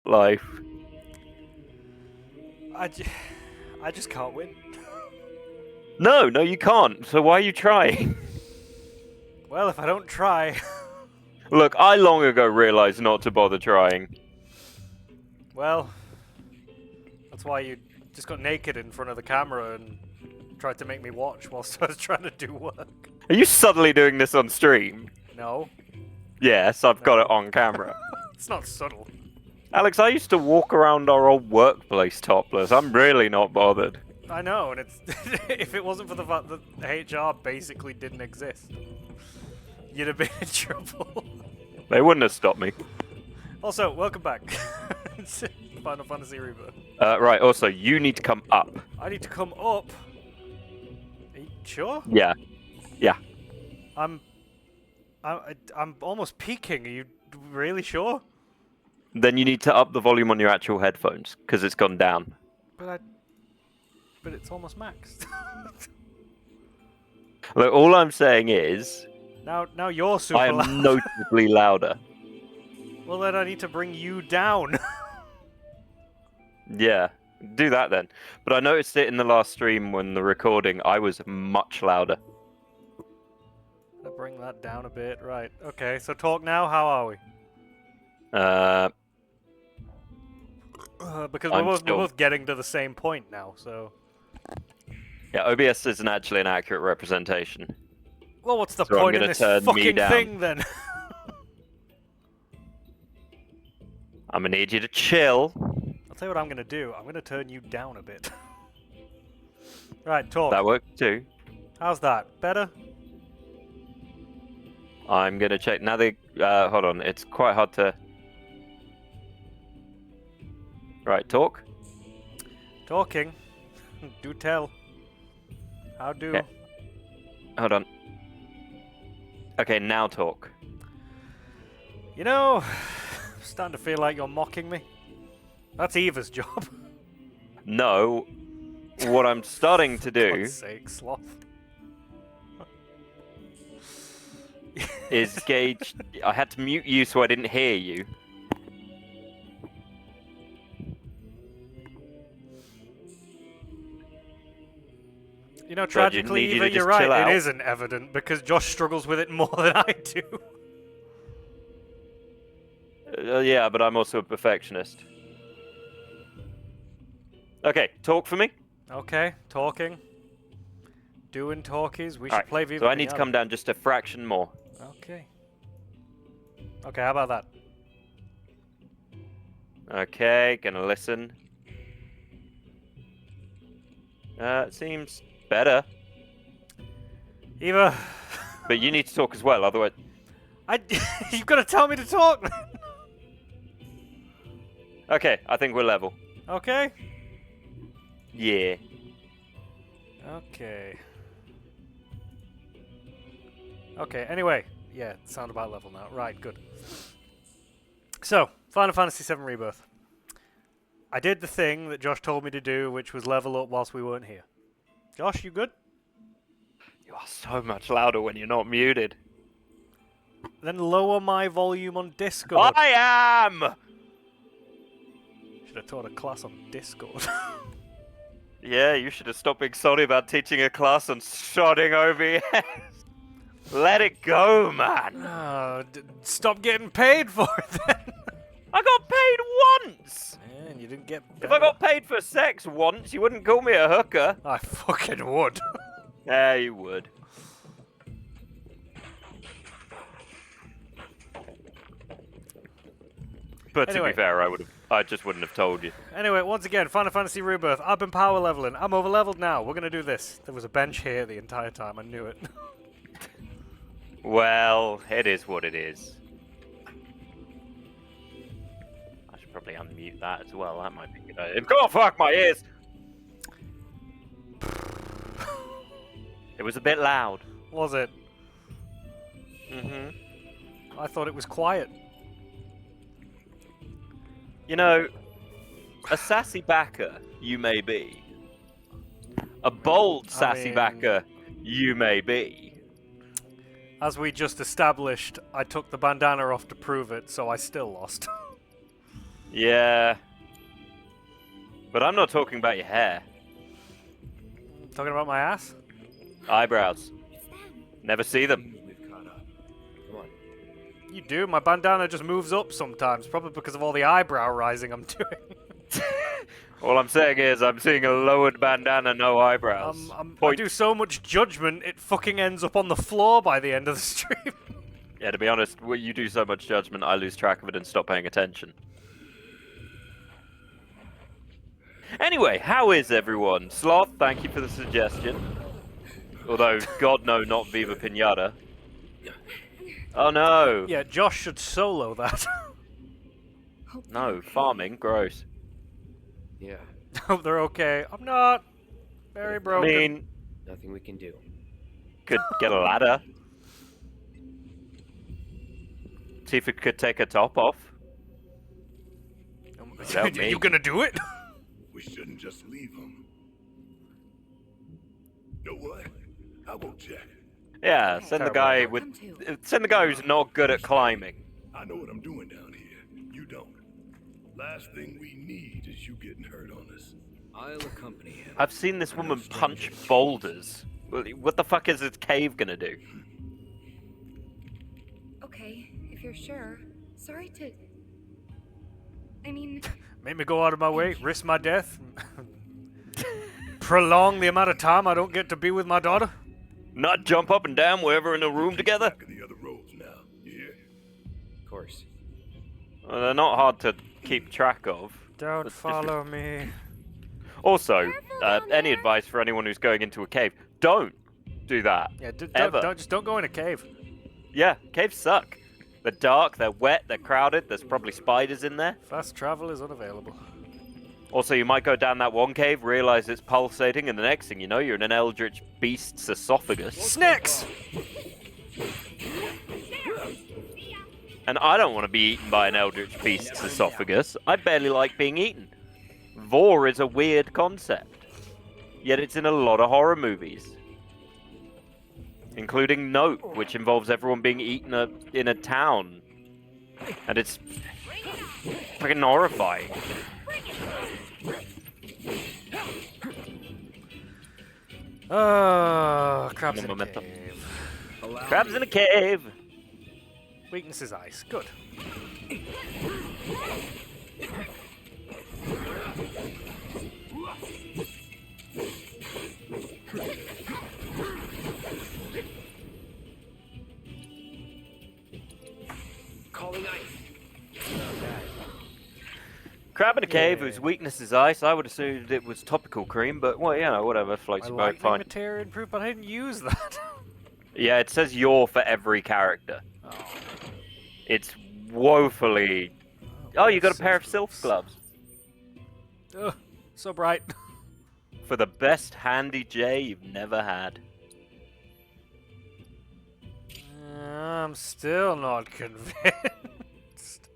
life. I just can't win. No, you can't. So why are you trying? Well, if I don't try... Look, I long ago realized not to bother trying. Well, that's why you just got naked in front of the camera and tried to make me watch whilst I was trying to do work. Are you subtly doing this on stream? No. Yes, I've got it No. on camera. It's not subtle. Alex, I used to walk around our old workplace topless. I'm really not bothered. I know, and it's if it wasn't for the fact that HR basically didn't exist, you'd have been in trouble. They wouldn't have stopped me. Also, welcome back. It's Final Fantasy Rebirth. Right, also, you need to come up. I need to come up. Are you sure? Yeah. Yeah. I'm almost peaking. Are you really sure? Then you need to up the volume on your actual headphones, because it's gone down. But it's almost maxed. Look, all I'm saying is... Now you're super I am loud. noticeably louder. Well, then I need to bring you down. Yeah, do that then. But I noticed it in the last stream when the recording, I was much louder. Bring that down a bit. Right. Okay, so talk now. How are we? Because we're both getting to the same point now, so... Yeah, OBS isn't actually an accurate representation. Well, what's the So I'm point in gonna this turn me fucking down. thing, then? I'm gonna need you to chill. I'll tell you what I'm gonna do. I'm gonna turn you down a bit. Right, talk. That worked too. How's that? Better? I'm gonna check. Now they... hold on, it's quite hard to... Right, talk. Talking. Do tell. How do? Okay. Hold on. Okay, now talk. You know, I'm starting to feel like you're mocking me. That's Eva's job. No, what I'm starting to do God's sake, sloth. is gauge... I had to mute you so I didn't hear you. You know, tragically, Eva, you're right. It isn't evident because Josh struggles with it more than I do. Yeah, but I'm also a perfectionist. Okay, talk for me. Okay, talking. Doing talkies. We should play Viva. So I need to come down just a fraction more. Okay. Okay, how about that? Okay, gonna listen. Seems better. Eva. But you need to talk as well, otherwise... You've got to tell me to talk, man. Okay, I think we're level. Okay. Yeah. Okay. Okay, anyway. Yeah, sound about level now. Right, good. So, Final Fantasy VII Rebirth. I did the thing that Josh told me to do, which was level up whilst we weren't here. Josh, you good? You are so much louder when you're not muted. Then lower my volume on Discord. I am! Should have taught a class on Discord. Yeah, you should have stopped being sorry about teaching a class on shotting OBS. Let it go, man. Oh, stop getting paid for it then. I got paid once! Man, you didn't get If I got paid for sex once, you wouldn't call me a hooker. I fucking would. Yeah, you would. But Anyway. to be fair, I just wouldn't have told you. Anyway, once again, Final Fantasy Rebirth. I've been power leveling. I'm over leveled now. We're gonna do this. There was a bench here the entire time. I knew it. Well, it is what it is. I should probably unmute that as well. That might be a good idea. God, fuck my ears! It was a bit loud. Was it? Mm-hmm. I thought it was quiet. You know, a sassy backer, you may be. A bold sassy backer, you may be. As we just established, I took the bandana off to prove it, so I still lost. Yeah. But I'm not talking about your hair. Talking about my ass? Eyebrows. Never see them. We've caught up. Come on. You do. My bandana just moves up sometimes, probably because of all the eyebrow rising I'm doing. All I'm saying is I'm seeing a lowered bandana, no eyebrows. I do so much judgment, it fucking ends up on the floor by the end of the stream. Yeah, to be honest, you do so much judgment, I lose track of it and stop paying attention. Anyway, how is everyone? Sloth, thank you for the suggestion. Although, God no, not Viva Pinata. Oh no! Yeah, Josh should solo that. No, farming, gross. Yeah. Hope they're okay. I'm not. Very broken. I mean, Nothing we can do. could get a ladder. Tifa could take her top off. Without me. You gonna do it? We shouldn't just leave him. Know what? I will check. Yeah, send the guy who's not good at climbing. I know what I'm doing down here. You don't. Last thing we need is you getting hurt on us. I'll accompany him. I've seen this woman punch boulders. What the fuck is this cave gonna do? Okay, if you're sure. Sorry to... I mean... Make me go out of my way, risk my death, prolong the amount of time I don't get to be with my daughter. Not jump up and down wherever in a room together? Back of the other roads now. Yeah. Of course. Well, they're not hard to keep track of. Don't follow me. Also, any advice for anyone who's going into a cave? Don't do that. Yeah, Ever. don't go in a cave. Yeah, caves suck. They're dark, they're wet, they're crowded, there's probably spiders in there. Fast travel is unavailable. Also, you might go down that one cave, realize it's pulsating, and the next thing you know, you're in an eldritch beast's esophagus. Snacks! And I don't want to be eaten by an eldritch beast's esophagus. I barely like being eaten. Vor is a weird concept. Yet it's in a lot of horror movies. Including Note, which involves everyone being eaten in a town. And it's fucking horrifying. Oh, crabs in a Momentum. cave. Crabs in a cave! Weakness is ice. Good. Calling ice. Crab in a cave whose weakness is ice. I would assume it was topical cream, but well, you know, whatever, floats I your like boat the fine. material improved, but I didn't use that. Yeah, it says you're for every character. Oh. It's woefully. Oh, you got a pair of silk gloves. Ugh, so bright. For the best handy J you've never had. I'm still not convinced.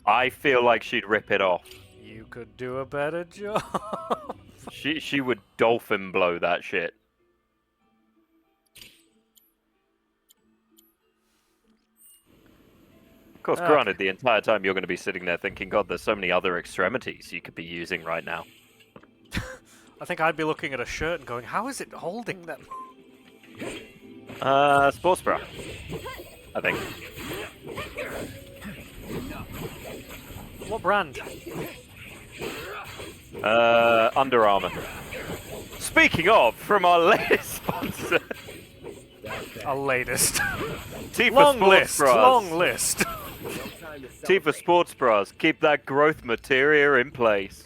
I feel like she'd rip it off. You could do a better job. She would dolphin blow that shit. Of course, granted, the entire time you're going to be sitting there thinking, God, there's so many other extremities you could be using right now. I think I'd be looking at a shirt and going, how is it holding them? Sports bra. I think. What brand? Under Armour. Speaking of, from our latest sponsor, Our latest. Tifa Long Sports list, Bras. long list. Tifa Sports Bras. Keep that growth materia in place.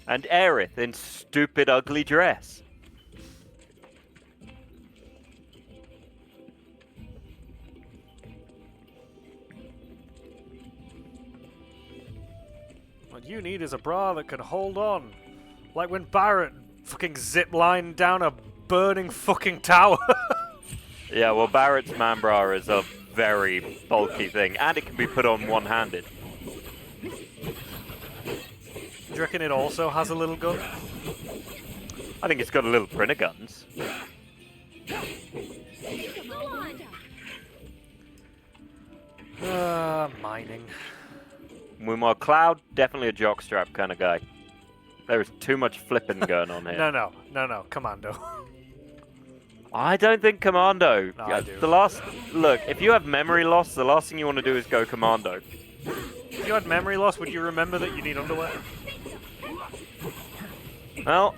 And Aerith in stupid ugly dress. What you need is a bra that can hold on. Like when Barrett fucking ziplined down a burning fucking tower. Yeah, well, Barrett's man bra is a very bulky thing, and it can be put on one-handed. Do you reckon it also has a little gun? I think it's got a little printer guns. Come on. Mining. Meanwhile, Cloud, definitely a jockstrap kind of guy. There is too much flipping going on here. No, Commando. I don't think Commando. No, I do. Look, if you have memory loss, the last thing you want to do is go Commando. If you had memory loss, would you remember that you need underwear? Well,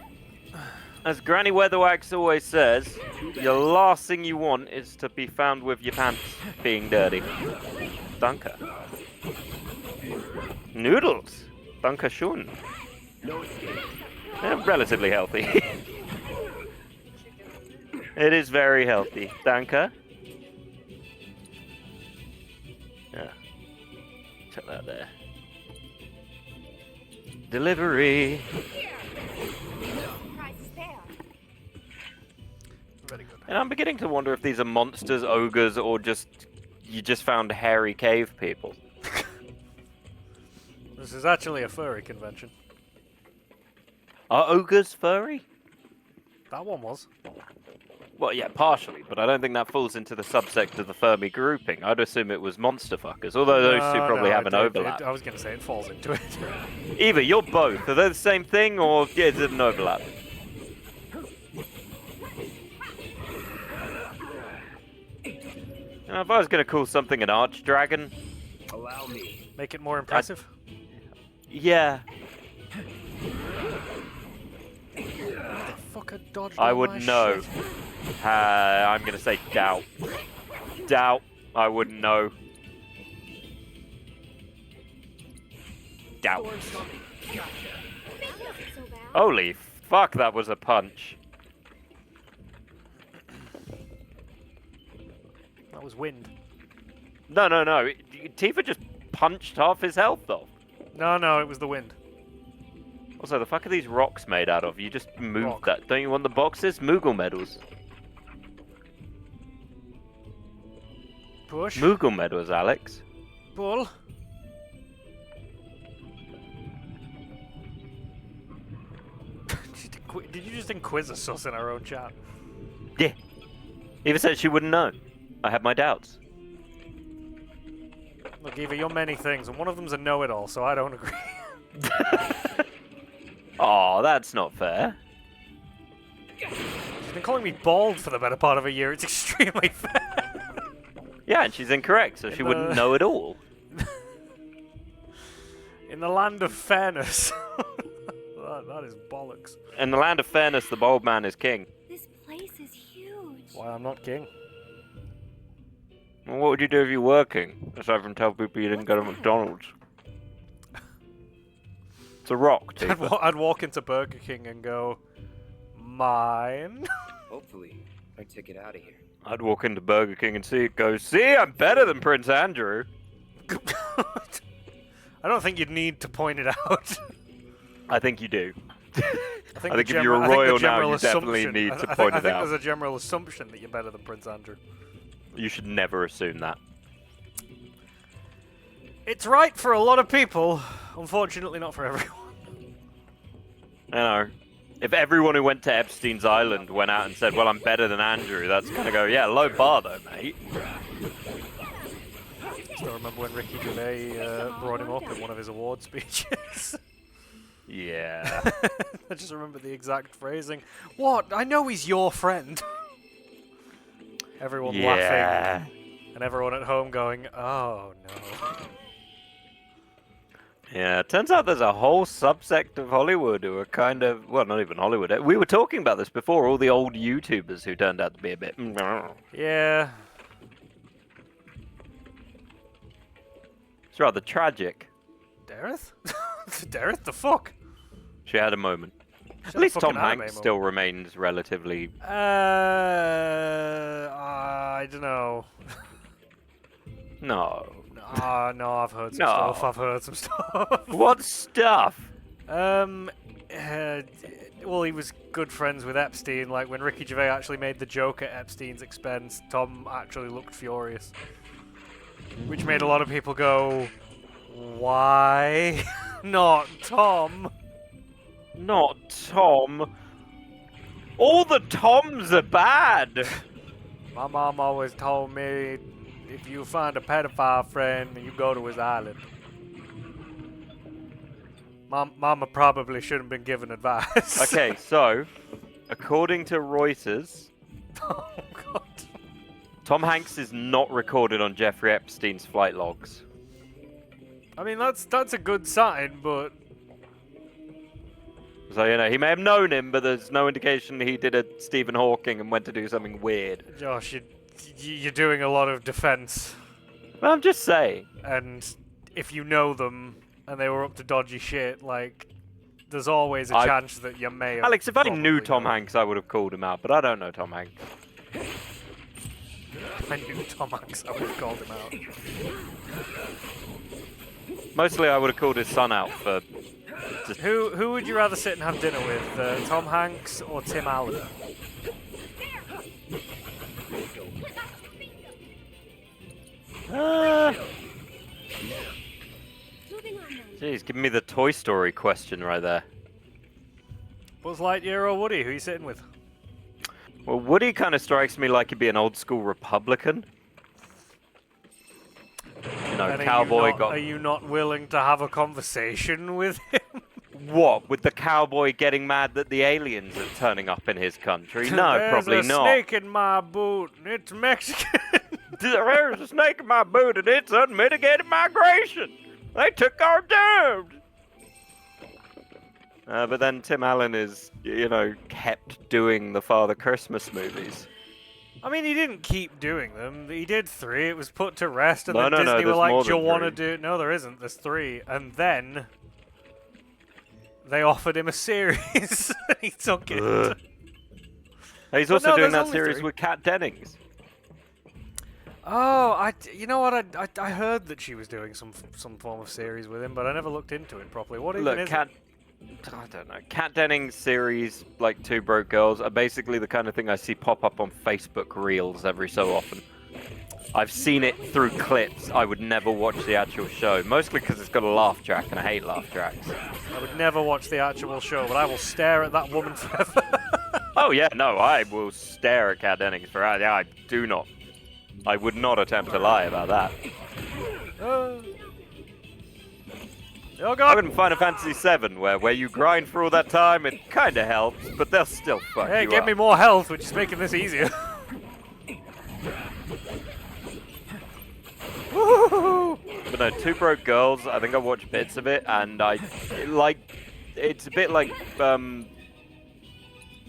as Granny Weatherwax always says, your last thing you want is to be found with your pants being dirty. Danke. Noodles. Danke schön. They're relatively healthy. It is very healthy. Danke. Yeah. Check that there. Delivery. Very good. And I'm beginning to wonder if these are monsters, ogres, or you just found hairy cave people. This is actually a furry convention. Are ogres furry? That one was. Well, yeah, partially, but I don't think that falls into the subsect of the Fermi grouping. I'd assume it was monster fuckers, although those two probably have an overlap. I was going to say it falls into it. Either, you're both. Are they the same thing, or is it an overlap? If I was going to call something an archdragon... Allow me. Make it more impressive. Yeah. Fucker dodged I all would my know. shit. I'm going to say doubt. Doubt. I wouldn't know. Doubt. Holy fuck, that was a punch. That was wind. No. Tifa just punched half his health off. No, it was the wind. Also, the fuck are these rocks made out of? You just moved Rock. that. Don't you want the boxes? Moogle medals. Push. Moogle medals, Alex. Pull. Did you just inquisitor us in our own chat? Yeah. Eva said she wouldn't know. I have my doubts. Look, Eva, you're many things, and one of them's a know-it-all, so I don't agree. Oh, that's not fair. She's been calling me bald for the better part of a year. It's extremely fair. Yeah, and she's incorrect, so she wouldn't know it all. In the land of fairness. that is bollocks. In the land of fairness, the bold man is king. This place is huge. Why, I'm not king. Well, what would you do if you were king? Aside from tell people you didn't go to McDonald's. It's a rock, Tifa. I'd walk into Burger King and go, mine. Hopefully, our ticket out of here. I'd walk into Burger King and see it go, see, I'm better than Prince Andrew. I don't think you'd need to point it out. I think you do. I think if you're a royal now, you definitely need to point I it think out. there's a general assumption that you're better than Prince Andrew. You should never assume that. It's right for a lot of people, unfortunately not for everyone. You know, if everyone who went to Epstein's Island went out and said, well, I'm better than Andrew, that's gonna go, yeah, low bar though, mate. Still remember when Ricky Gervais brought him up in one of his award speeches. Yeah. I just remember the exact phrasing. What? I know he's your friend. Everyone laughing. And everyone at home going, oh no. Yeah, it turns out there's a whole subsect of Hollywood who are kind of, well, not even Hollywood. We were talking about this before, all the old YouTubers who turned out to be a bit... Yeah. It's rather tragic. Dareth? Dareth, the fuck? She had a moment. She's At least a Tom fucking anime Hanks moment. still remains relatively... I don't know. No. No, I've heard some No. stuff. I've heard some stuff. What stuff? Well, he was good friends with Epstein. Like, when Ricky Gervais actually made the joke at Epstein's expense, Tom actually looked furious. Which made a lot of people go, why not Tom? Not Tom. All the Toms are bad. My mom always told me if you find a pedophile friend and you go to his island. Mama probably shouldn't have been given advice. Okay, so, according to Reuters, Oh, God. Tom Hanks is not recorded on Jeffrey Epstein's flight logs. I mean, that's a good sign, but... So, you know, he may have known him, but there's no indication he did a Stephen Hawking and went to do something weird. Josh, you're doing a lot of defense. Well, I'm just saying. And if you know them and they were up to dodgy shit, like, there's always a chance that you may have... Alex, if I knew Tom known. Hanks, I would have called him out, but I don't know Tom Hanks. If I knew Tom Hanks, I would have called him out. Mostly I would have called his son out for... Just... Who would you rather sit and have dinner with, Tom Hanks or Tim Allen? Jeez, give me the Toy Story question right there. Buzz Lightyear or Woody? Who are you sitting with? Well, Woody kind of strikes me like he'd be an old school Republican. You know, And cowboy got... Are you not willing to have a conversation with him? What? With the cowboy getting mad that the aliens are turning up in his country? No, probably There's a not. snake in my boot, and it's Mexican. There's a snake in my boot and it's unmitigated migration. They took our dude. But then Tim Allen is, you know, kept doing the Father Christmas movies. I mean, he didn't keep doing them. He did 3. It was put to rest, and No, then no, no, Disney were there's like, more "Do you than want to 3. do?" No, there isn't. There's 3, and then they offered him a series. And he took it. Ugh. He's But also no, doing there's that only series 3. with Kat Dennings. Oh, you know what? I heard that she was doing some form of series with him, but I never looked into it properly. What even Look, is Kat... I don't know. Kat Dennings series, like Two Broke Girls, are basically the kind of thing I see pop up on Facebook Reels every so often. I've seen it through clips. I would never watch the actual show, mostly because it's got a laugh track, and I hate laugh tracks. I would never watch the actual show, but I will stare at that woman forever. Oh yeah, no, I will stare at Kat Dennings for hours. Yeah, I do not. I would not attempt to lie about that. Oh I God! wouldn't Final Fantasy VII, where you grind for all that time, it kind of helps, but they'll still fuck Hey, you give up. me more health, which is making this easier. Woo! But no, Two Broke Girls, I think I watched bits of it, and it's a bit like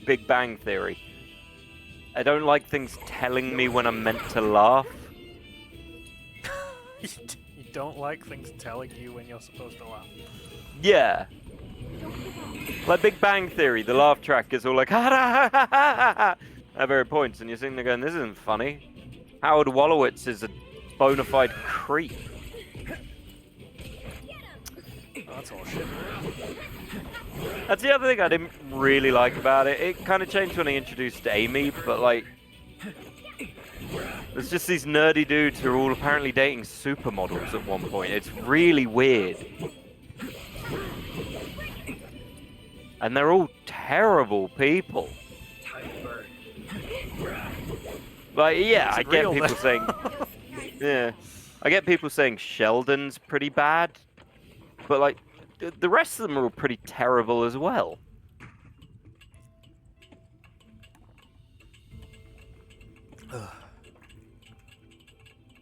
Big Bang Theory. I don't like things telling me when I'm meant to laugh. You don't like things telling you when you're supposed to laugh. Yeah. Like Big Bang Theory, the laugh track is all like, ha ha ha ha ha ha at various points, and you're sitting there going, this isn't funny. Howard Wolowitz is a bona fide creep. Oh, that's all shit. That's the other thing I didn't really like about it. It kind of changed when I introduced Amy, but like, there's just these nerdy dudes who are all apparently dating supermodels at one point. It's really weird. And they're all terrible people. Like, yeah, Is I it get real, people then? saying... Yeah. I get people saying Sheldon's pretty bad. But, like, the rest of them are all pretty terrible as well.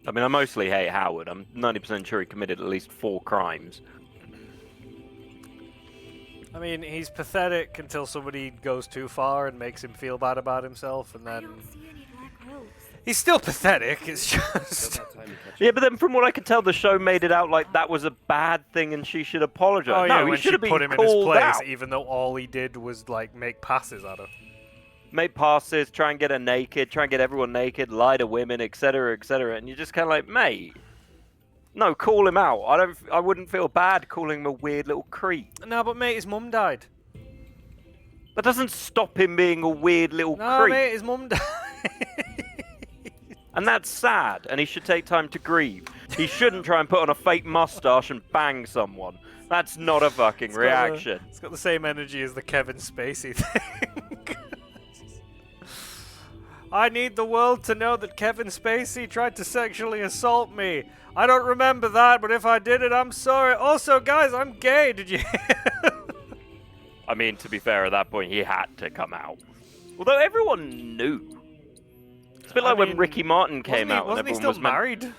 I mean, I mostly hate Howard. I'm 90% sure he committed at least 4 crimes. I mean, he's pathetic until somebody goes too far and makes him feel bad about himself, and I then... don't see any black robes. He's still pathetic, it's just... Yeah, but then from what I could tell, the show made it out like that was a bad thing and she should apologize. Oh yeah, no, he when should she have been put him in his called place, out. even though all he did was, like, make passes at her. Make passes, try and get her naked, try and get everyone naked, lie to women, etc., etc. And you're just kind of like, mate, no, call him out. I wouldn't feel bad calling him a weird little creep. No, but mate, his mum died. That doesn't stop him being a weird little No, creep. mate, his mum died. And that's sad, and he should take time to grieve. He shouldn't try and put on a fake mustache and bang someone. That's not a fucking reaction. It's got the same energy as the Kevin Spacey thing. I need the world to know that Kevin Spacey tried to sexually assault me. I don't remember that, but if I did it, I'm sorry. Also, guys, I'm gay. Did you hear? I mean, to be fair, at that point, he had to come out. Although everyone knew. It's a bit like when Ricky Martin came out. Wasn't he and still everyone was married?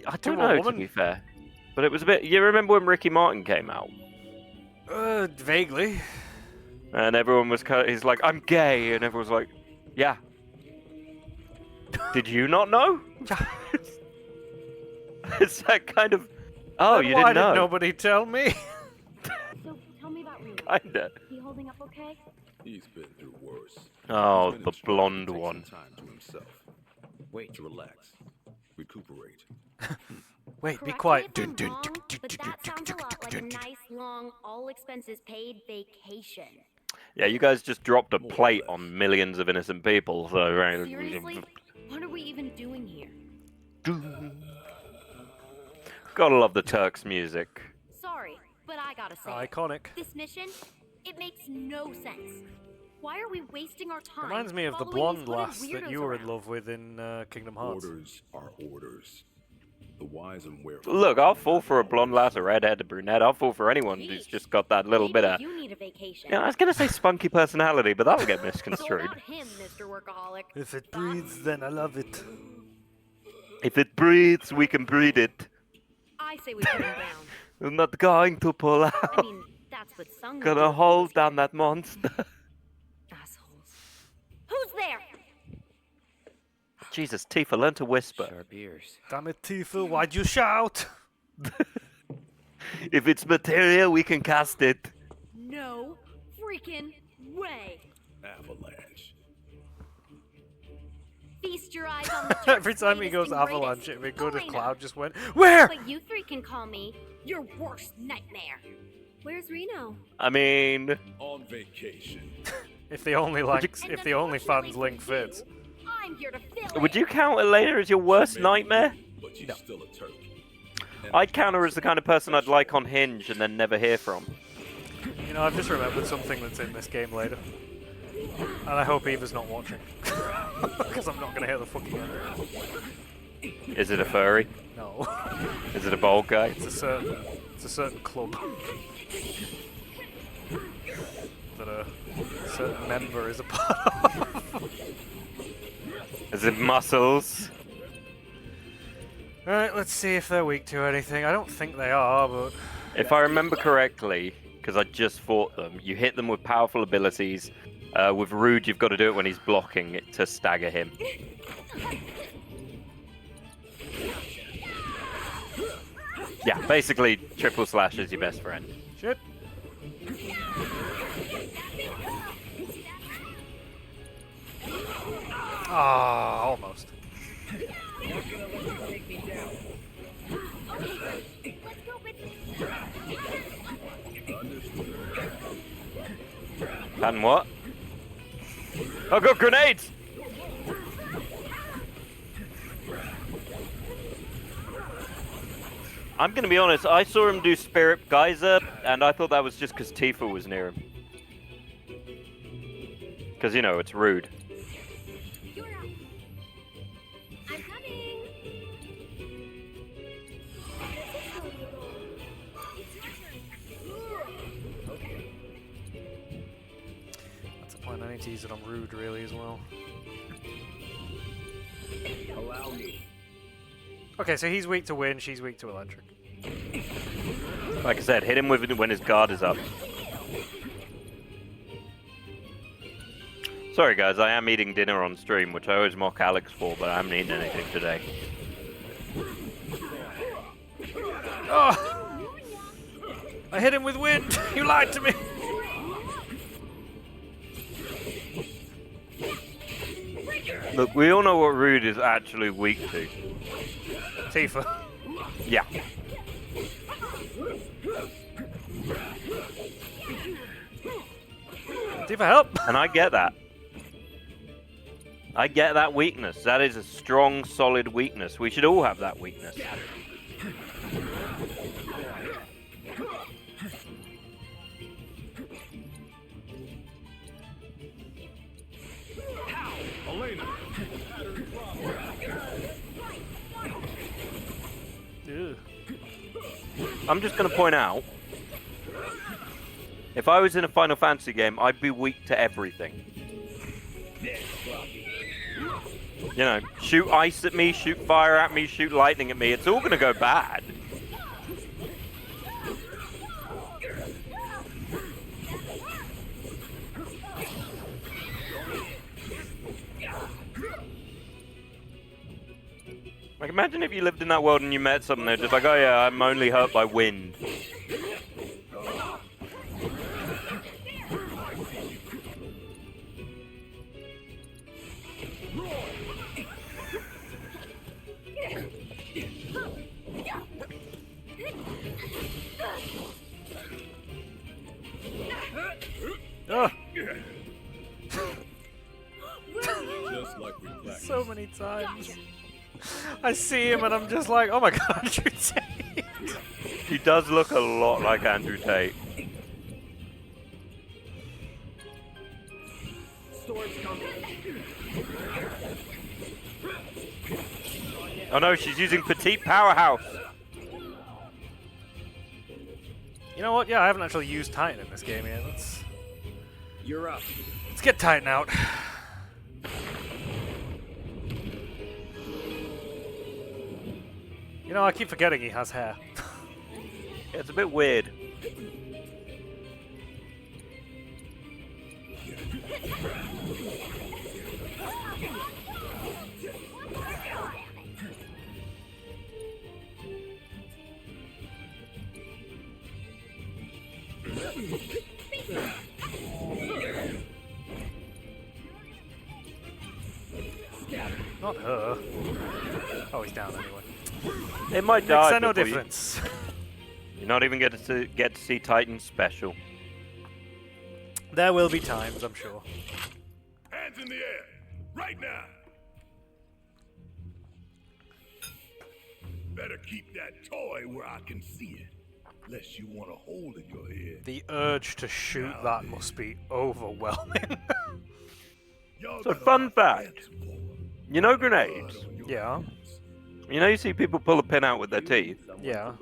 I don't To a know, to woman? be fair. But it was a bit... You remember when Ricky Martin came out? Vaguely. And everyone was kind of... He's like, I'm gay. And everyone was like, yeah. Did you not know? It's that kind of... Oh, Then you why didn't know? did nobody tell me? So tell me about Reno. Kinda. He holding up okay? He's been through worse. Oh, He's been the instructed to blonde take one. some time to himself. Wait, To relax. Recuperate. Wait, be Correct quiet. me if I'm wrong, but that sounds a lot like a nice, long, all-expenses-paid vacation. Yeah, you guys just dropped a More or plate less. on millions of innocent people, so... Seriously? What are we even doing here? Gotta love the Turks music. Sorry, but I gotta say, Iconic. this mission, it makes no sense. Why are we wasting our time? Reminds me of the following these blonde hooded lass that weirdos you were in around? love with in Kingdom Hearts. Orders are orders. The wise and wherefore. Look, I'll fall for a blonde lass, a redhead, a brunette. I'll fall for anyone who's just got that little Maybe bit of... you need a vacation. Yeah, I was gonna say spunky personality, but that'll get So misconstrued. about him, Mr. Workaholic. If it breathes, then I love it. If it breathes, we can breed it. I say we put him down. I'm not going to pull I out. mean, that's what Sung would Gonna do if he hold was down here. that monster. Assholes. Who's there? Jesus, Tifa, learn to whisper. Sharp ears. Damn it, Tifa, why'd you shout? If it's materia, we can cast it. No freaking way. Avalanche. Feast your eyes on the Every time he goes latest and avalanche, greatest. it'd be good if Elena. Cloud just went, where? But you three can call me your worst nightmare. Where's Reno? I mean, On vacation. If the only links, And if the only unfortunately fans link for you, fits. I'm here to fill would it. you count Elena as your worst nightmare? But she's still a Turk. And I'd count her as the kind of person I'd like on Hinge and then never hear from. You know, I've just remembered something that's in this game later. And I hope Eva's not watching. Because I'm not going to hear the fucking end. Is it a furry? No. Is it a bald guy? It's a certain club. That a certain member is a part of. Is it muscles? Alright, let's see if they're weak to anything. I don't think they are, but... If I remember correctly, because I just fought them, you hit them with powerful abilities. With Rude, you've got to do it when he's blocking it to stagger him. Yeah, basically, triple slash is your best friend. Shit. Ah, almost. And what? I've got grenades! I'm gonna be honest, I saw him do Spirit Geyser, and I thought that was just because Tifa was near him. Because, you know, it's rude. You're up. I'm coming. That's a point I need to use it on Rude, really, as well. Allow me. Okay, so he's weak to wind, she's weak to electric. Like I said, hit him with it when his guard is up. Sorry guys, I am eating dinner on stream, which I always mock Alex for, but I haven't eaten anything today. Oh! I hit him with wind! You lied to me! Look, we all know what Rude is actually weak to. Tifa. Yeah. Tifa, help! And I get that. I get that weakness. That is a strong, solid weakness. We should all have that weakness. Ew. I'm just going to point out, if I was in a Final Fantasy game, I'd be weak to everything. You know, shoot ice at me, shoot fire at me, shoot lightning at me, it's all going to go bad. Like, imagine if you lived in that world and you met someone, they're just like, oh yeah, I'm only hurt by wind. Oh. Just like we practiced. So many times. I see him and I'm just like, oh my god, Andrew Tate. He does look a lot like Andrew Tate. Storage coming. Oh no, she's using Petite Powerhouse. You know what? Yeah, I haven't actually used Titan in this game yet. You're up. Let's get Titan out. You know, I keep forgetting he has hair. Yeah, it's a bit weird. Not her. Oh, he's down anyway. It might Makes die no before difference. You're not even going to get to see Titan Special. There will be times, I'm sure. Hands in the air, right now. Better keep that toy where I can see it, lest you want a hole in your head. The urge to shoot that must be overwhelming. Y'all So got a fun lot to fact. answer for. You know grenades? Blood on your Yeah. hands. You know you see people pull a pin out with their teeth? Yeah.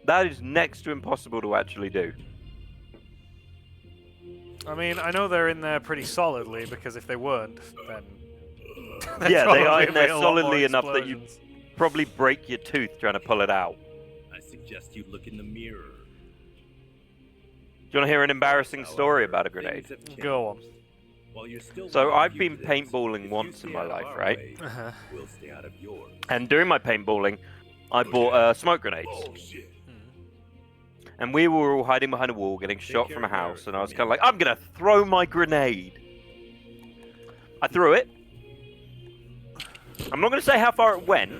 That is next to impossible to actually do. I mean, I know they're in there pretty solidly, because if they weren't, then... Yeah, they are probably in there be a lot more solidly enough that you explosions. probably break your tooth trying to pull it out. I suggest you look in the mirror. Do you want to hear an embarrassing story about a grenade? Go on. While you're still So wanting I've to been use this, paintballing if once you in stay my out of life, our right? way, Uh-huh. We'll stay out of yours. And during my paintballing, I bought smoke grenades. Bullshit. And we were all hiding behind a wall, getting shot care from a of Eric house, and for I was me. kind of like, I'm gonna throw my grenade. I threw it. I'm not gonna say how far it went,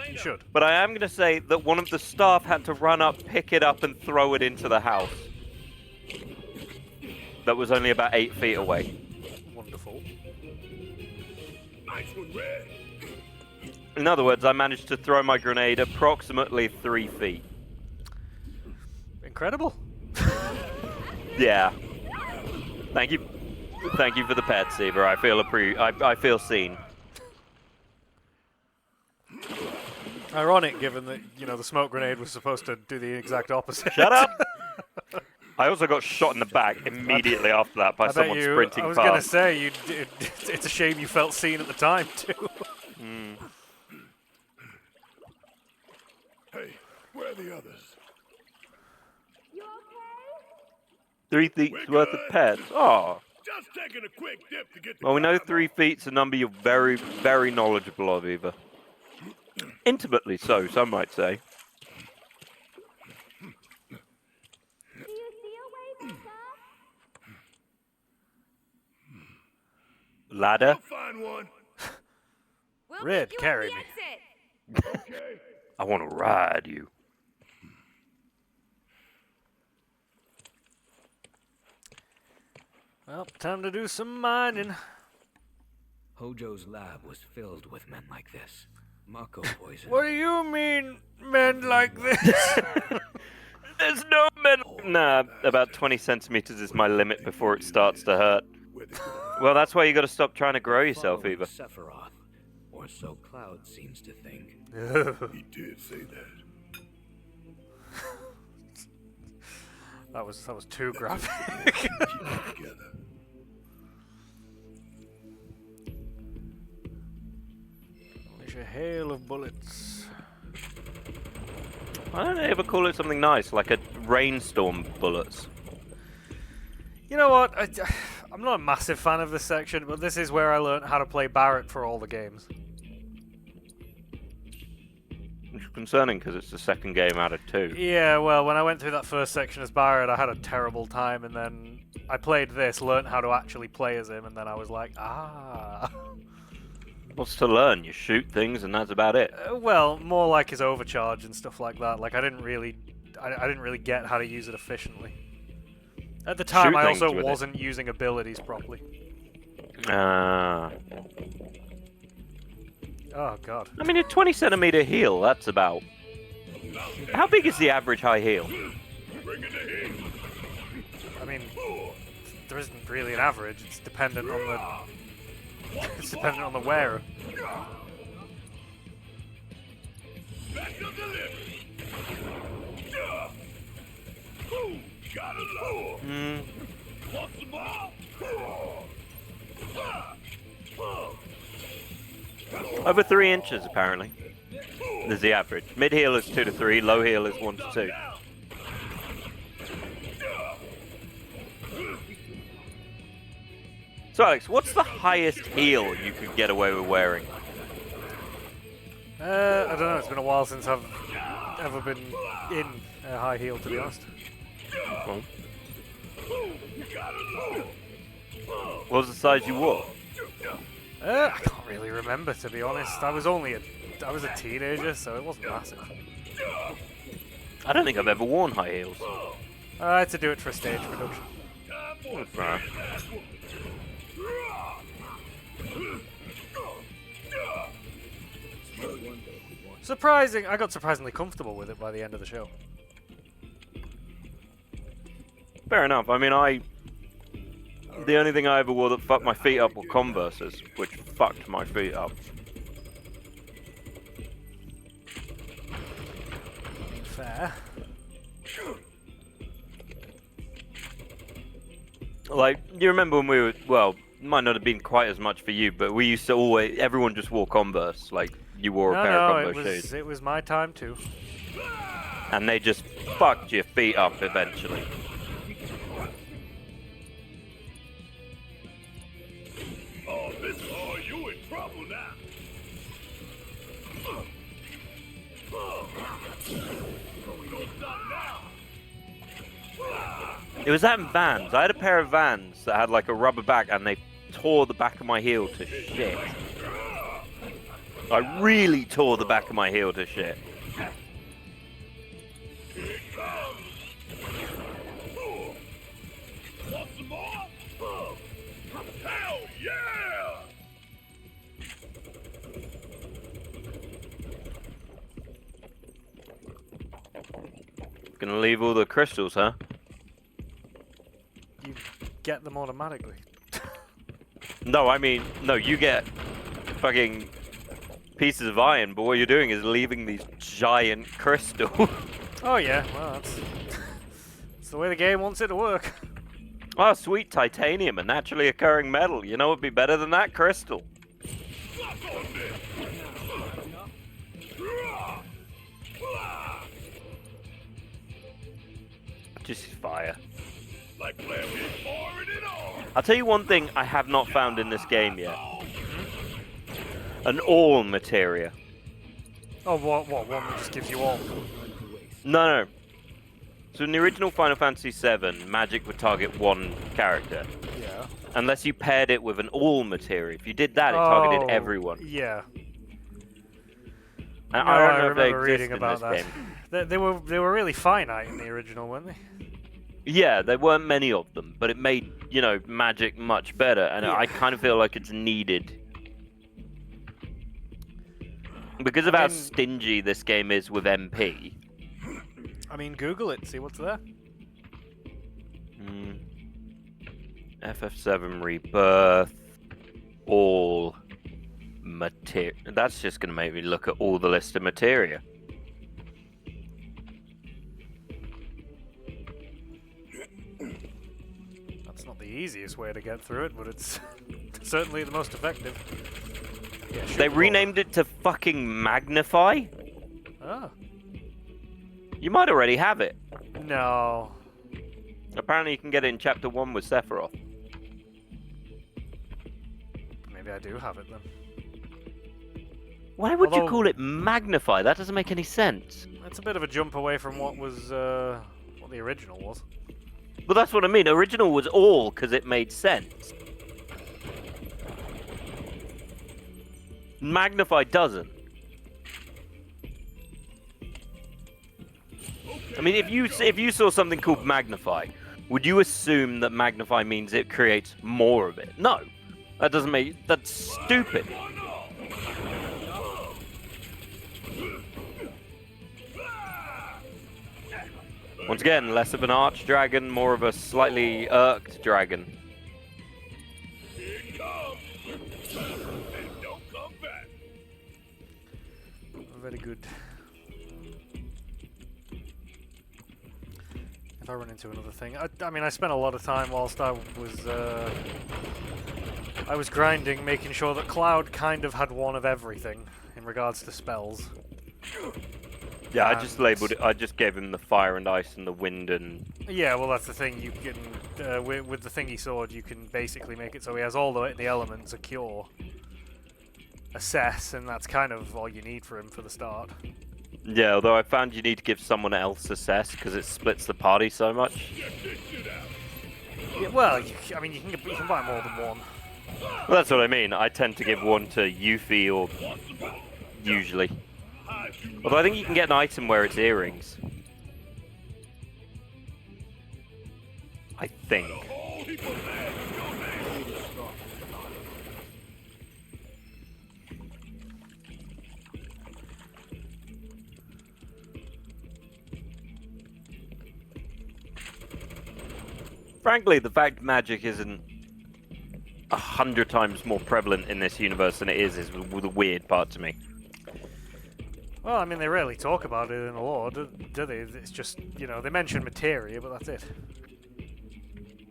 You should. but I am gonna say that one of the staff had to run up, pick it up, and throw it into the house. That was only about 8 feet away. Wonderful. Nice one, Red. In other words, I managed to throw my grenade approximately 3 feet. Incredible. Yeah. Thank you. Thank you for the pet, Seaver. I feel I feel seen. Ironic, given that, you know, the smoke grenade was supposed to do the exact opposite. Shut up! I also got shot in the back immediately after that by I bet someone you, sprinting I was past. going to say, it's a shame you felt seen at the time, too. Hey, where are the others? You okay? 3 feet's We're worth of good. pets. Oh. Just taking a quick dip to get the Well, we know climb 3 up. feet's a number you're very, very knowledgeable of, Eva. Intimately so, some might say. Do you see a way back up? Ladder? I'll find one. We'll Red, meet you carry at me. the exit. Okay. I want to ride you. Well, time to do some mining. Hojo's lab was filled with men like this. Mako poison. What do you mean, men like this? There's no metal. Nah, about 20 centimeters is my limit before it starts to hurt. Where they gonna Well, that's why you got to stop trying to grow yourself, Following Eva. Sephiroth, or so Cloud seems to think. He did say that. That was too graphic. Keep it together. Unleash a hail of bullets. Why don't they ever call it something nice, like a rainstorm bullets? You know what? I'm not a massive fan of this section, but this is where I learned how to play Barrett for all the games. Which is concerning because it's the second game out of 2. Yeah, well, when I went through that first section as Barrett, I had a terrible time, and then I played this, learned how to actually play as him, and then I was like, ah. What's to learn? You shoot things and that's about it. Well, more like his overcharge and stuff like that. Like I didn't really get how to use it efficiently. At the time, Shoot I things also with it. wasn't using abilities properly. Ah. Oh god. I mean, a 20-centimeter heal, that's about... How big is the average high heal? I mean, there isn't really an average. It's dependent on the. It's dependent on the wearer. Over 3 inches, apparently. There's the average. Mid heal is 2 to 3, low heal is 1 to 2. So, Alex, what's the highest heal you could get away with wearing? I don't know. It's been a while since I've ever been in a high heel, to be honest. Well, what was the size you wore? I can't really remember, to be honest. I was a teenager, so it wasn't massive. I don't think I've ever worn high heels. I had to do it for a stage production. Right. I got surprisingly comfortable with it by the end of the show. Fair enough. I mean, the only thing I ever wore that fucked my feet up were Converses, which fucked my feet up. Fair. Like, you remember when we were, well, it might not have been quite as much for you, but we used to always, everyone just wore Converse. Like, you wore a pair of Converse shoes. It was my time too. And they just fucked your feet up eventually. Oh, this oh, you in trouble now. Don't stop now. It was that in Vans. I had a pair of Vans that had like a rubber back and they tore the back of my heel to shit. I really tore the back of my heel to shit. Want some more? Hell yeah! Gonna leave all the crystals, huh? You get them automatically. No, I mean, no, you get fucking pieces of iron, but what you're doing is leaving these giant crystals. Oh yeah, well that's the way the game wants it to work. Oh, sweet titanium, a naturally occurring metal. You know what'd be better than that? Crystal. Just fire. Like playing with pouring it on. I'll tell you one thing I have not found in this game yet. An all materia. Oh, what? One that just gives you all. No. So in the original Final Fantasy VII, magic would target one character. Yeah. Unless you paired it with an all materia. If you did that, it targeted Oh, everyone. Yeah. And No, I don't know if they remember exist reading in about this that. game. They were really finite in the original, weren't they? Yeah, there weren't many of them, but it made, magic much better, and Yeah. I kind of feel like it's needed. Because of how stingy this game is with MP. I mean, Google it, see what's there. FF7 Rebirth, all materia. That's just going to make me look at all the list of materia. That's not the easiest way to get through it, but it's certainly the most effective. Yeah, They renamed it to fucking Magnify? Oh. You might already have it. No. Apparently you can get it in Chapter 1 with Sephiroth. Maybe I do have it then. Why would you Although- call it Magnify? That doesn't make any sense. That's a bit of a jump away from what was, what the original was. But that's what I mean. Original was all because it made sense. Magnify doesn't. I mean, if you saw something called Magnify, would you assume that Magnify means it creates more of it? No. That doesn't make... That's stupid. Once again, less of an arch dragon, more of a slightly irked dragon. Here it comes. And don't come back. Very good. If I run into another thing, I mean, I spent a lot of time whilst I was grinding, making sure that Cloud kind of had one of everything in regards to spells. Yeah, I just labeled it. I just gave him the fire and ice and the wind and... Yeah, well, that's the thing. You can with the thingy sword, you can basically make it so he has all the elements: a cure, assess, and that's kind of all you need for him for the start. Yeah, although I found you need to give someone else assess because it splits the party so much. Yeah, well, I mean, you can buy more than one. Well, that's what I mean. I tend to give one to Yuffie or... usually. Although I think you can get an item where it's earrings. I think. Frankly, the fact magic isn't 100 times more prevalent in this universe than it is the weird part to me. Well, I mean, they rarely talk about it in the lore, do they? It's just, you know, they mention materia, but that's it.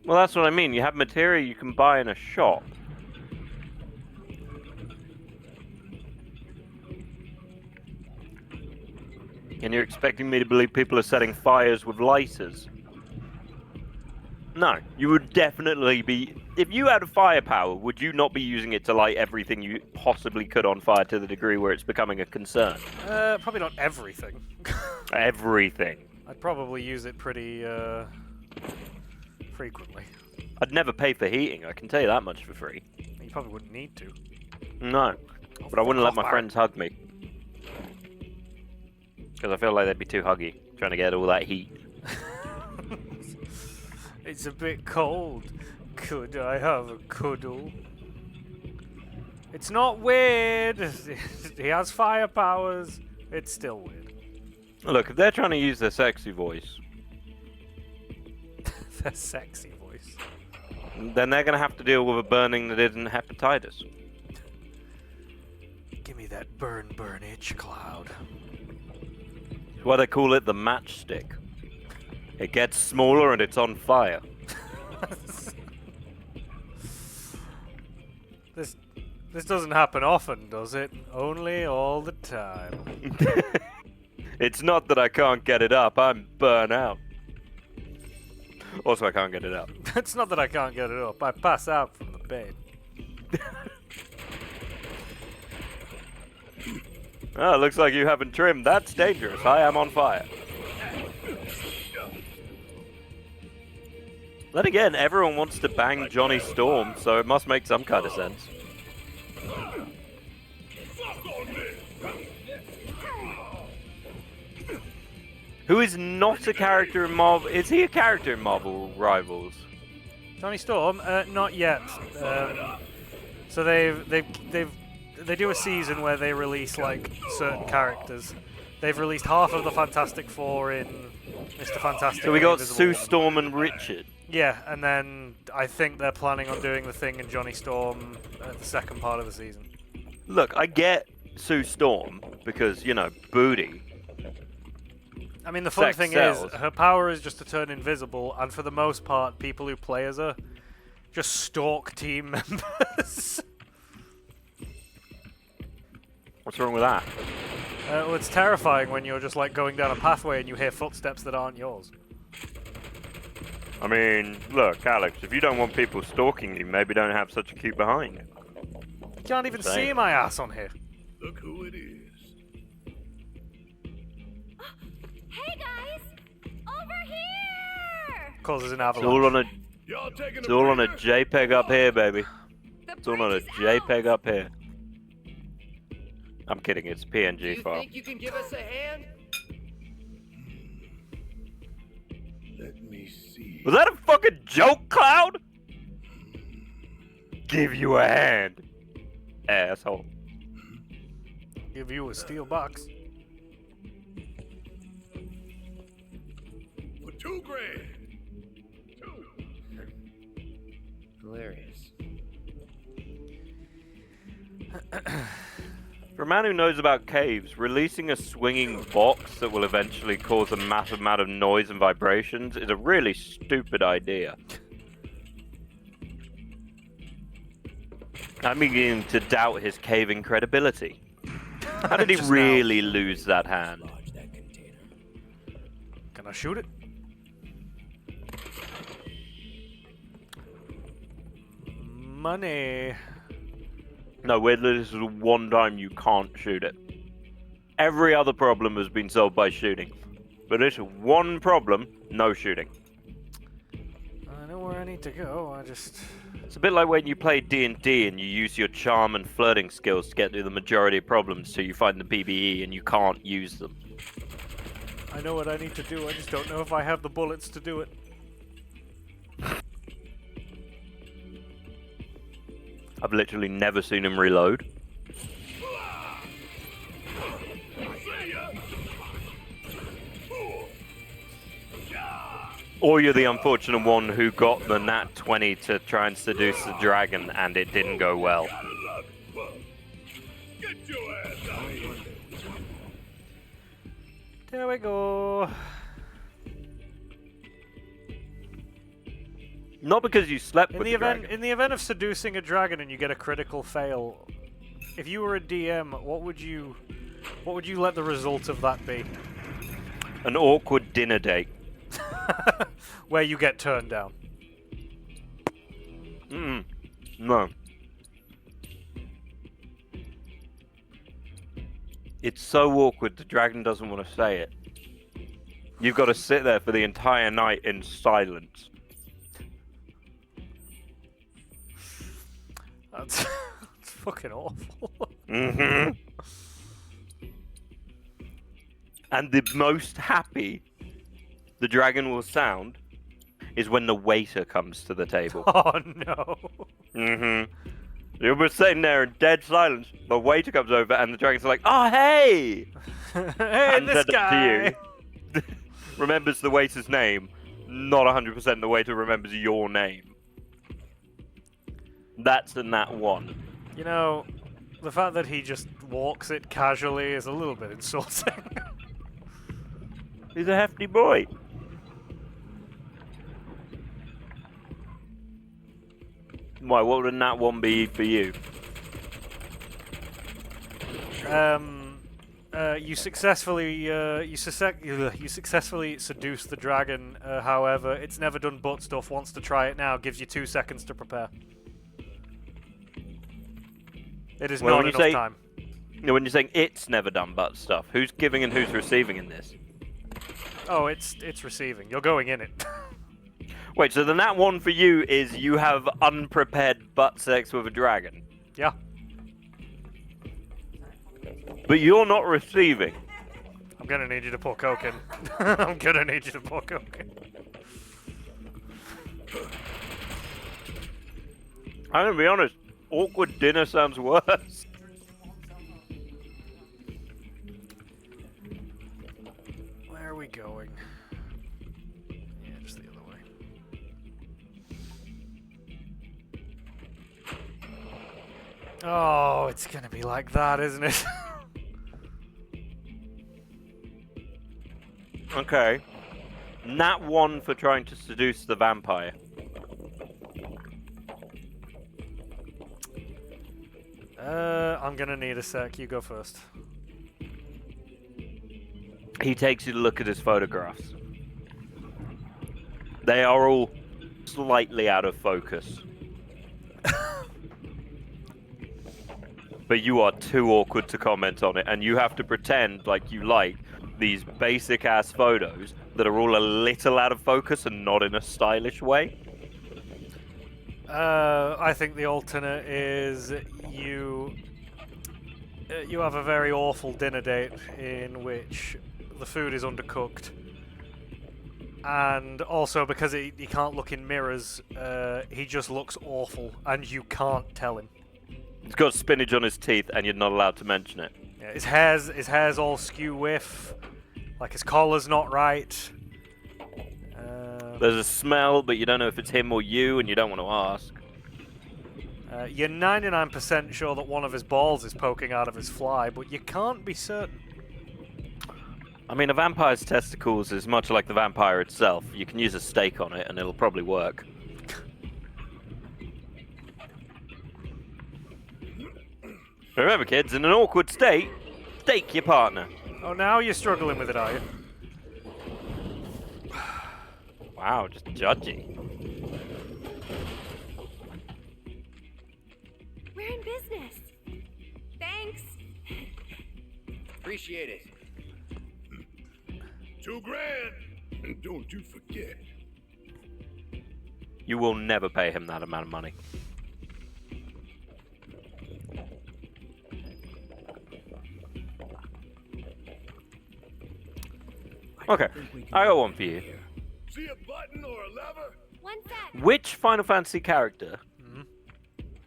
Well, that's what I mean. You have materia you can buy in a shop. And you're expecting me to believe people are setting fires with lighters? No, you would definitely be... If you had a firepower, would you not be using it to light everything you possibly could on fire to the degree where it's becoming a concern? Probably not everything. Everything. I'd probably use it pretty, frequently. I'd never pay for heating, I can tell you that much for free. You probably wouldn't need to. No, but I wouldn't let off, my Mark. friends hug me. Because I feel like they'd be too huggy, trying to get all that heat. It's a bit cold. Could I have a cuddle? It's not weird. He has fire powers. It's still weird. Look, if they're trying to use their sexy voice, Their sexy voice. then they're going to have to deal with a burning that isn't hepatitis. Give me that burn itch, Cloud. That's why they call it the matchstick. It gets smaller and it's on fire. This doesn't happen often, does it? Only all the time. It's not that I can't get it up, I'm burnt out. Also, I can't get it up. It's not that I can't get it up. I pass out from the bed. Oh, looks like you haven't trimmed. That's dangerous. I am on fire. Then again, everyone wants to bang Johnny Storm, so it must make some kind of sense. Who is not a character in Marvel? Is he a character in Marvel Rivals? Johnny Storm? Not yet. So they do a season where they release like certain characters They've released half of the Fantastic Four in Mr. Fantastic. So we and the got Invisible Sue Woman. Storm and Richard. Yeah, and then I think they're planning on doing the Thing and Johnny Storm at the second part of the season. Look, I get Sue Storm because, you know, booty. I mean, the fun Sex thing sells. is, her power is just to turn invisible, and for the most part, people who play as her just stalk team members. What's wrong with that? Well, it's terrifying when you're just like going down a pathway and you hear footsteps that aren't yours. I mean, look, Alex, if you don't want people stalking you, maybe don't have such a cute behind. You can't even Same. see my ass on here. Look who it is. Hey guys! Over here! Causes an It's avalanche. all on a, Y'all taking it's all on a JPEG up here, baby. The It's all on a bridge is JPEG out. up here. I'm kidding, it's a PNG You file. think you can give us a hand? Let me see. Was that a fucking joke, Cloud? Give you a hand, asshole. Give you a steel box. For $2 grand. Hilarious. For a man who knows about caves, releasing a swinging box that will eventually cause a massive amount of noise and vibrations is a really stupid idea. I'm beginning to doubt his caving credibility. How did he Just now. really lose that hand? Can I shoot it? Money. No, weirdly, this is the one time you can't shoot it. Every other problem has been solved by shooting. But this one problem, no shooting. I know where I need to go. I just. It's a bit like when you play D&D and you use your charm and flirting skills to get through the majority of problems till you find the PBE and you can't use them. I know what I need to do. I just don't know if I have the bullets to do it. I've literally never seen him reload. Or you're the unfortunate one who got the nat 20 to try and seduce the dragon and it didn't go well. Get your ass out here. There we go. Not because you slept In with the the event, dragon. in the event of seducing a dragon and you get a critical fail, if you were a DM, what would you let the result of that be? An awkward dinner date. Where you get turned down. No. It's so awkward the dragon doesn't want to say it. You've got to sit there for the entire night in silence. That's, that's fucking awful. And the most happy the dragon will sound is when the waiter comes to the table. Oh no. You'll be sitting there in dead silence. The waiter comes over and the dragon's like, "Oh, hey!" Hey, Hands this it up guy. to you. Remembers the waiter's name. Not 100% the waiter remembers your name. That's in that one. You know, the fact that he just walks it casually is a little bit insulting. He's a hefty boy. Why? What would that one be for you? You successfully seduce the dragon. However, it's never done butt stuff. Wants to try it now. Gives you 2 seconds to prepare. It is Well, not when you enough say- time. No, when you're saying it's never done butt stuff, who's giving and who's receiving in this? Oh, it's receiving. You're going in it. Wait, so then that one for you is you have unprepared butt sex with a dragon, Yeah. but you're not receiving. I'm gonna need you to pour coke in. I'm gonna need you to pour coke in. I'm gonna be honest, awkward dinner sounds worse. we going? Yeah, just the other way. Oh, it's gonna be like that, isn't it? Okay. Nat 1 for trying to seduce the vampire. I'm gonna need a sec. You go first. He takes you to look at his photographs. They are all slightly out of focus. But you are too awkward to comment on it, and you have to pretend like you like these basic ass photos that are all a little out of focus and not in a stylish way. I think the alternate is you have a very awful dinner date in which the food is undercooked, and also because he can't look in mirrors, he just looks awful, and you can't tell him. He's got spinach on his teeth, and you're not allowed to mention it. Yeah, his hair's all skew whiff, like his collar's not right. There's a smell, but you don't know if it's him or you, and you don't want to ask. You're 99% sure that one of his balls is poking out of his fly, but you can't be certain. I mean, a vampire's testicles is much like the vampire itself. You can use a steak on it, and it'll probably work. Remember, kids, in an awkward state, stake your partner. Oh, now you're struggling with it, are you? Wow, just judgy. We're in business. Thanks. Appreciate it. $2,000. And don't you forget. You will never pay him that amount of money. Okay, I got one for you. See a button or a lever? One sec. Which Final Fantasy character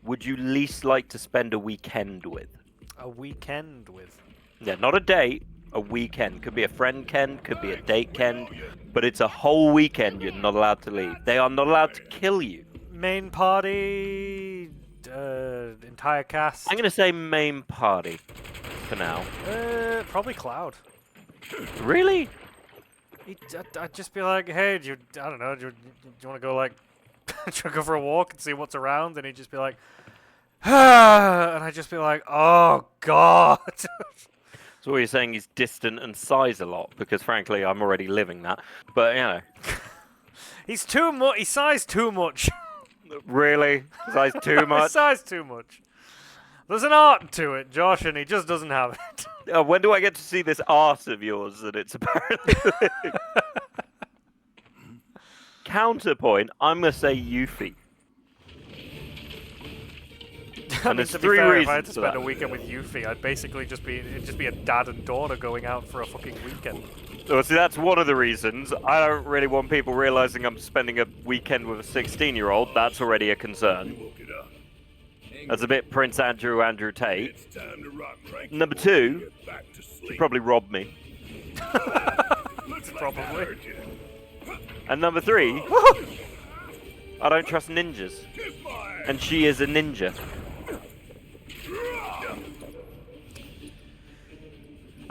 would you least like to spend a weekend with? A weekend with? Yeah, not a date, a weekend. Could be a friend Ken, could be a date Ken, but it's a whole weekend you're not allowed to leave. They are not allowed to kill you. Main party, entire cast. I'm going to say main party for now. Probably Cloud. Really? I'd just be like, hey, I don't know, do you want to go like, do you want to go for a walk and see what's around? And he'd just be like, and I'd just be like, oh god. So what you're saying is distant and sighs a lot, because frankly I'm already living that. But you know. He's too much. He sighs too much. Really? Sighs too He much? sighs too much. There's an art to it, Josh, and he just doesn't have it. When do I get to see this art of yours that it's apparently Counterpoint, I'm going to say Yuffie. And there's to be three fair, if I had reasons to for spend that. a weekend with Yuffie, I'd basically it'd just be a dad and daughter going out for a fucking weekend. Well, see, that's one of the reasons. I don't really want people realizing I'm spending a weekend with a 16-year-old. That's already a concern. Woke it up. That's a bit Prince Andrew Tate. It's time to rock, Frankie. Number two, Get back to she sleep. probably robbed me. Looks like Probably. that hurt you. And number three, I don't trust ninjas. Tip fire. And she is a ninja.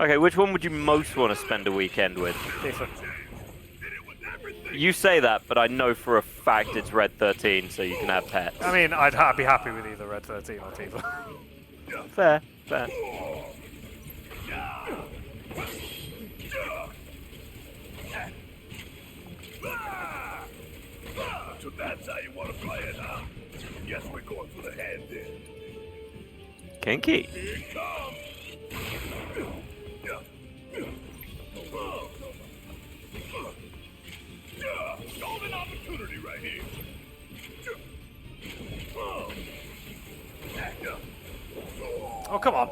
Okay, which one would you most want to spend a weekend with? Tifa. You say that, but I know for a fact it's Red 13, so you can have pets. I mean, I'd be happy with either Red 13 or Tifa. Fair, fair. So that's how you want to play it, huh? Guess we're going for the head then. Kinky. Here it comes. Golden opportunity right here. Oh, come on.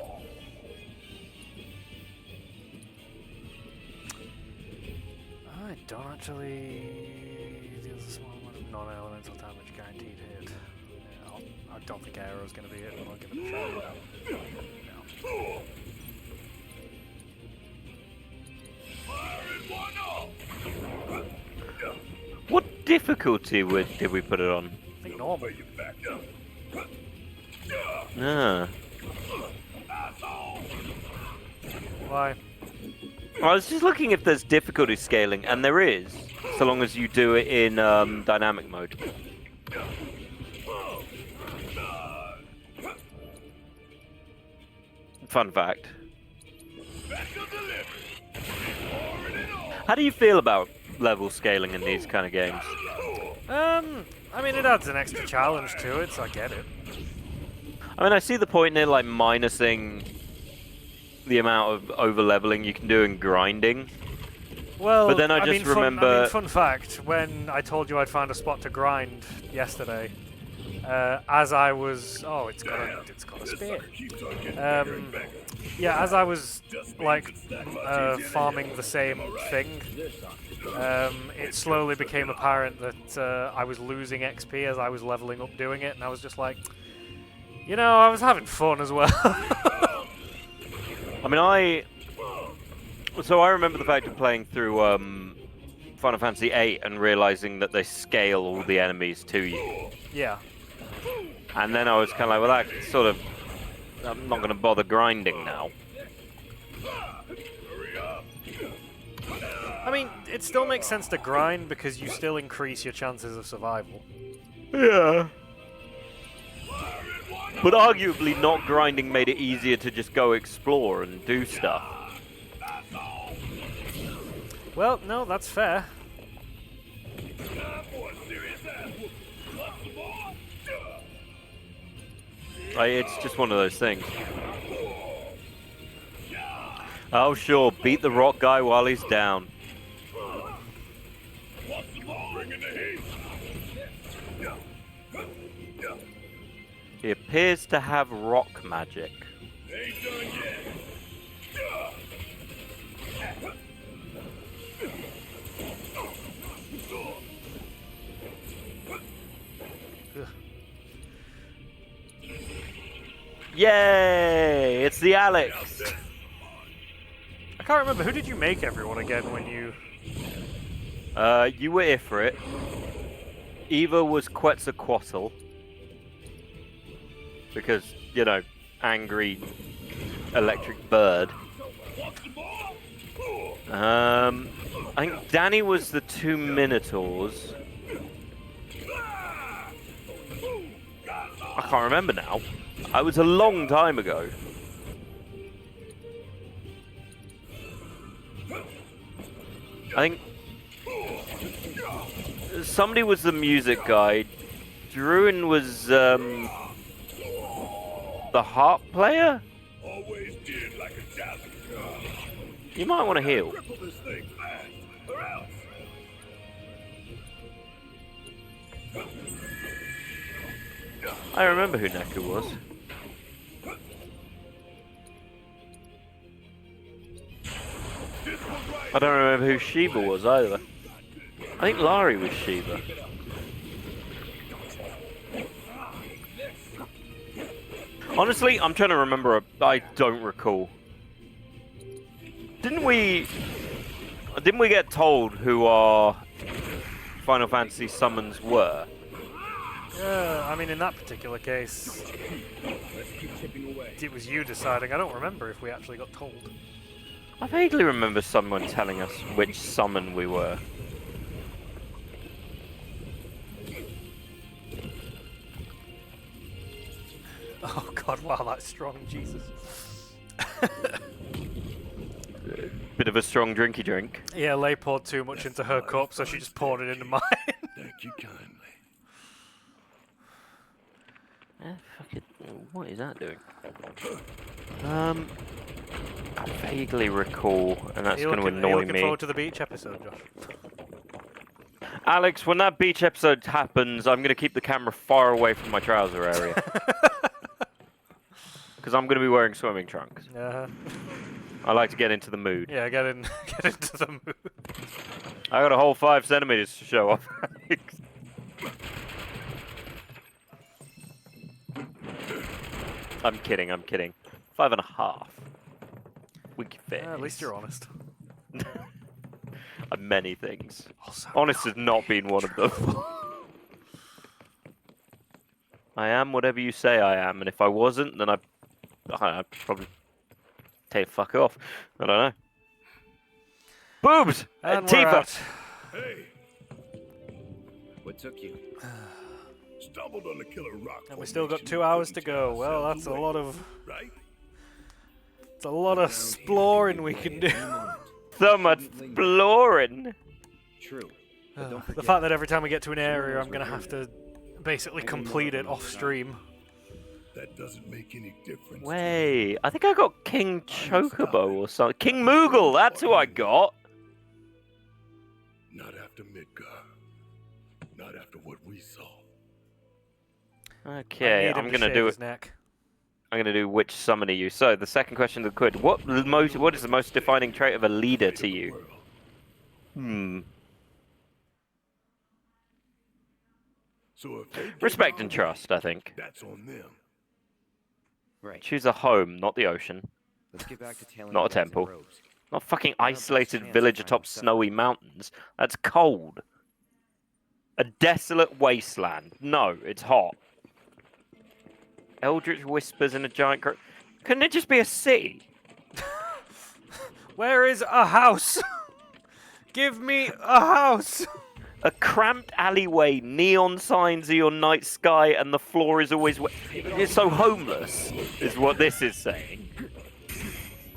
I don't actually deal with a small amount of non-elemental damage guaranteed hit. Yeah, I don't think Arrow's going to be it, but I'll give it a try. No. Fire in one difficulty did we put it on? I think normal. Where you back up. Ah. Why? I was just looking if there's difficulty scaling, and there is, so long as you do it in dynamic mode. Fun fact. How do you feel about level scaling in these kind of games? I mean, it adds an extra challenge to it, so I get it. I mean, I see the point in like minusing the amount of over-leveling you can do in grinding. Well, But then I just remember- fun fact, when I told you I'd found a spot to grind yesterday, as I was... Oh, it's got a spear. Yeah, as I was, like, farming the same thing, it slowly became apparent that I was losing XP as I was leveling up doing it, and I was just like, you know, I was having fun as well. I mean, I remember the fact of playing through Final Fantasy VIII and realizing that they scale all the enemies to you. Yeah. And then I was kind of like, well, that sort of... I'm not going to bother grinding now. I mean, it still makes sense to grind because you still increase your chances of survival. Yeah. But arguably not grinding made it easier to just go explore and do stuff. Well, no, that's fair. It's just one of those things. Oh sure, beat the rock guy while he's down. He appears to have rock magic. Yay! It's the Alex! I can't remember, who did you make everyone again when you... You were Ifrit. Eva was Quetzalcoatl. Because, you know, angry electric bird. I think Danny was the 2 Minotaurs. I can't remember now. It was a long time ago. I think somebody was the music guy. Druin was the harp player. You might want to heal. I remember who Nehku was. I don't remember who Shiva was either. I think Lari was Shiva. Honestly, I'm trying to remember. I don't recall. Didn't we get told who our Final Fantasy summons were? Yeah, I mean, in that particular case, it was you deciding. I don't remember if we actually got told. I vaguely remember someone telling us which summon we were. Oh god, wow, that's strong, Jesus. Bit of a strong drinky drink. Yeah, Lay poured too much into her cup, so she just poured it into mine. Thank you kindly. What is that doing? I vaguely recall, and that's going to Are you annoy looking me. forward to the beach episode, Josh? Alex, when that beach episode happens, I'm going to keep the camera far away from my trouser area. Because I'm going to be wearing swimming trunks. I like to get into the mood. Yeah, get into the mood. I got a whole 5 centimeters to show off. I'm kidding, I'm kidding. 5.5. We can fit. At least you're honest. Many things. Also, Honest has not been one of them. I am whatever you say I am, and if I wasn't, then I'd probably take the fuck off. I don't know. Boobs! And we're Tifa! out. Hey, What took you? stumbled on the killer rock. And we still got formation 2 hours couldn't to go. tear Well, ourselves that's a away, lot of right? it's a lot of exploring we can do. So much exploring! True. But don't The forget, fact that every time we get to an area, I'm gonna have to basically complete it off stream. That doesn't make any difference. Wait, I think I got King Chocobo or something. King Moogle, that's who I got! Not after Midgar. Not after what we saw. Okay, I'm gonna do it. I'm gonna do which summon are you. So the second question of the quiz: what is the most defining trait of a leader to you? So if they get Respect our and way, trust, I think. that's on them. right. Choose a home, not the ocean. Let's get back to tailing Not a the guys in temple. robes. Not a fucking Our best isolated chance of village finding atop stuff. snowy mountains. That's cold. A desolate wasteland. No, it's hot. Eldritch whispers in a giant Couldn't it just be a city? Where is a house? Give me a house. A cramped alleyway, neon signs are your night sky, and the floor is always wet. You're so homeless, is what this is saying.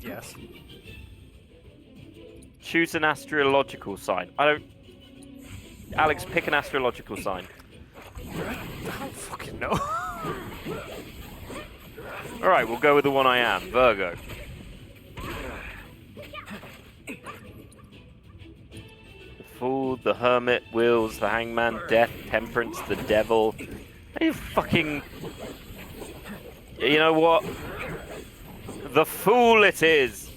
Yes. Choose an astrological sign. I don't... Alex, pick an astrological sign. I don't fucking know. Alright, we'll go with the one I am, Virgo. The Fool, the Hermit, Wills, the Hangman, Death, Temperance, the Devil. Are you fucking... You know what? The Fool it is!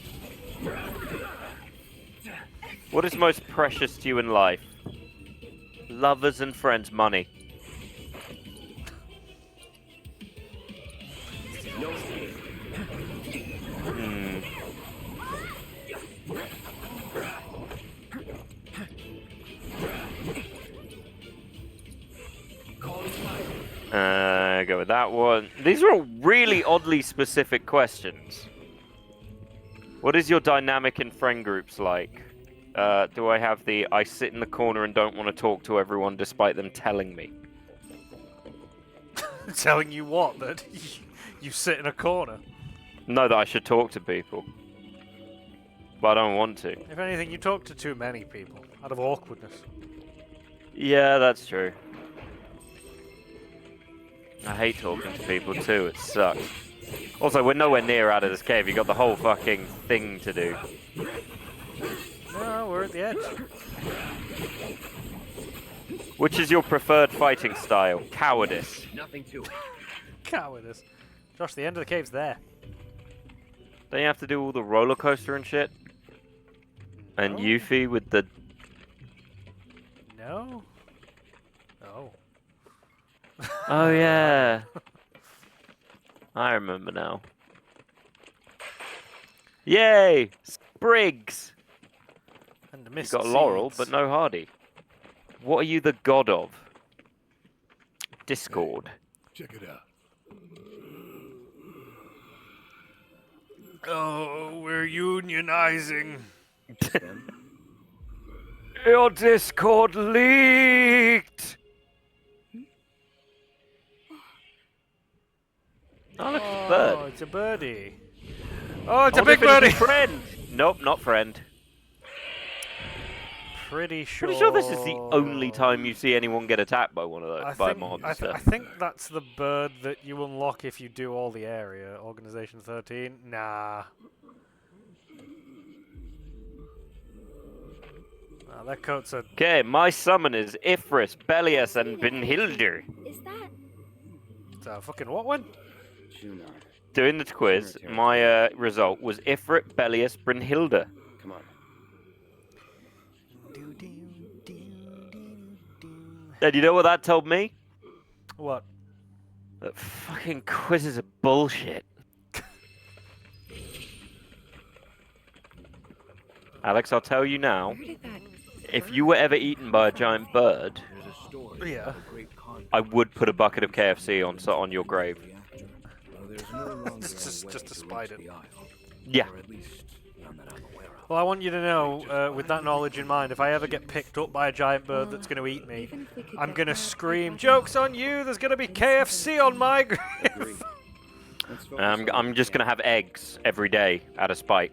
What is most precious to you in life? Lovers and friends, money. Go with that one. These are all really oddly specific questions. What is your dynamic in friend groups like? Do I have the I sit in the corner and don't want to talk to everyone despite them telling me? Telling you what? That you sit in a corner? No, that I should talk to people. But I don't want to. If anything, you talk to too many people out of awkwardness. Yeah, that's true. I hate talking to people too, it sucks. Also, we're nowhere near out of this cave. You got the whole fucking thing to do. No, we're at the edge. Which is your preferred fighting style? Cowardice. Nothing to it. Cowardice. Josh, the end of the cave's there. Don't you have to do all the roller coaster and shit? And No. Yuffie with the... No? Oh. Oh yeah. I remember now. Yay! Sprigs! And You missed got Laurel, but no Hardy. What are you the god of? Discord. Check it out. Oh, we're unionizing. Your Discord leaked! Oh, look, it's a bird. Oh, it's a birdie. Oh, it's I a wonder big if birdie. it's friend. Nope, not friend. Pretty sure. Pretty sure this is the only time you see anyone get attacked by one of those, by a monster. I think that's the bird that you unlock if you do all the area. Organization 13? Nah. That coat's a... Okay, my summon is Ifris, Belias, and Brynhildr. Is that? It's a fucking what one? Junar. Doing the quiz, my result was Ifrit, Belias, Brynhildr. Come on. And you know what that told me? What? That fucking quizzes are bullshit. Alex, I'll tell you now. Where did that if you were ever eaten by a giant bird, There's a story Yeah. of a great con- I would put a bucket of KFC on your grave. reactor. Well, there's no longer Just- a way just to despite reach it. the Isle, Yeah. or at least none that I'm aware of. Well, I want you to know, with that knowledge in mind, if I ever get picked up by a giant bird that's going to eat me, Even if we could I'm get going to back, scream, I'd "Joke's rather on you! There's going to be KFC on my grave!" Agreed. Let's focus on I'm what just we gonna can. have eggs every day out of spite.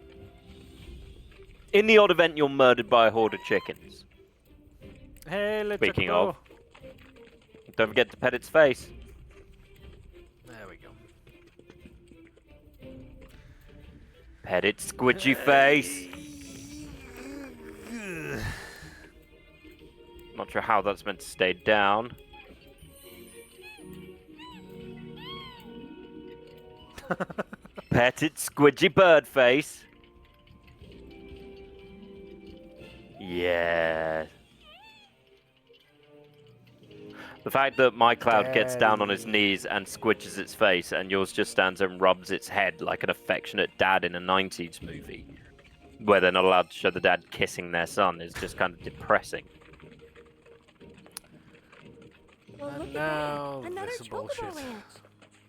In the odd event you're murdered by a horde of chickens. Hey, little Speaking crow. of. Don't forget to pet its face. There we go. Pet its squidgy face. Not sure how that's meant to stay down. Pet its squidgy bird face. Yeah. The fact that my cloud gets down on his knees and squidges its face, and yours just stands and rubs its head like an affectionate dad in a 90s movie, where they're not allowed to show the dad kissing their son, is just kind of depressing. Well, And look now at that. Another this chocobo bullshit. ranch.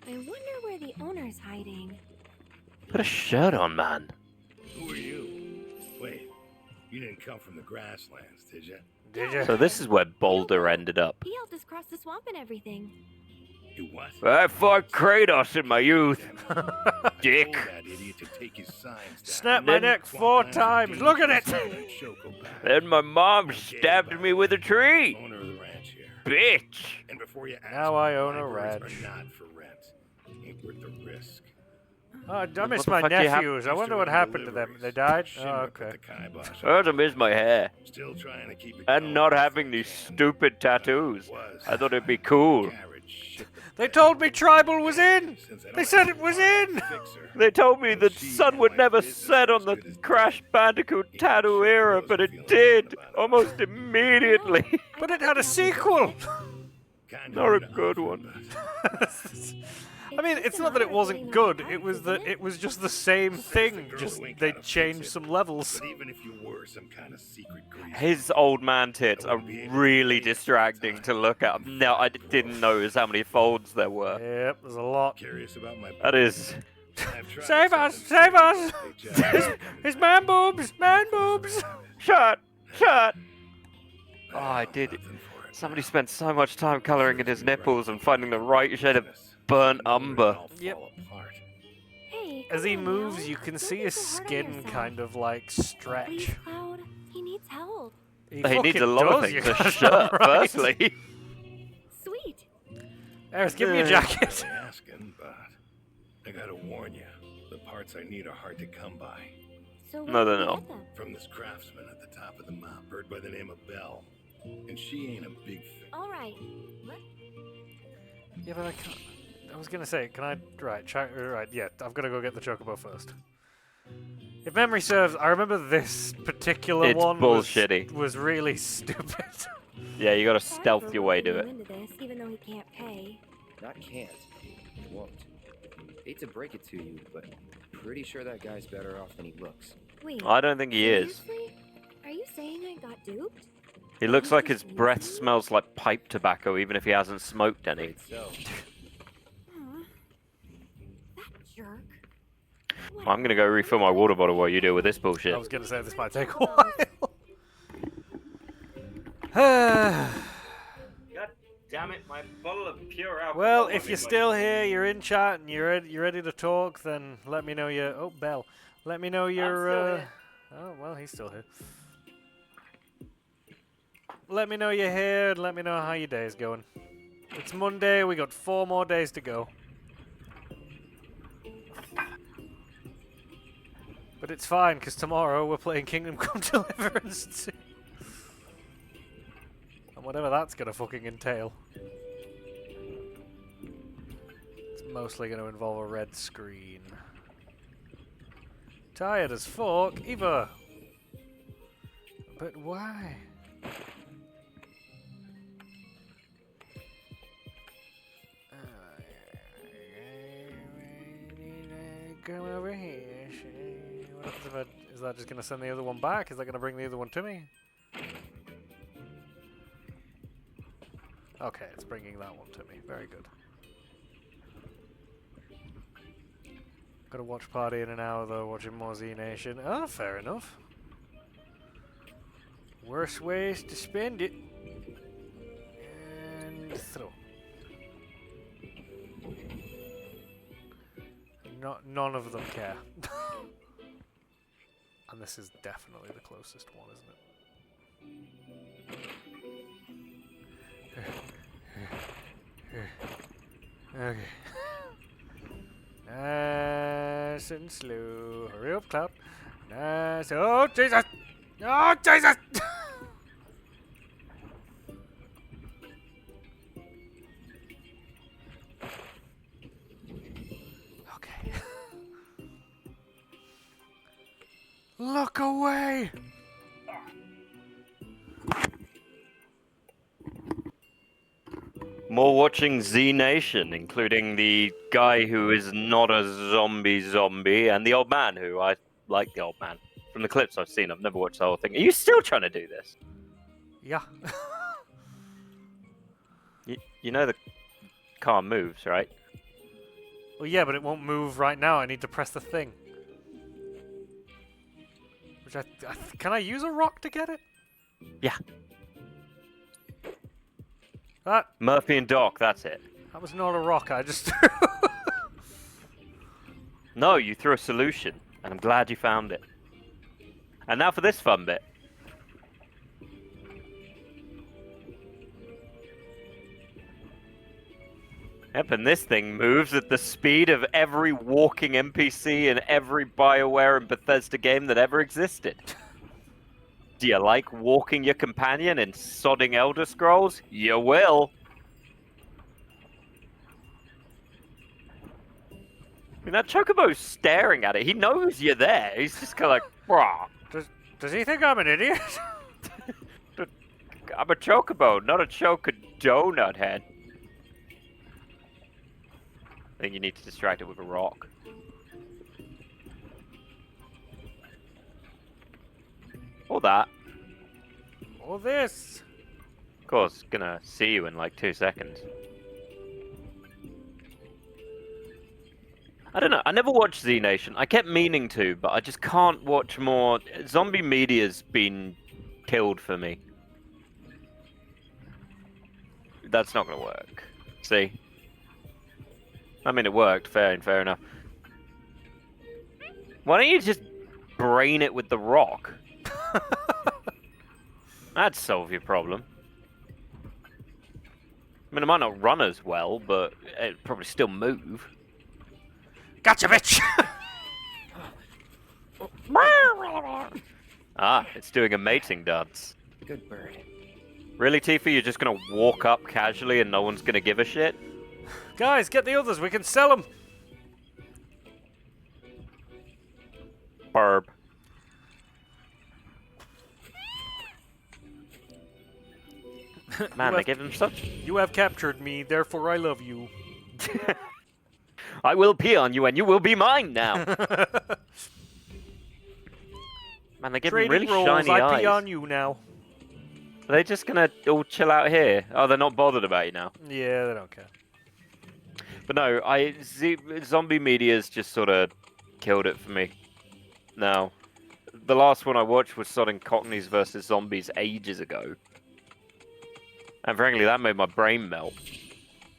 I wonder where the owner's hiding. Put a shirt on, man. Who are you? Wait, you didn't come from the grasslands, did you? Did you? So this is where Boulder ended up. He helped us cross the swamp and everything. You what? I fought Kratos in my youth. Dick. Told that idiot to take his signs down. Snap my Then- neck 4 times. Look at it! Then my mom stabbed me with a tree. Owner of the ranch here. Bitch. And before you ask, Now I own a libraries ranch. are not for rent. Ain't worth the risk. Oh, I What miss the my fuck do you have- nephews. I wonder what happened to them. They died? Oh, Shimmick with okay. the kibosh. I also miss my hair. Still trying to keep it And going not best having they these can. stupid tattoos. Was. I thought it'd be cool. Carriage shit the They bed. told me tribal was in! Since I They don't said have it was a in! fixer, They told me the she sun and would my never business set are on as the good as Crash dead. Bandicoot Yeah, tattoo sure, era, those but who it feel did. about it. Almost immediately. But it had a sequel! Kinda Not a hard to good offer, one. but I mean, it's not that it wasn't good, it was that it was just the same thing, just they changed some levels. But even if you were some kind of secret grease, His old man tits are really distracting to look at. No, I didn't notice how many folds there were. Yep, there's a lot. curious about my That is... I've tried Save us! something Save us! they just haven't His come man boobs! Man boobs! Shut! Shut! back. Oh, I did. Nothing for it Somebody now. spent so much time colouring in his nipples and finding the right shade of burnt umber. It'll Yep. fall apart. Hey, As come he on moves, now. you can Don't see be his so hard on skin yourself. kind of like Please, stretch. Cloud. He needs help. He needs fucking a lot of does, things. you A goddamn shirt, right. firstly. Sweet. Eris, give me a Yeah. jacket. Really asking, but I gotta warn you, the parts I need are hard to come by. So No, where no, did no. you get them? From this craftsman at the top of the map, bird by the name of Belle. And she ain't a big fan. All right. Yeah, but I can't. I was gonna say, can I? Right, yeah. I've got to go get the chocobo first. If memory serves, I remember this particular It's one bullshitty. was really stupid. Yeah, you gotta Sorry stealth for your way to roping it. you into this, even though he can't pay. Not can't. Won't. Hate to break it to you, but pretty sure that guy's better off than he looks. Wait. I don't think he is. seriously? Are you saying I got duped? He looks like his breath smells like pipe tobacco, even if he hasn't smoked any. Afraid so. Huh. That jerk. I'm gonna go refill my water bottle while you deal with this bullshit. I was gonna say this might take a while. God damn it, my bottle of pure alcohol. Well, if you're still here, you're in chat, and you're ready to talk, then let me know your. Oh, Bell. Let me know your. still here. Oh, well, he's still here. Let me know you're here, and let me know how your day's going. It's Monday. We got 4 more days to go. But it's fine, because tomorrow we're playing Kingdom Come Deliverance 2. And whatever that's gonna fucking entail. It's mostly gonna involve a red screen. Tired as fuck, Eva! But why? Come over here. What happens if is that just gonna send the other one back? Is that gonna bring the other one to me? Okay, it's bringing that one to me. Very good. Got a watch party in an hour though, watching more Z Nation. Oh, fair enough. Worse ways to spend it. And throw. None of them care. And this is definitely the closest one, isn't it? Okay. Nice and slow. Hurry up, Cloud. Nice. Oh, Jesus! Oh, Jesus! Okay. Look away! More watching Z Nation, including the guy who is not a zombie, and the old man who I like the old man. From the clips I've seen, I've never watched the whole thing. Are you still trying to do this? Yeah. You know the car moves, right? Well, yeah, but it won't move right now. I need to press the thing. Which can I use a rock to get it? Yeah. That Murphy and Doc, that's it. was not a rock. I just threw. No, you threw a solution, and I'm glad you found it. And now for this fun bit. Yep, and this thing moves at the speed of every walking NPC in every BioWare and Bethesda game that ever existed. Do you like walking your companion in sodding Elder Scrolls? You will. I mean, that Chocobo's staring at it. He knows you're there. He's just kind of like, brah. Does he think I'm an idiot? I'm a Chocobo, not a Donut head. I think you need to distract it with a rock. Or that. Or this. Of course, gonna see you in like 2 seconds. I don't know, I never watched Z Nation. I kept meaning to, but I just can't watch more. Zombie media's been killed for me. That's not gonna work. See? I mean, it worked, fair enough. Why don't you just brain it with the rock? That'd solve your problem. I mean, it might not run as well, but it'd probably still move. Gotcha, bitch! Ah, it's doing a mating dance. Good bird. Really, Tifa? You're just gonna walk up casually and no one's gonna give a shit? Guys, get the others. We can sell them. Barb. Man, they give him such... You have captured me, therefore I love you. I will pee on you and you will be mine now. Man, they give him really shiny I eyes. pee on you now. Are they just gonna all chill out here? Oh, they're not bothered about you now. Yeah, they don't care. But no, zombie media's just sort of killed it for me. Now, the last one I watched was Sodding Cockneys versus Zombies ages ago. And frankly, that made my brain melt.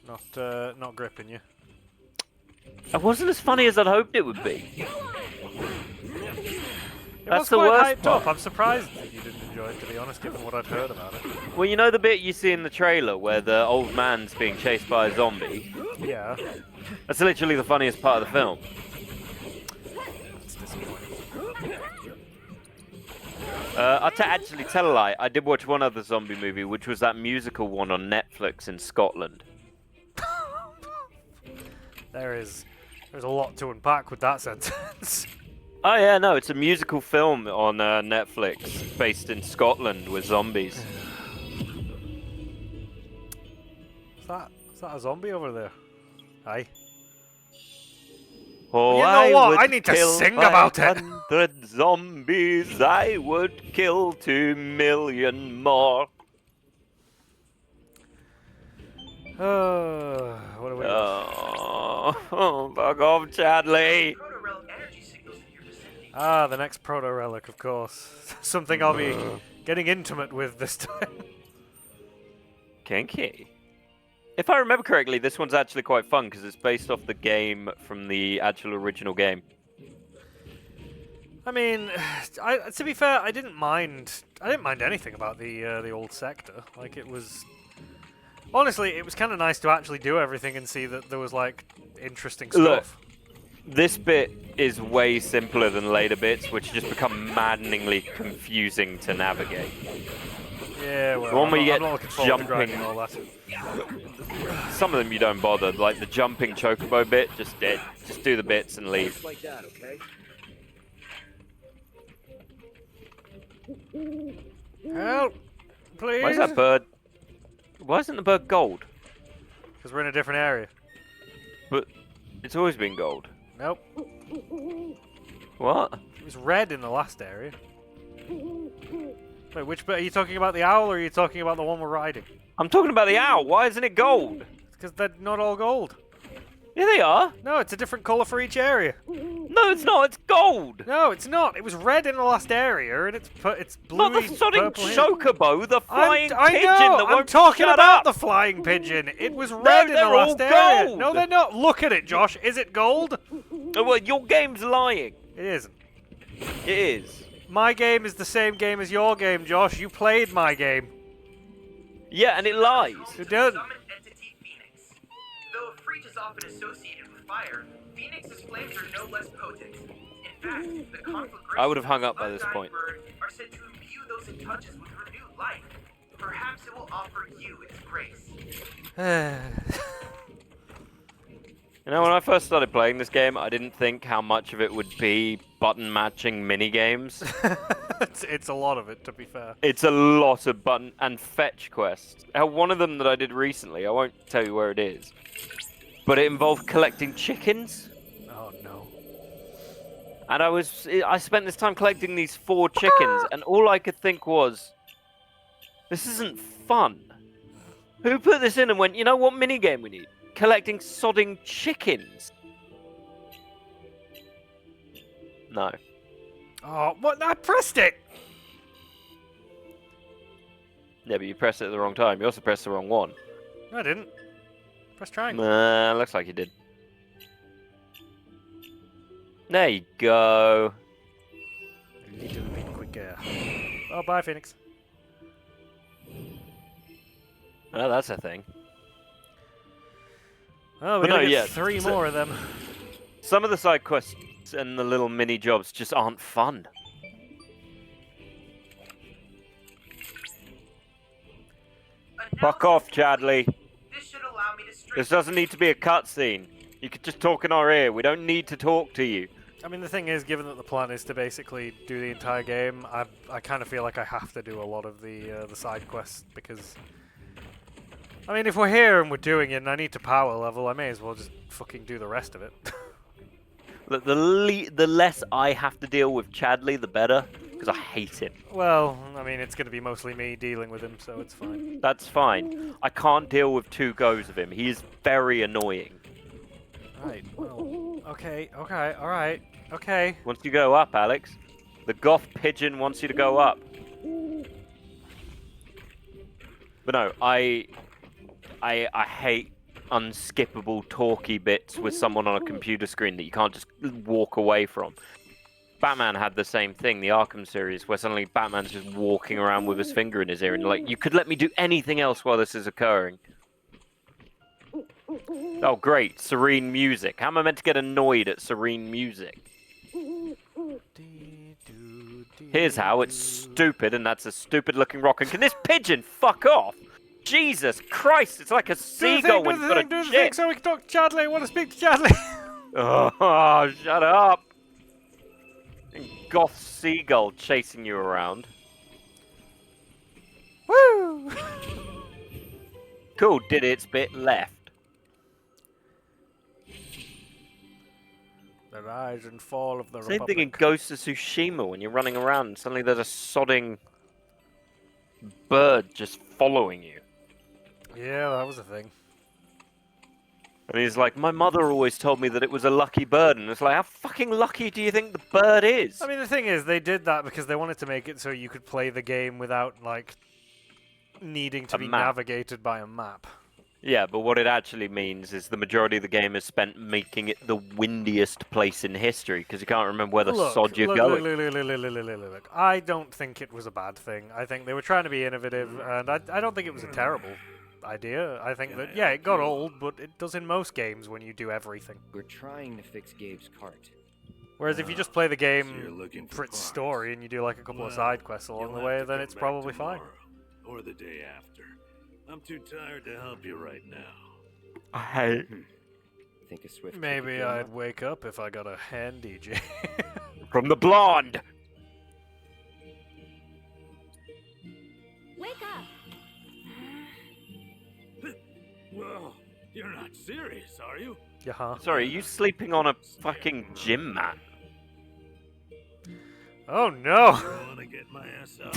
Not gripping you. It wasn't as funny as I'd hoped it would be. That's the quite worst hyped part. up. I'm surprised that you didn't enjoy it, to be honest, given what I'd heard about it. Well, you know the bit you see in the trailer where the old man's being chased by a zombie? Yeah. That's literally the funniest part of the film. It's disappointing. I'll actually tell a lie. I did watch one other zombie movie, which was that musical one on Netflix in Scotland. There's a lot to unpack with that sentence. Oh yeah, no, it's a musical film on Netflix based in Scotland with zombies. Is that a zombie over there? Aye. Oh, You know what? would I need to kill sing about it. 500 zombies. I would kill 2 million more. What are we? Oh, fuck off, Chadley. Ah, the next proto relic, of course. Something I'll be getting intimate with this time. Kinky. If I remember correctly, this one's actually quite fun because it's based off the game from the actual original game. I mean, to be fair, I didn't mind anything about the old sector. Like, it was... Honestly, it was kind of nice to actually do everything and see that there was, like, interesting stuff. Look, this bit is way simpler than later bits, which just become maddeningly confusing to navigate. Yeah, well, The one where you I'm get not looking forward to jumping. grinding all that. Some of them you don't bother, like the jumping chocobo bit, just do the bits and leave. Just like that, okay? Help! Please! Why is that bird? Why isn't the bird gold? Because we're in a different area. But it's always been gold. Nope. What? It was red in the last area. Wait, which bit? Are you talking about the owl or are you talking about the one we're riding? I'm talking about the owl. Why isn't it gold? Because they're not all gold. Yeah, they are. No, it's a different colour for each area. No, it's not. It's gold. No, it's not. It was red in the last area, and it's blue. Not the sodding chocobo, the flying I pigeon know. that I'm won't talking shut about up. the flying pigeon. It was red in the they're all last area. gold. No, they're not. Look at it, Josh. Is it gold? Oh, well, your game's lying. It isn't. It is. My game is the same game as your game, Josh. You played my game. Yeah, and it lies. You didn't. Summon entity Phoenix. Though a freak is often associated with fire, Phoenix's flames are no less potent. In fact, the conflagrations I would have hung up by of this undying point. bird are said to imbue those it touches with renewed life. Perhaps it will offer you its grace. You know, when I first started playing this game, I didn't think how much of it would be button matching mini games. It's a lot of it, to be fair. It's a lot of button and fetch quests. One of them that I did recently, I won't tell you where it is, but it involved collecting chickens. Oh no. And I spent this time collecting these 4 chickens, and all I could think was, this isn't fun. Who put this in and went, you know what minigame we need? Collecting sodding chickens. No. Oh, what? I pressed it! Yeah, but you pressed it at the wrong time. You also pressed the wrong one. No, I didn't. Press triangle. Looks like you did. There you go. A little bit quicker. Oh, bye, Phoenix. Oh, that's a thing. Oh, But we're gonna no, get yeah, 3 so- more of them. Some of the side quests and the little mini jobs just aren't fun. Fuck off, Chadley. This should allow me to straighten. This doesn't need to be a cutscene. You could just talk in our ear. We don't need to talk to you. I mean, the thing is, given that the plan is to basically do the entire game, I kind of feel like I have to do a lot of the side quests because, I mean, if we're here and we're doing it and I need to power level, I may as well just fucking do the rest of it. Look, the less I have to deal with Chadley, the better, because I hate him. Well, I mean, it's going to be mostly me dealing with him, so it's fine. That's fine. I can't deal with 2 goes of him. He is very annoying. Right, well, okay, alright, okay. Wants you to go up, Alex. The goth pigeon wants you to go up. But no, I hate unskippable talky bits with someone on a computer screen that you can't just walk away from. Batman had the same thing, the Arkham series, where suddenly Batman's just walking around with his finger in his ear and like, you could let me do anything else while this is occurring. Oh great, serene music. How am I meant to get annoyed at serene music? Here's how, it's stupid and that's a stupid looking rock. And can this pigeon fuck off? Jesus Christ, it's like a seagull when you've got a do the thing chick. so we can talk to Chadley. I want to speak to Chadley. Oh, shut up. Goth seagull chasing you around. Woo! Cool, did its bit left. The rise and fall of the Same thing in Republic. Ghost of Tsushima when you're running around and suddenly there's a sodding bird just following you. Yeah, that was a thing. And he's like, my mother always told me that it was a lucky bird. And it's like, how fucking lucky do you think the bird is? I mean, the thing is, they did that because they wanted to make it so you could play the game without, like, needing to A be map. navigated by a map. Yeah, but what it actually means is the majority of the game is spent making it the windiest place in history because you can't remember where the sod you're going. Look. I don't think it was a bad thing. I think they were trying to be innovative, and I don't think it was a terrible idea. I think that, yeah, it got old, but it does in most games when you do everything. We're trying to fix Gabe's cart. Whereas if you just play the So you're game looking for its parts. story and you do like a couple of side quests along You'll the have way, to then come it's back probably fine. tomorrow, or the day after. I'm too tired to help you right now. I hate. Think a swift kick Maybe again, I'd Muck? wake up if I got a hand DJ. From the blonde. Wake up! Well, you're not serious, are you? Yeah, huh? Sorry, are you sleeping on a fucking gym mat? Oh no! I want to get my ass up.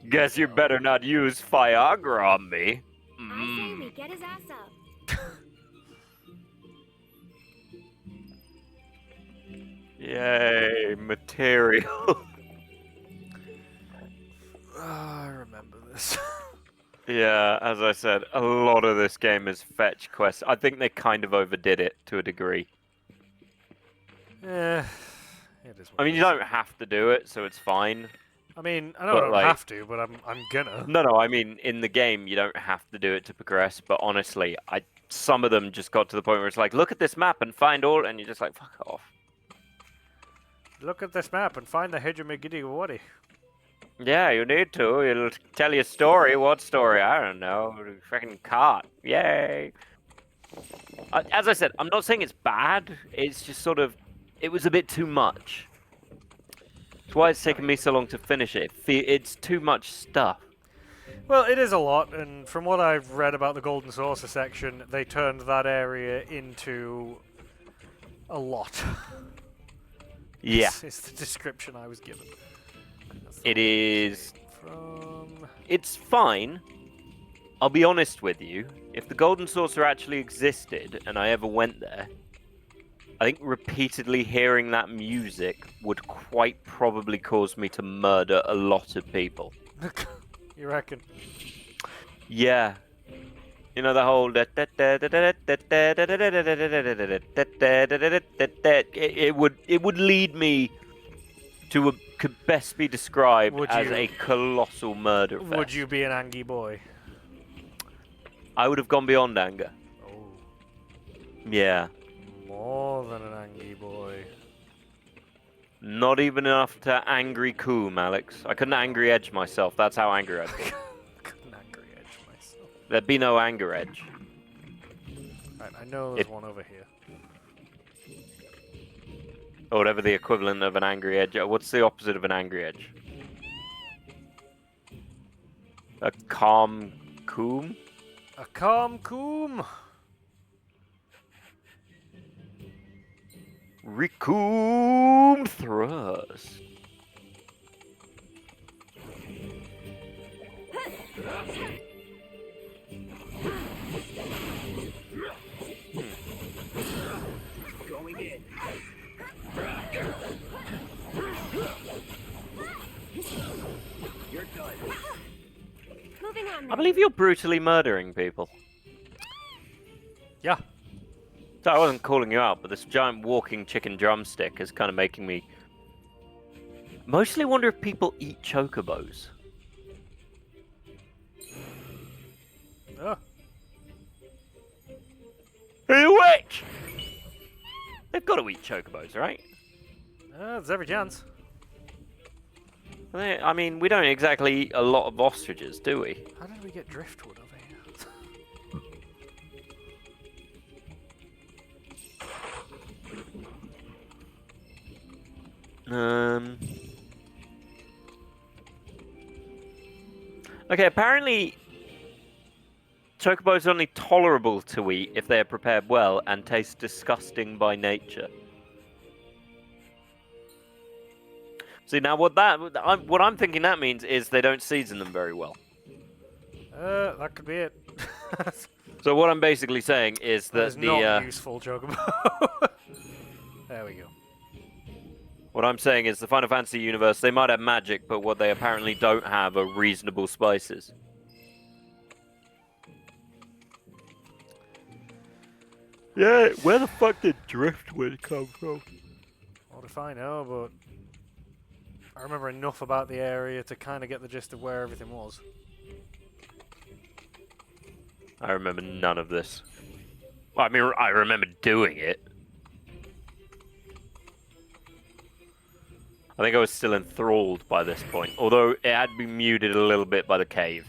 Guess you better not use Viagra on me. I say we get his ass up. Yay, material. I remember this. Yeah, as I said, a lot of this game is fetch quests. I think they kind of overdid it to a degree. It is. What I mean, it you is. don't have to do it, so it's fine. I mean, I know but, I don't like- have to, but I'm gonna. No, I mean, in the game, you don't have to do it to progress, but honestly, some of them just got to the point where it's like, look at this map and find all, and you're just like, fuck off. Look at this map and find the Hedgemagiddy. Yeah, you need to. It'll tell you a story. What story? I don't know. Freaking cart. Yay. As I said, I'm not saying it's bad. It's just sort of, it was a bit too much. That's why it's taken me so long to finish it. It's too much stuff. Well, it is a lot, and from what I've read about the Golden Saucer section, they turned that area into a lot. Yeah. It's the description I was given. That's It is. from... It's fine. I'll be honest with you. If the Golden Saucer actually existed and I ever went there, I think repeatedly hearing that music would quite probably cause me to murder a lot of people. You reckon? Yeah. You know the whole it would lead me to what could best be described Would as you- a colossal murder fest. Would you be an Angie boy? I would have gone beyond anger. Oh, Yeah. more than an Angie boy. Not even enough to angry coom, Alex. I couldn't angry edge myself. That's how angry I'd be. Couldn't angry edge myself. There'd be no anger edge. Right, I know there's one over here. Or whatever the equivalent of an angry edge. What's the opposite of an angry edge? A calm coom? A calm coom. Recoom thrust. Going in. You're done. Moving on. I then. believe you're brutally murdering people. Yeah. So I wasn't calling you out, but this giant walking chicken drumstick is kind of making me mostly wonder if people eat chocobos. Oh. Hey, witch! They've got to eat chocobos, right? There's every chance. I mean, we don't exactly eat a lot of ostriches, do we? How did we get driftwood over here? Okay, apparently chocobos are only tolerable to eat if they are prepared well and taste disgusting by nature. See, now what I'm thinking that means is they don't season them very well. That could be it. So what I'm basically saying is That that is the not useful, Chocobo. There we go. what I'm saying is the Final Fantasy universe, they might have magic, but what they apparently don't have are reasonable spices. Yeah, where the fuck did driftwood come from? What if I know, but I remember enough about the area to kind of get the gist of where everything was. I remember none of this. Well, I mean, I remember doing it. I think I was still enthralled by this point, although it had been muted a little bit by the cave.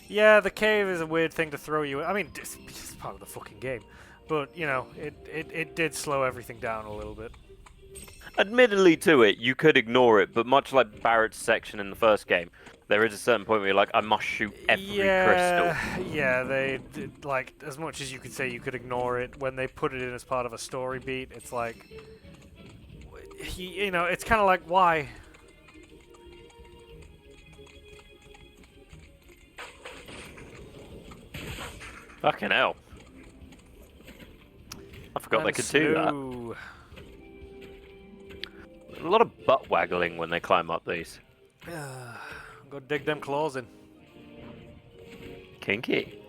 Yeah, the cave is a weird thing to throw you in. I mean, it's part of the fucking game. But, you know, it did slow everything down a little bit. Admittedly to it, you could ignore it, but much like Barrett's section in the first game, there is a certain point where you're like, I must shoot every crystal. Yeah, they did, like, as much as you could say you could ignore it, when they put it in as part of a story beat, it's like, you know, it's kind of like, why? Fucking hell. I forgot they could do that. A lot of butt waggling when they climb up these. Go dig them claws in. Kinky.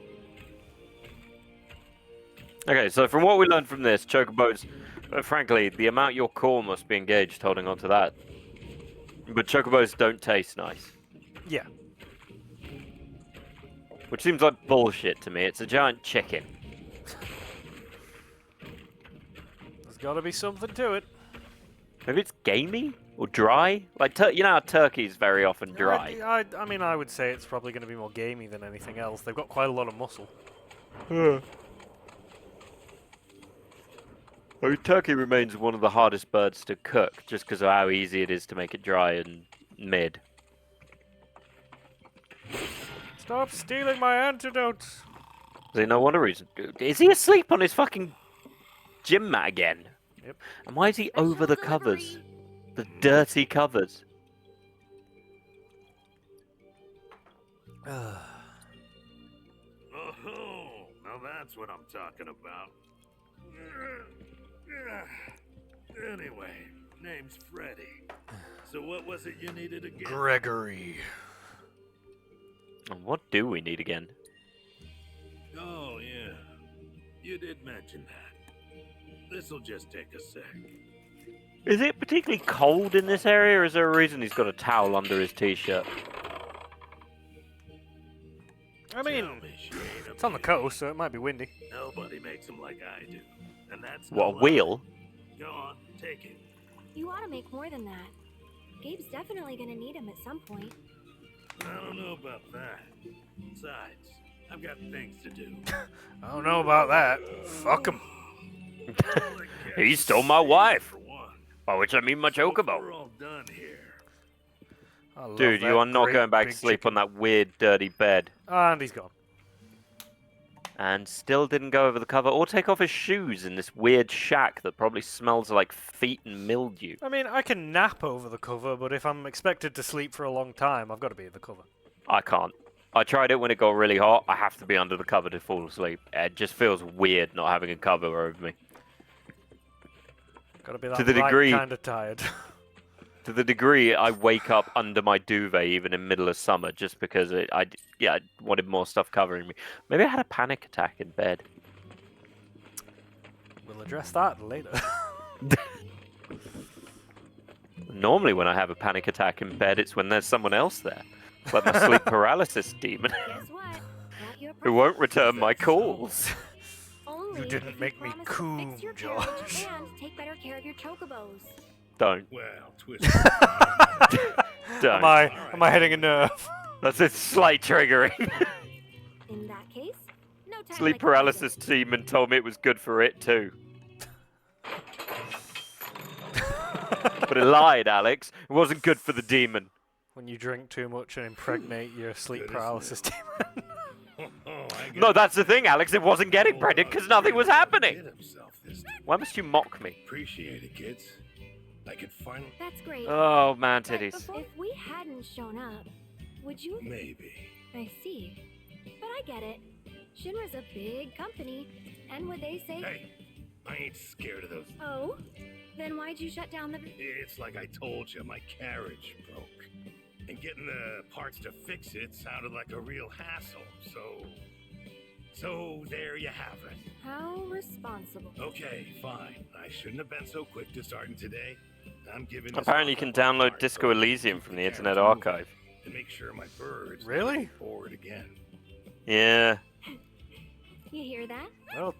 Okay, so from what we learned from this, chocobos, frankly, the amount your core must be engaged holding on to that. But chocobos don't taste nice. Yeah. Which seems like bullshit to me. It's a giant chicken. There's got to be something to it. Maybe it's gamey or dry. Like you know how turkey's very often dry. I mean, I would say it's probably going to be more gamey than anything else. They've got quite a lot of muscle. I mean, turkey remains one of the hardest birds to cook, just because of how easy it is to make it dry and mid. Stop stealing my antidotes! There's no wonder he's... Is he asleep on his fucking gym mat again? Yep. And why is he over the covers? The dirty covers. Oh, now that's what I'm talking about. Anyway, name's Freddy. So what was it you needed again? Gregory. And what do we need again? Oh, yeah. You did mention that. This'll just take a sec. Is it particularly cold in this area, or is there a reason he's got a towel under his t-shirt? I mean, Tell me she ain't it's on the coast, so it might be windy. Nobody makes them like I do. And that's What, a no lie. wheel? Go on, take it. You ought to make more than that. Gabe's definitely gonna need him at some point. I don't know about that. Besides, I've got things to do. I don't know about that. Fuck him. He stole my wife. For one. By which I mean my So chocobo. we're all done here. I love Dude, that you are not great going back to big sleep chicken. on that weird, dirty bed. And he's gone. And still didn't go over the cover or take off his shoes in this weird shack that probably smells like feet and mildew. I mean, I can nap over the cover, but if I'm expected to sleep for a long time, I've got to be at the cover. I can't. I tried it when it got really hot. I have to be under the cover to fall asleep. It just feels weird not having a cover over me. Got to be that To the degree- kind of tired. To the degree I wake up under my duvet even in middle of summer just because I wanted more stuff covering me. Maybe I had a panic attack in bed. We'll address that later. Normally when I have a panic attack in bed, it's when there's someone else there. Like my sleep paralysis demon, Guess what? Got you a who won't present. return my calls. Only didn't if make me promise to cool, fix your Josh. carriage and take better care of your chocobos. Don't. Well, twist. Don't. Am I hitting a nerve? That's a slight triggering. In that case, no time Sleep like paralysis the demon told me it was good for it too. But it lied, Alex. It wasn't good for the demon. When you drink too much and impregnate your sleep Good as paralysis demon. No, that's the thing, Alex. It wasn't getting pregnant because nothing was happening. Did himself this time. Why must you mock me? Appreciate it, kids. I could finally. That's great. Oh, man But titties. if we hadn't shown up, would you? Maybe. I see. But I get it. Shinra's a big company, and what they say... Hey, I ain't scared of those. Oh? Then why'd you shut down the... It's like I told you, my carriage broke. And getting the parts to fix it sounded like a real hassle, So there you have it. How responsible. Okay, fine. I shouldn't have been so quick to starting today. I'm giving this Apparently you can download Disco Elysium from the Internet Archive. and make sure my birds Really? move forward again. Yeah. You hear that? Well,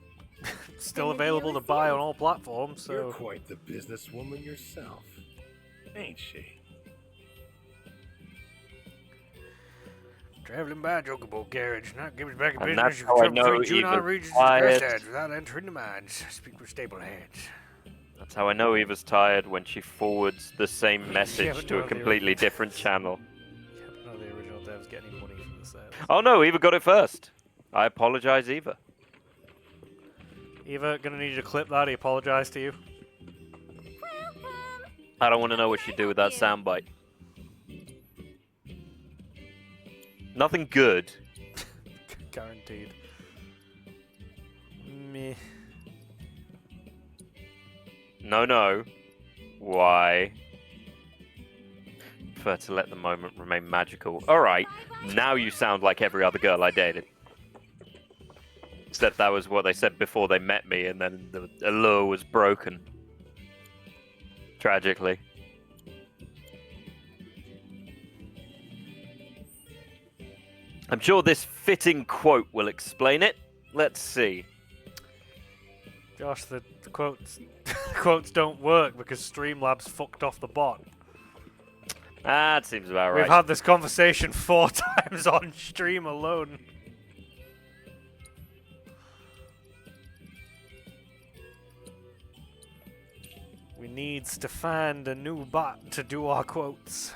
it's still available to buy on all platforms, You're so... quite the businesswoman yourself, ain't she? Traveling by Chocobo carriage, not gives back a And business. that's You how can I travel know between Junon Eva's regions tired. and without entering the mines. Speak with stable hands. That's how I know Eva's tired, when she forwards the same Yeah, message but to no, a they completely were- different channel. Yeah, but no, the original devs get any money from the sales. Oh no, Eva got it first. I apologize, Eva. Eva, gonna need you to clip that. He apologized to you. Welcome! I don't want to know what she'd do with that soundbite. Nothing good. Guaranteed. Meh. No. Why? Prefer to let the moment remain magical. Alright, now you sound like every other girl I dated. Except that was what they said before they met me, and then the allure was broken. Tragically. I'm sure this fitting quote will explain it. Let's see. Josh, the quotes quotes don't work because Streamlabs fucked off the bot. That seems about right. We've had this conversation 4 times on stream alone. We needs to find a new bot to do our quotes.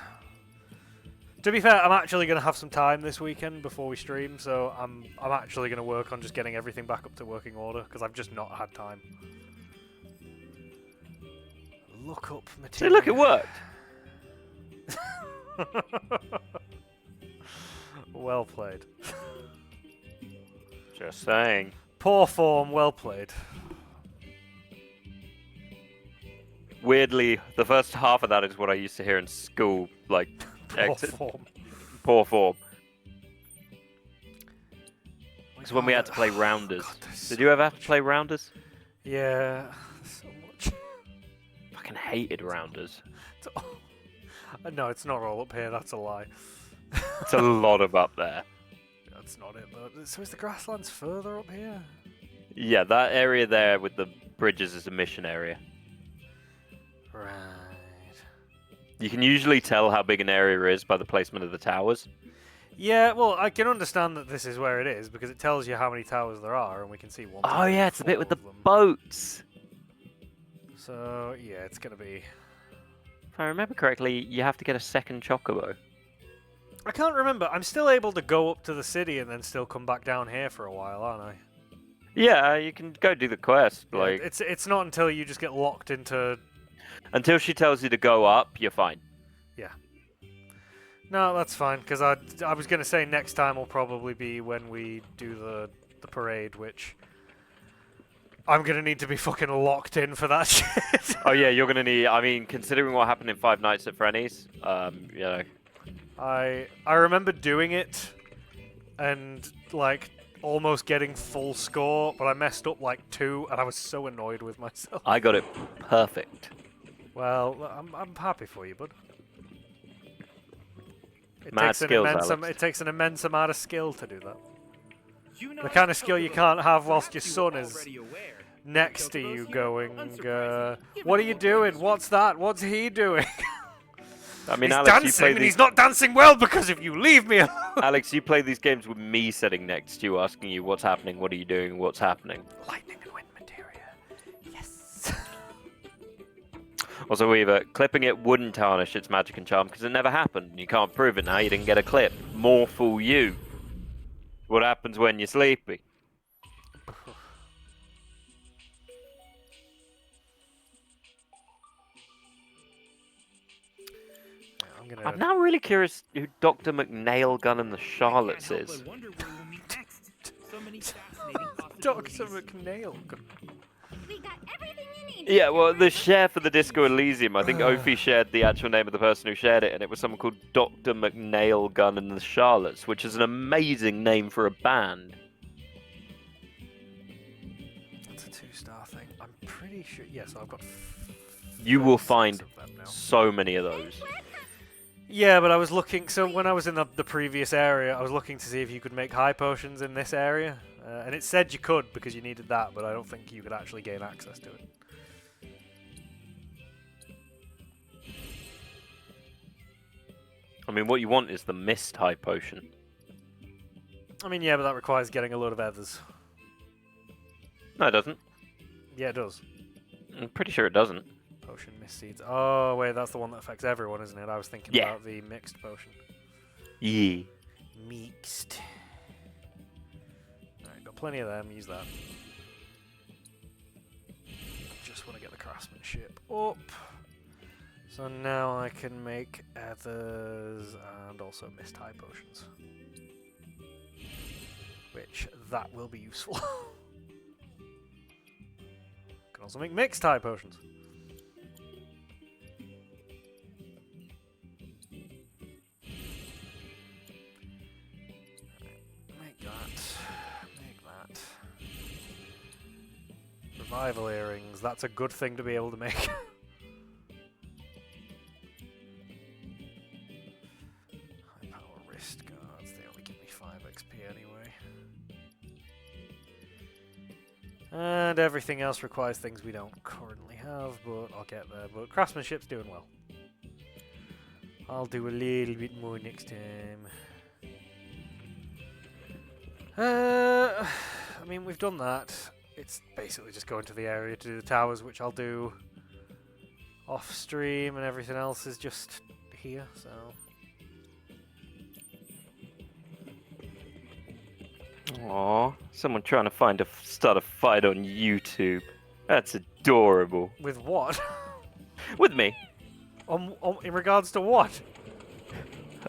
To be fair, I'm actually going to have some time this weekend before we stream, so I'm actually going to work on just getting everything back up to working order, because I've just not had time. Look up See, material. look, it worked. Well played. Just saying. Poor form, well played. Weirdly, the first half of that is what I used to hear in school, like Poor form. poor form. We It's when we got had to play rounders. God, there's Did so you ever have to much. play rounders? Yeah, so much. Fucking hated rounders. No, it's not all up here, that's a lie. It's a lot of up there. That's not it, though. So is the grasslands further up here? Yeah, that area there with the bridges is a mission area. Right. You can usually tell how big an area is by the placement of the towers. Yeah, well, I can understand that this is where it is, because it tells you how many towers there are, and we can see 1, 2, Oh 3, yeah, it's the bit 4 with the of them. boats. So, yeah, it's going to be... If I remember correctly, you have to get a second chocobo. I can't remember. I'm still able to go up to the city and then still come back down here for a while, aren't I? Yeah, you can go do the quest. Yeah, Like it's not until you just get locked into... until she tells you to go up, you're fine. No, that's fine, because I was going to say next time will probably be when we do the parade, which... I'm going to need to be fucking locked in for that shit. Oh yeah, you're gonna need. I mean, considering what happened in Five Nights at Freddy's, you know. I remember doing it and like almost getting full score, but I messed up like 2 and I was so annoyed with myself. I got it perfect. Well, I'm happy for you, bud. Mad skills, Alex. It takes an immense amount of skill to do that. The kind of skill you can't have whilst your son is next to you going, what are you doing? What's that? What's he doing? I mean, He's Alex, you dancing play and these. he's not dancing well because if you leave me alone. Alex, you play these games with me sitting next to you, asking you what's happening, what are you doing, what's happening. Lightning and wind materia. Yes. Also, Weaver, clipping it wouldn't tarnish its magic and charm because it never happened. You can't prove it now. You didn't get a clip. More fool you. What happens when you're sleepy? I'm now really curious who Dr. McNailgun and the Charlottes is. Dr. McNail. We got everything you need. Yeah, well, the share for the Disco Elysium, I think Ophi shared the actual name of the person who shared it, and it was someone called Dr. McNail Gun and the Charlottes, which is an amazing name for a band. That's a 2-star thing. I'm pretty sure. Yes, I've got. You will 36 find of them now. so many of those. Yeah, but I was looking. So when I was in the previous area, I was looking to see if you could make high potions in this area, and it said you could because you needed that, but I don't think you could actually gain access to it. I mean, what you want is the Mist High Potion. I mean, yeah, but that requires getting a load of others. No, it doesn't. Yeah, it does. I'm pretty sure it doesn't. Potion mist seeds. Oh wait, that's the one that affects everyone, isn't it? I was thinking Yeah. about the mixed potion. Yeah. Mixed. Alright, got plenty of them. Use that. Just want to get the craftsmanship up. So now I can make others and also mist high potions. Which, that will be useful. Can also make mixed high potions. Make that. Revival earrings, that's a good thing to be able to make. High power wrist guards, they only give me 5 XP anyway. And everything else requires things we don't currently have, but I'll get there. But craftsmanship's doing well. I'll do a little bit more next time. I mean, we've done that. It's basically just going to the area to do the towers, which I'll do off stream, and everything else is just here, so. Aww, someone trying to start a fight on YouTube. That's adorable. With what? With me. In regards to what?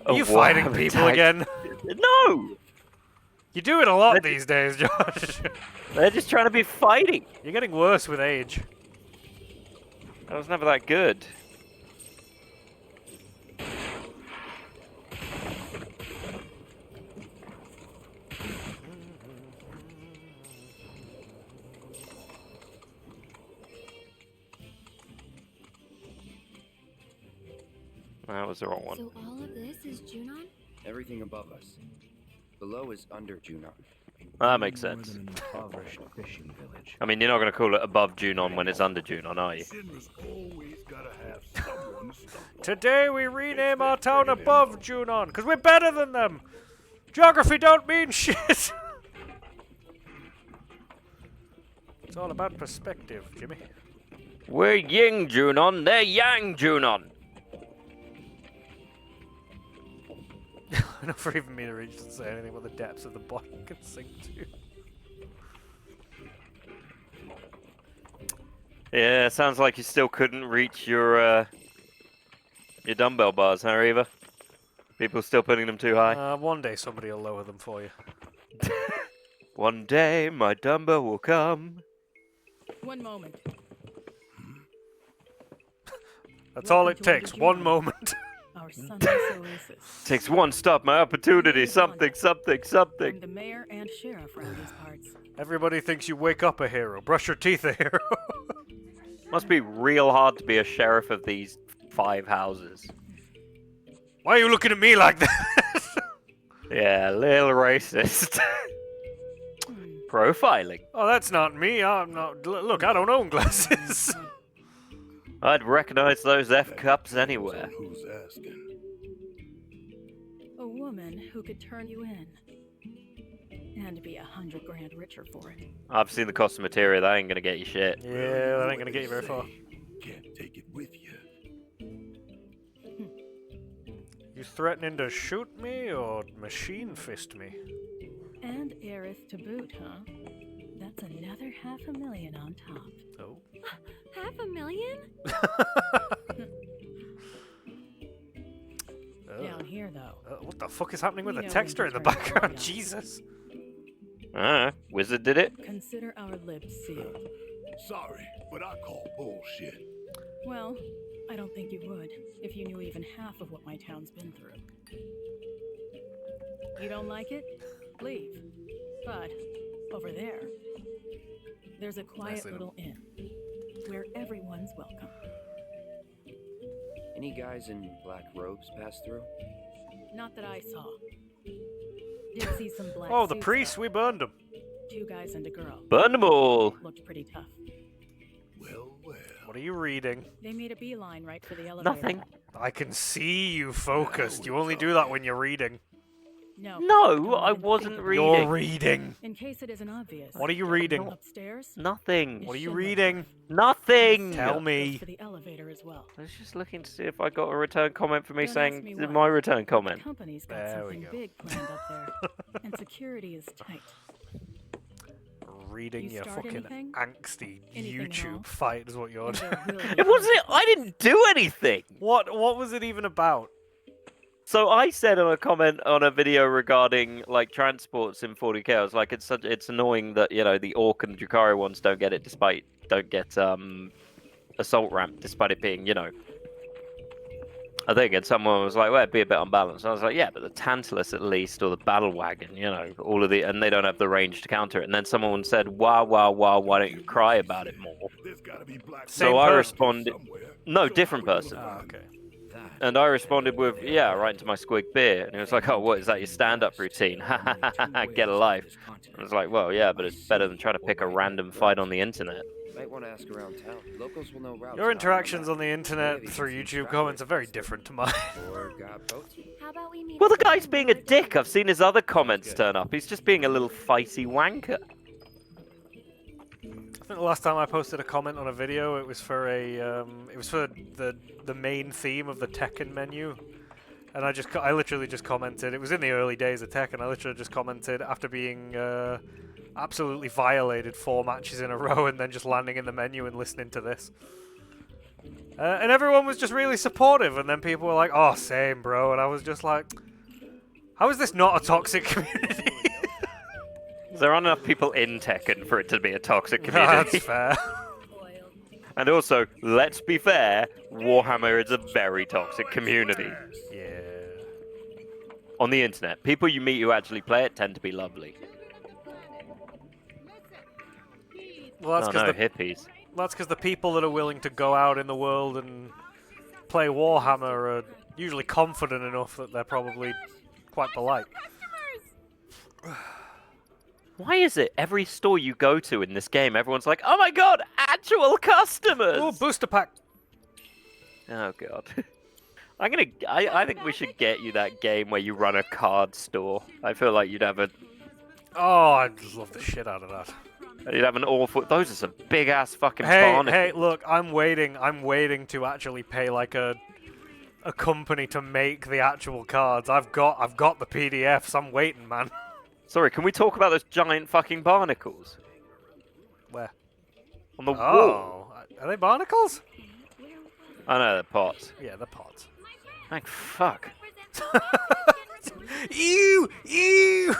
Are you Warhammer fighting people Tag- again? No! You do it a lot these days, Josh. They're just trying to be fighting. You're getting worse with age. I was never that good. That was the wrong one. So all of this is Junon? Everything above us. Below is under Junon. That makes More sense. than an impoverished fishing village. I mean, you're not going to call it above Junon when it's under Junon, are you? Shinra's always gotta have someone stuck on. Today we rename our town above Junon, because we're better than them. Geography don't mean shit. It's all about perspective, Jimmy. We're Ying Junon, they're Yang Junon. Enough for even me to reach to say anything about the depths of the bottom can sink to. Yeah, sounds like you still couldn't reach your dumbbell bars, huh, Eva? People still putting them too high? One day somebody will lower them for you. One day my dumbbell will come. One moment. That's all it Welcome to takes, Under one Junon. moment. Our Sunday oasis. Takes one stop, my opportunity, something, something, I'm something. the mayor and sheriff around these parts. Everybody thinks you wake up a hero, brush your teeth a hero. Must be real hard to be a sheriff of these 5 houses. Why are you looking at me like that? Yeah, a little racist. Profiling. Oh, that's not me. I'm not. Look, I don't own glasses. I'd recognize those F cups anywhere. So who's asking? A woman who could turn you in. And be 100 grand richer for it. I've seen the cost of material, that ain't gonna get you shit. Yeah, that ain't gonna get you very far. Can't take it with you. You threatening to shoot me or machine fist me? And heiress to boot, huh? That's another $500,000 on top. Oh. $500,000? Down here, though. What the fuck is happening with We the know texture when in the to turn it background? around. Jesus. Wizard did it. Consider our lips sealed. Sorry, but I call bullshit. Well, I don't think you would if you knew even half of what my town's been through. You don't like it? Leave. But over there, there's a quiet little inn where everyone's welcome. Any guys in black robes pass through? Not that I saw. Did see some black Oh, the suits, priest, though. we burned him. 2 guys and a girl. Burn them all. Looked pretty tough. Well, well. What are you reading? They made a beeline right for the elevator. Nothing. I can see you focused. You only do that when you're reading. No. No, don't I even wasn't think about reading. You're reading. it. In case it isn't obvious. What are you reading? Upstairs? Nothing. What are you Should reading? Nothing. Tell Goes me. for the elevator as well. I was just looking to see if I got a return comment for me Don't saying ask me my why. return The comment. company's got There we something go. big planned up there, and security is tight. Reading You your start fucking anything? angsty Anything at all? YouTube fight is what you're And doing. they're really It wasn't. I didn't do anything. What was it even about? So I said on a comment on a video regarding like transports in 40k, I was like, it's annoying that the Orc and the Drukhari ones don't get assault ramp despite it being a thing. And someone was like, well, it'd be a bit unbalanced. And I was like, yeah, but the Tantalus at least, or the Battle Wagon, all of and they don't have the range to counter it. And then someone said, wow, why don't you cry about it more? There's gotta be black Same So I person. responded, somewhere. no, different person. Ah, okay. And I responded with, yeah, right into my squig beer. And he was like, oh, what, is that your stand-up routine? Get a life. I was like, well, yeah, but it's better than trying to pick a random fight on the internet. Might want to ask around town. Locals will know routes. Your interactions on the internet through YouTube comments are very different to mine. Or got boats. How about we meet Well, the at guy's being a dick. I've seen his other comments turn up. He's just being a little fighty wanker. I think the last time I posted a comment on a video, it was for the main theme of the Tekken menu, and I literally just commented. It was in the early days of Tekken. I literally just commented after being absolutely violated 4 matches in a row, and then just landing in the menu and listening to this. And everyone was just really supportive, and then people were like, "Oh, same, bro," and I was just like, "How is this not a toxic community?" There aren't enough people in Tekken for it to be a toxic community. That's fair. And also, let's be fair, Warhammer is a very toxic community. Yeah. On the internet, people you meet who actually play it tend to be lovely. Well, that's Oh because no, the hippies. That's because the people that are willing to go out in the world and play Warhammer are usually confident enough that they're probably quite polite. Why is it every store you go to in this game, everyone's like, oh my god, actual customers! Oh, booster pack! Oh god. I think we should get you that game where you run a card store. I feel like you'd have Oh, I'd love the shit out of that. an awful. Those are some big ass fucking Hey, barnacles. hey, look, I'm waiting to actually pay like a company to make the actual cards. I've got the PDFs. I'm waiting, man. Sorry, can we talk about those giant fucking barnacles Where? on the wall? Oh, are they barnacles? I know they're pots. Yeah, they're pots. Thank fuck. Ew! Ew!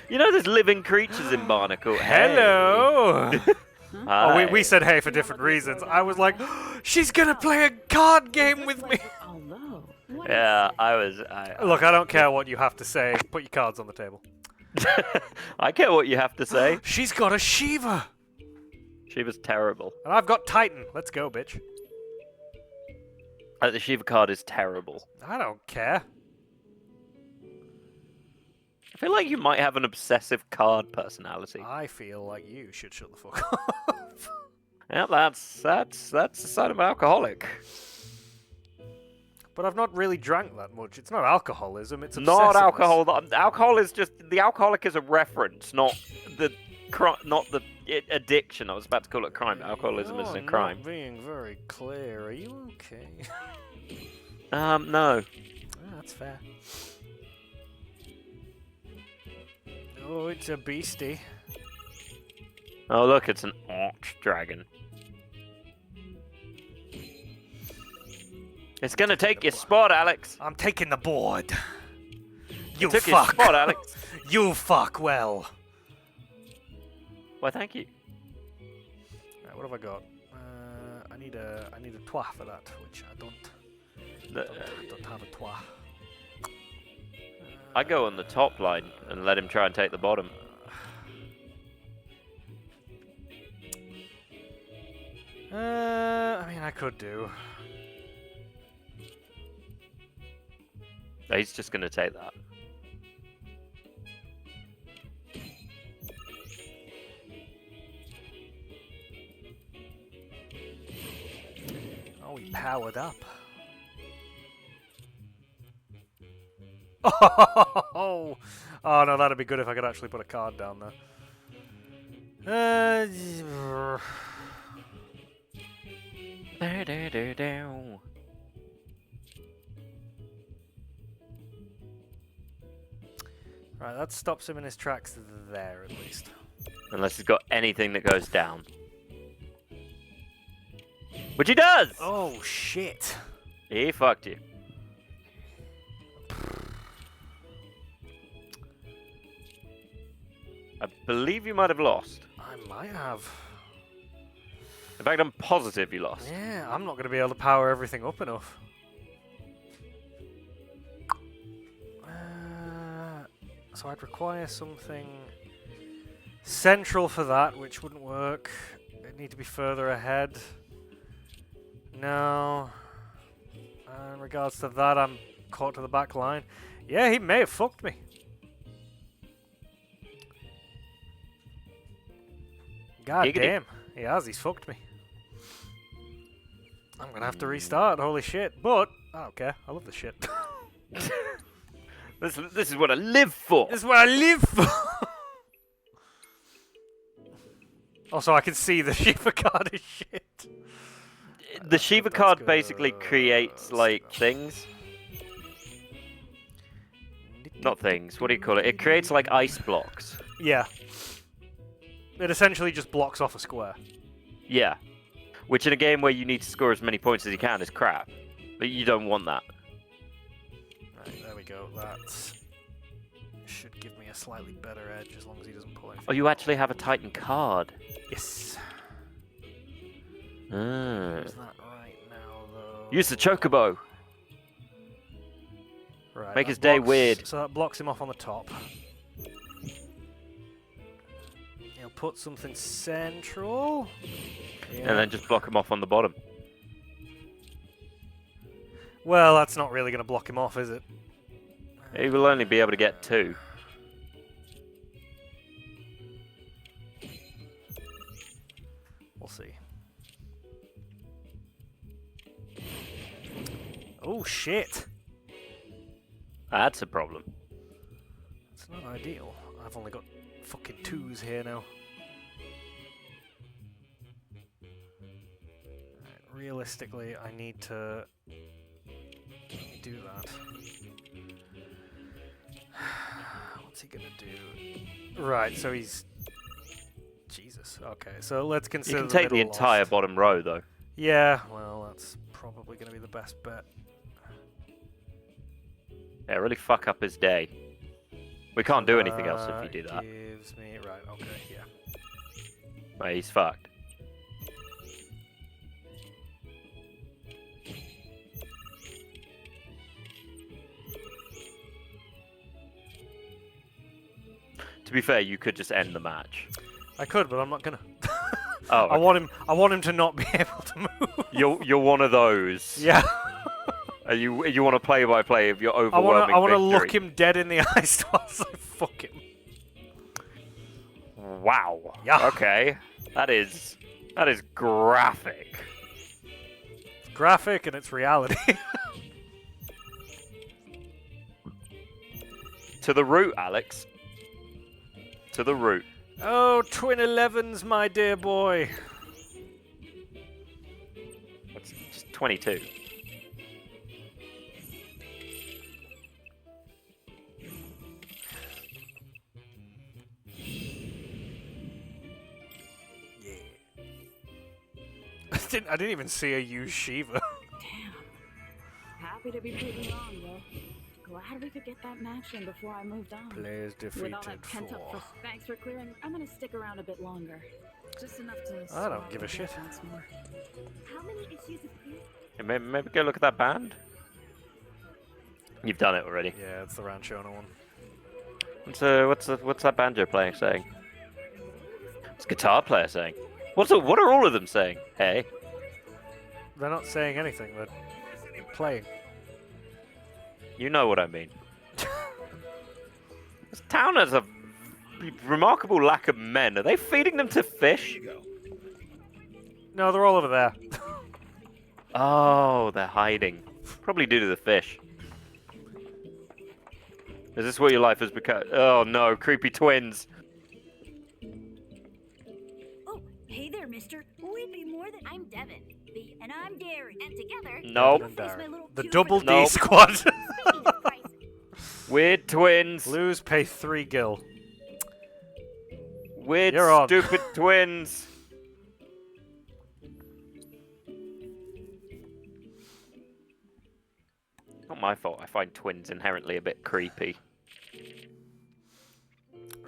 You know there's living creatures in barnacle. Hello! Hi. Oh, we said hey for different reasons. I was like, she's gonna play a card game with me! Although, Yeah, Look, I don't care what you have to say. Put your cards on the table. I care what you have to say. She's got a Shiva! She was terrible. And I've got Titan. Let's go, bitch. The Shiva card is terrible. I don't care. I feel like you might have an obsessive card personality. I feel like you should shut the fuck up. Yeah, that's the sign of an alcoholic. But I've not really drank that much. It's not alcoholism, it's Not obsessiveness. alcohol. Alcohol is just the alcoholic is a reference, not the addiction. I was about to call it crime. Alcoholism isn't a crime. Not being very clear. Are you okay? No. That's fair. Oh, it's a beastie. Oh look, it's an arch dragon. It's gonna take your spot, Alex. I'm taking the board. You Took your fuck. spot, Alex. You fuck well. Why, thank you. Right, what have I got? I need a toit for that, which I don't have a toit. I go on the top line and let him try and take the bottom. I mean, I could do. He's just going to take that. Oh, he powered up. Oh no, that'd be good if I could actually put a card down there. Right, that stops him in his tracks there, at least. Unless he's got anything that goes down. Which he does! Oh, shit. He fucked you. I believe you might have lost. I might have. In fact, I'm positive you lost. Yeah, I'm not going to be able to power everything up enough. So I'd require something central for that, which wouldn't work. It'd need to be further ahead. No. In regards to that, I'm caught to the back line. Yeah, he may have fucked me. God Giggity. damn. He has, he's fucked me. I'm gonna have to restart, holy shit. But, I don't care. I love this shit. This is what I live for. This is what I live for. Also, I can see the Shiva card is shit. The Shiva card basically creates, like, things. Not things, what do you call it? It creates, like, ice blocks. Yeah. It essentially just blocks off a square. Yeah. Which in a game where you need to score as many points as you can is crap. But you don't want that. Right, there we go. That should give me a slightly better edge as long as he doesn't pull anything. Oh, you actually have a Titan card. Yes. Ah. Use that right now, though. Use the Chocobo. Right, Make that his day blocks- weird. So that blocks him off on the top. He'll put something central. Yeah. And then just block him off on the bottom. Well, that's not really going to block him off, is it? He will only be able to get 2. We'll see. Oh, shit. That's a problem. It's not ideal. I've only got fucking 2s here now. Right, realistically, I need to do that. What's he gonna do? Right, so he's... Jesus. Okay, so let's You consider can take the middle entire lost. bottom row, though. Yeah, well, that's probably going to be the best bet. Yeah, really fuck up his day. We can't do anything else if you do that. Gives me... Right, okay, yeah. Right, he's fucked. To be fair, you could just end the match. I could, but I'm not gonna. Oh, I want him to not be able to move. You're one of those. Yeah. You want to play by play of your I overwhelming want to victory. look him dead in the eyes whilst I fuck him. Wow. Yeah. Okay. That is graphic. It's graphic and it's reality. To the root, Alex. To the root. Oh, twin 11s, my dear boy. That's just 22. Yeah. I didn't even see her use Shiva. Damn. Happy to be proven wrong, though. glad we could get that match in before I moved on. Players With all defeated that pent up 4. thanks for clearing, I'm gonna stick around a bit longer. Just enough to I don't give a shit. once more. How many issues of Clear? Yeah, maybe go look at that band. You've done it already. Yeah, it's the Ranchona one. What's that banjo playing saying? What's the guitar player saying? What are all of them saying? Hey. They're not saying anything, they're playing. You know what I mean. This town has a remarkable lack of men. Are they feeding them to fish? No, they're all over there. Oh, they're hiding. Probably due to the fish. Is this what your life has become? Oh no, creepy twins. Oh, hey there, mister. We'd be more than... I'm Devin. And I'm Darren. And together... Nope. Devin and face my Darren. little The cute double friend. D squad. Speaking of prices, Weird twins. Lose, pay 3 gil. Weird, You're on. stupid twins. Not my fault. I find twins inherently a bit creepy.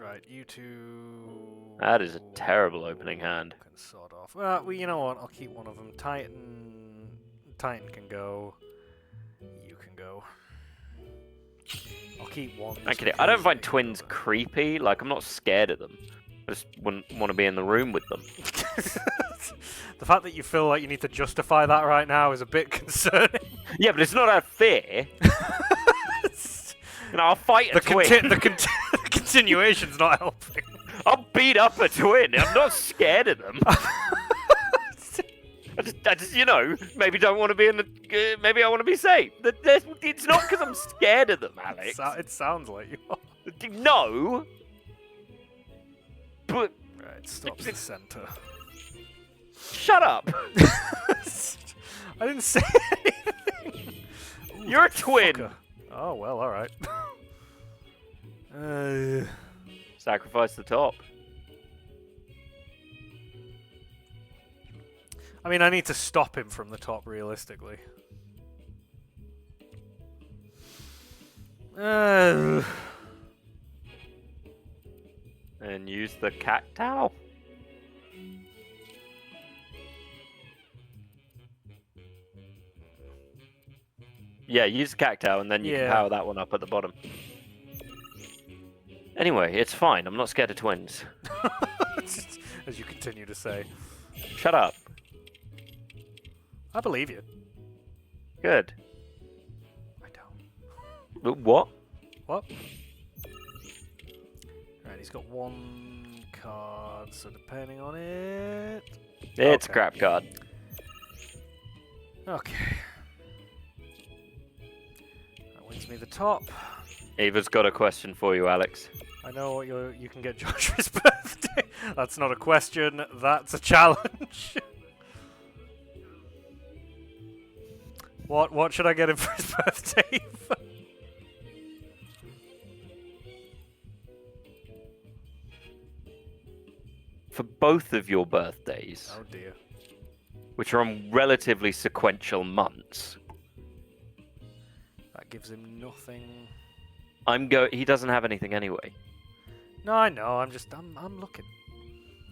Right, you two... That is a terrible opening hand. Can sort off. Well, you know what? I'll keep one of them. Titan can go. You can go. I'll keep one. Actually, I don't find twins creepy. Like, I'm not scared of them. I just wouldn't want to be in the room with them. The fact that you feel like you need to justify that right now is a bit concerning. Yeah, but it's not out of fear. You know, I'll fight a twin. The continuation's not helping. I'll beat up a twin. I'm not scared of them. I just, you know, maybe don't want to be in the. Maybe I want to be safe. It's not because I'm scared of them, Alex. It sounds like you are. No. But Right, stops the center. shut up. I didn't say anything. Ooh, You're a that twin. fucker. Oh well, all right. Sacrifice the top. I mean, I need to stop him from the top, realistically. And use the cat towel. Yeah, use the cat towel and then you can Yeah. power that one up at the bottom. Anyway, it's fine. I'm not scared of twins. As you continue to say. Shut up. I believe you. Good. I don't. But what? What? Right, he's got 1 card, so depending on it... It's a Okay. crap card. Okay. That wins me the top. Eva's got a question for you, Alex. I know what you can get Joshua's birthday. That's not a question, that's a challenge. What should I get him for his birthday? For both of your birthdays, Oh dear. which are on relatively sequential months, That gives him nothing. he doesn't have anything anyway. No, I know, I'm looking.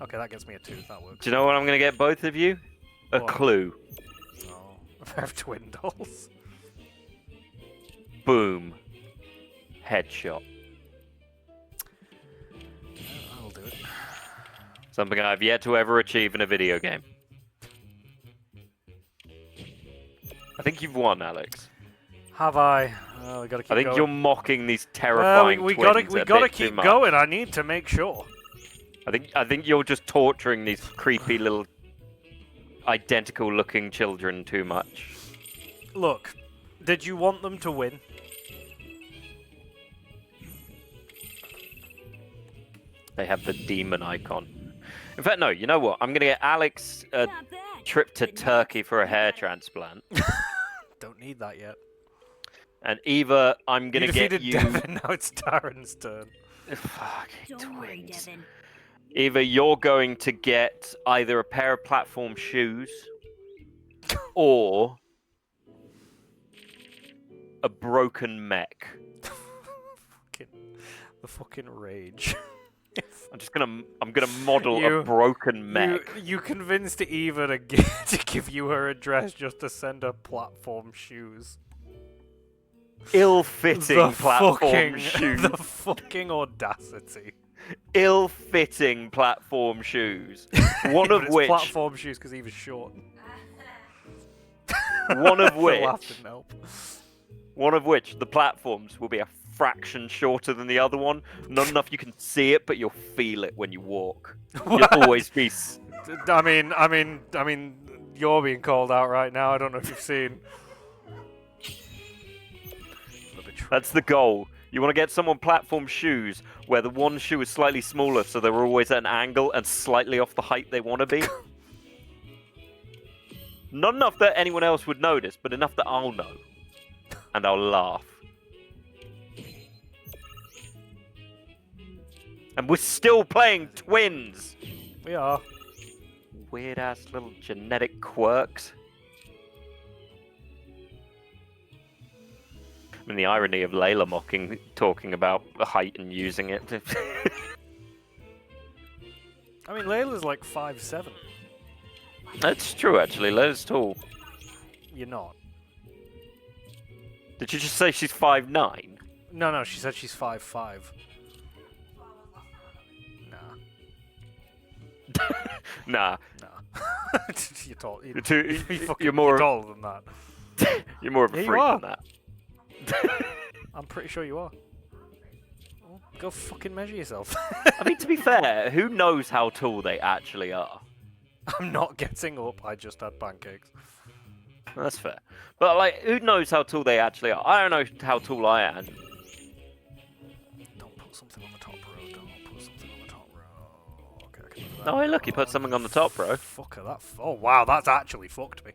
Okay, that gets me a 2, that works. Do you know what I'm going to get both of you? A What? clue. Oh, a pair of twin dolls. Boom. Headshot. I'll do it. Something I've yet to ever achieve in a video game. I think you've won, Alex. Have I? Oh, we gotta keep I think going. you're mocking these terrifying we twins gotta a gotta bit too keep much. going. I need to make sure. I think you're just torturing these creepy little identical-looking children too much. Look, did you want them to win? They have the demon icon. In fact, no. You know what? I'm gonna get Alex a Not bad. trip to But now Turkey for a you hair gotta- transplant, Don't need that yet. and Eva, I'm You gonna get defeated you. Devin. Now it's Darren's turn. Fucking Don't worry, twins. Devin. Eva, you're going to get either a pair of platform shoes or a broken mech. The fucking rage. I'm gonna model a broken mech. You convinced Eva to give you her address just to send her platform shoes. Ill-fitting platform shoes. The fucking audacity. Ill-fitting platform shoes. One Yeah, of but it's which. platform shoes because Eva's short. One of The which. laugh didn't help. One of which the platforms will be a fraction shorter than the other one. Not enough you can see it, but you'll feel it when you walk. You'll always be. I mean, you're being called out right now. I don't know if you've seen. That's the goal. You want to get someone platform shoes where the one shoe is slightly smaller, so they're always at an angle and slightly off the height they want to be. Not enough that anyone else would notice, but enough that I'll know. And I'll laugh. And we're still playing twins! We are. Weird-ass little genetic quirks. I mean, the irony of Layla talking about height and using it. I mean, Layla's like 5'7". That's true, actually. Layla's tall. You're not. Did you just say she's 5'9"? No, she said she's 5'5". Nah. You're tall. You're more taller than that. You're more of a Yeah, you freak are. than that. I'm pretty sure you are. Well, go fucking measure yourself. I mean, to be fair, who knows how tall they actually are? I'm not getting up. I just had pancakes. That's fair. But, like, who knows how tall they actually are? I don't know how tall I am. Don't put something on the top row. Don't put something on the top row. Okay, I can do that. Oh, hey, look, he put something on the top, bro. Fucker, that. Oh, wow, that's actually fucked me.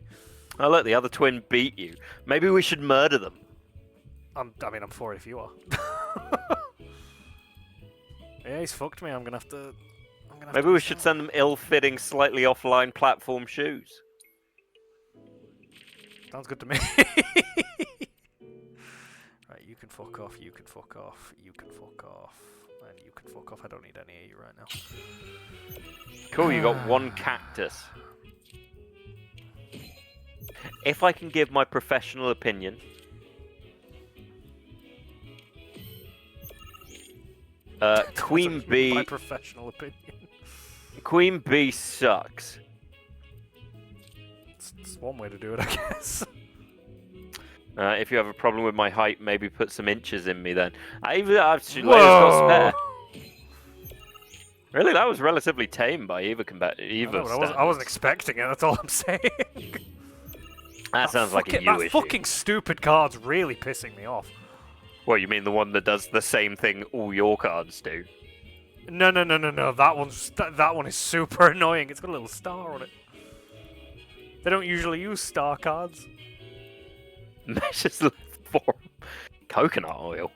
Oh, look, the other twin beat you. Maybe we should murder them. I'm for it if you are. Yeah, he's fucked me. I'm gonna have to. Maybe we should send them ill-fitting, slightly offline platform shoes. Sounds good to me. Right, you can fuck off. You can fuck off. You can fuck off. And you can fuck off. I don't need any of you right now. Cool, you got one cactus. If I can give my professional opinion, Queen Bee. My professional opinion. Queen Bee sucks. It's one way to do it, I guess. If you have a problem with my height, maybe put some inches in me then. I've got spare. Really, that was relatively tame by Eva I wasn't expecting it. That's all I'm saying. That sounds like a you that issue. fucking stupid card's really pissing me off. What, you mean the one that does the same thing all your cards do? No. That one is super annoying. It's got a little star on it. They don't usually use star cards. Measures left form. Coconut oil.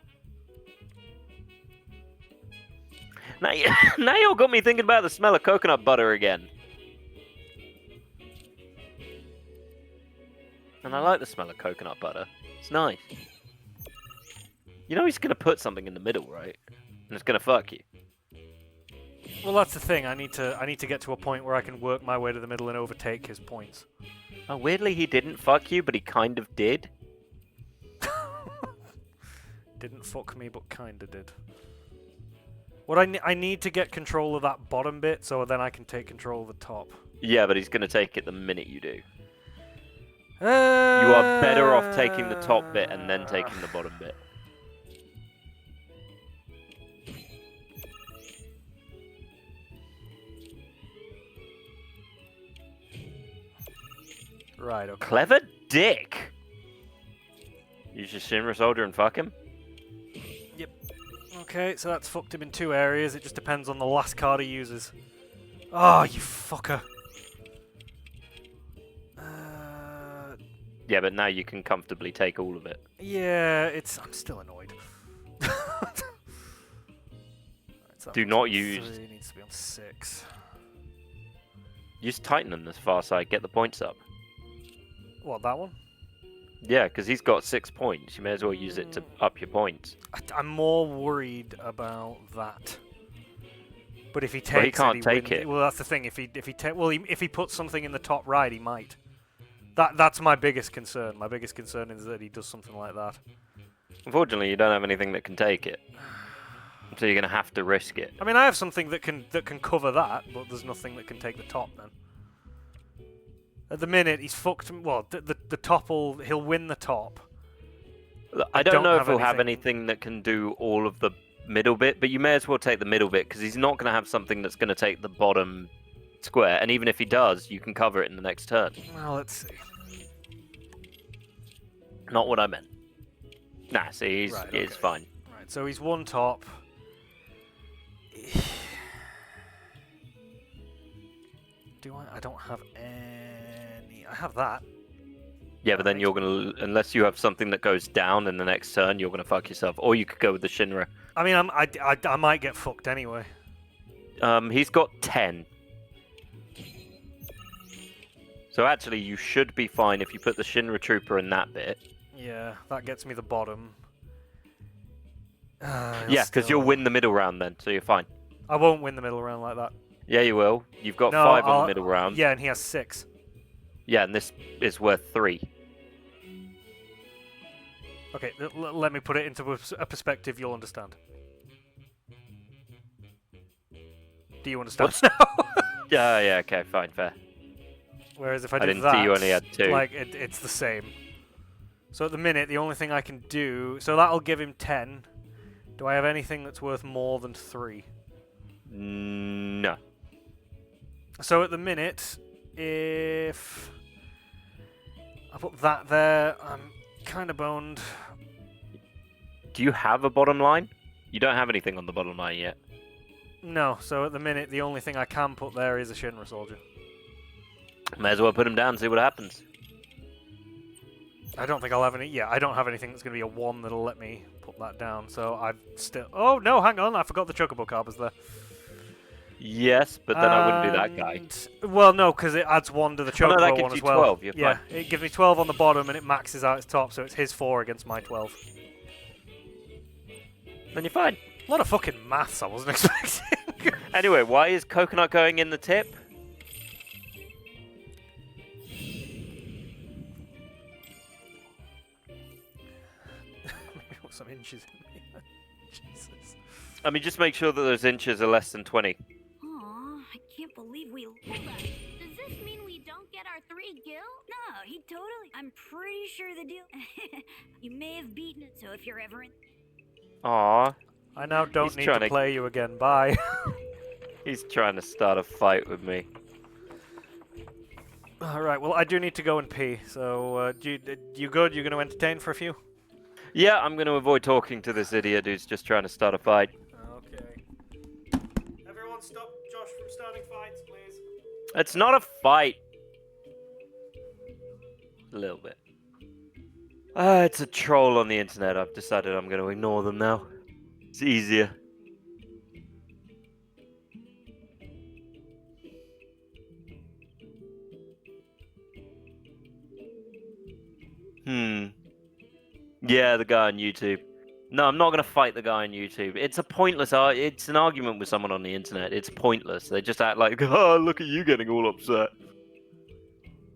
Now you got me thinking about the smell of coconut butter again. And I like the smell of coconut butter. It's nice. You know he's gonna put something in the middle, right? And it's gonna fuck you. Well, that's the thing. I need to get to a point where I can work my way to the middle and overtake his points. Oh, weirdly, he didn't fuck you, but he kind of did. Didn't fuck me, but kinda did. What I need to get control of that bottom bit, so then I can take control of the top. Yeah, but he's gonna take it the minute you do. You are better off taking the top bit and then taking the bottom bit. Right, okay. Clever dick! Use your Shinra soldier and fuck him? Yep. Okay, so that's fucked him in 2 areas. It just depends on the last card he uses. Oh, you fucker. Yeah, but now you can comfortably take all of it. Yeah, I'm still annoyed. Right, so Do not use... It needs to be on 6. Use Titan on this far side, get the points up. What, that one? Yeah, because he's got 6 points. You may as well use it to up your points. I'm more worried about that. But if he takes Well, he can't take wins. it. Well, that's the thing. If he puts something in the top right, he might. That's my biggest concern. My biggest concern is that he does something like that. Unfortunately, you don't have anything that can take it. So you're going to have to risk it. I mean, I have something that can cover that, but there's nothing that can take the top then. At the minute, he's fucked. Well, the top he'll win the top. I don't know if he'll have anything that can do all of the middle bit, but you may as well take the middle bit because he's not going to have something that's going to take the bottom square. And even if he does, you can cover it in the next turn. Well, let's see. Not what I meant. Nah, see, he's Right, okay. fine. Right, so he's one top. Do I? I don't have any. I have that. Yeah, but then you're going to, unless you have something that goes down in the next turn, you're going to fuck yourself. Or you could go with the Shinra. I mean, I might get fucked anyway. He's got 10. So actually, you should be fine if you put the Shinra Trooper in that bit. Yeah, that gets me the bottom. Yeah, because you'll win the middle round then, so you're fine. I won't win the middle round like that. Yeah, you will. You've got No, 5 on the middle round. Yeah, and he has 6. Yeah, and this is worth 3. Okay, let me put it into a perspective you'll understand. Do you understand now? Yeah, okay, fine, fair. Whereas if I do didn't that, see you only had 2. like it's the same. So at the minute, the only thing I can do, so that'll give him 10. Do I have anything that's worth more than 3? No. So at the minute, if I put that there, I'm kind of boned. Do you have a bottom line? You don't have anything on the bottom line yet. No, so at the minute, the only thing I can put there is a Shinra soldier. May as well put him down and see what happens. I don't think I'll have any. Yeah, I don't have anything that's going to be a 1 that'll let me put that down. So I've still. Oh no, hang on! I forgot the Chocobo card was there. Yes, but then I wouldn't do that guy. Well, no, because it adds 1 to the Chocobo Oh, no, that gives one you as well. 12. You're Yeah, fine. it gives me 12 on the bottom and it maxes out its top, so it's his 4 against my 12. Then you're fine. A lot of fucking maths I wasn't expecting. Anyway, why is coconut going in the tip? Maybe put some inches in me. Jesus. I mean, just make sure that those inches are less than 20. Aw, I can't believe we. Hold on. Does this mean we don't get our 3 gil? No, he totally. I'm pretty sure the deal. You may have beaten it, so if you're ever in. Aww. I now don't He's need trying to to- play you again. Bye. He's trying to start a fight with me. Alright, well, I do need to go and pee, so you good? You going to entertain for a few? Yeah, I'm going to avoid talking to this idiot who's just trying to start a fight. Okay. Everyone stop Josh from starting fights, please. It's not a fight. A little bit. It's a troll on the internet. I've decided I'm going to ignore them now. It's easier. Yeah, the guy on YouTube. No, I'm not going to fight the guy on YouTube. It's a pointless... it's an argument with someone on the internet. It's pointless. They just act like, oh, look at you getting all upset.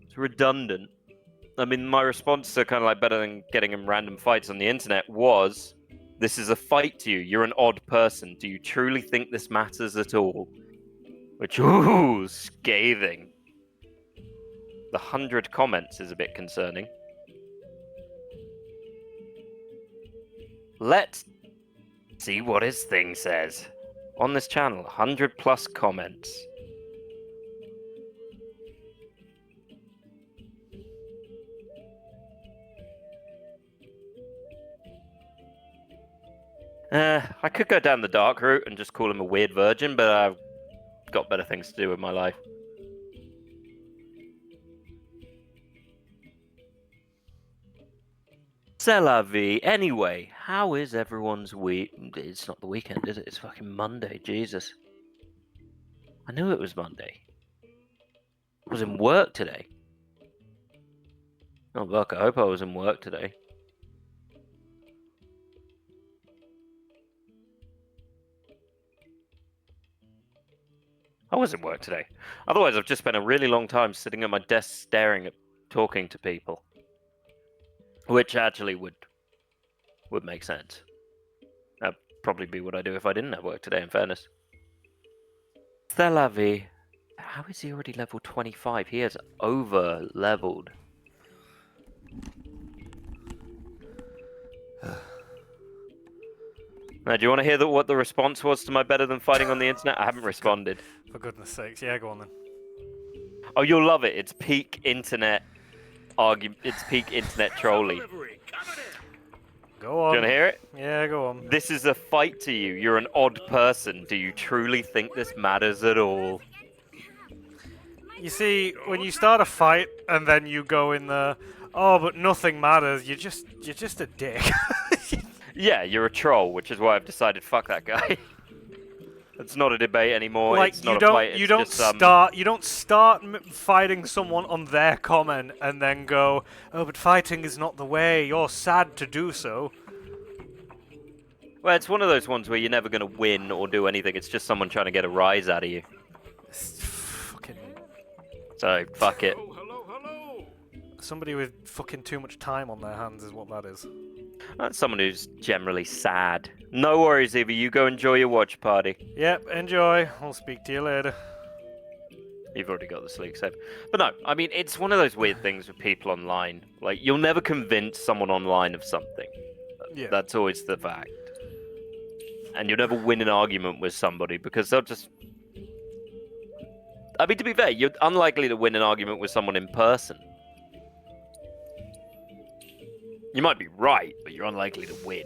It's redundant. I mean, my response to kind of like better than getting in random fights on the internet was, this is a fight to you. You're an odd person. Do you truly think this matters at all? Which, ooh, scathing. The 100 comments is a bit concerning. Let's see what his thing says. On this channel, 100 plus comments. I could go down the dark route and just call him a weird virgin, but I've got better things to do with my life. C'est la vie. Anyway, how is everyone's week? It's not the weekend, is it? It's fucking Monday, Jesus. I knew it was Monday. I was in work today. Oh look, I hope I was in work today. I was in work today. Otherwise, I've just spent a really long time sitting at my desk staring at talking to people. Which actually would make sense. That'd probably be what I do if I didn't have work today, in fairness. C'est la vie. How is he already level 25? He is over-leveled. Now, do you want to hear what the response was to my better than fighting on the internet? I haven't responded. For goodness sakes, yeah, go on then. Oh, you'll love it. It's peak internet argument. It's peak internet trolling. Go on. Do you want to hear it? Yeah, go on. This is a fight to you. You're an odd person. Do you truly think this matters at all? You see, when you start a fight and then you go in the, oh, but nothing matters, you're just a dick. Yeah, you're a troll, which is why I've decided fuck that guy. It's not a debate anymore. Like it's not a fight. you don't start fighting someone on their comment and then go, oh, but fighting is not the way. You're sad to do so. Well, it's one of those ones where you're never going to win or do anything. It's just someone trying to get a rise out of you. Fucking. So fuck it. Hello. Somebody with fucking too much time on their hands is what that is. That's someone who's generally sad. No worries, Eva. You go enjoy your watch party. Yep, enjoy. I'll speak to you later. You've already got the sleek save. But no, I mean, it's one of those weird things with people online. Like, you'll never convince someone online of something. Yeah. That's always the fact. And you'll never win an argument with somebody because they'll just... I mean, to be fair, you're unlikely to win an argument with someone in person. You might be right, but you're unlikely to win.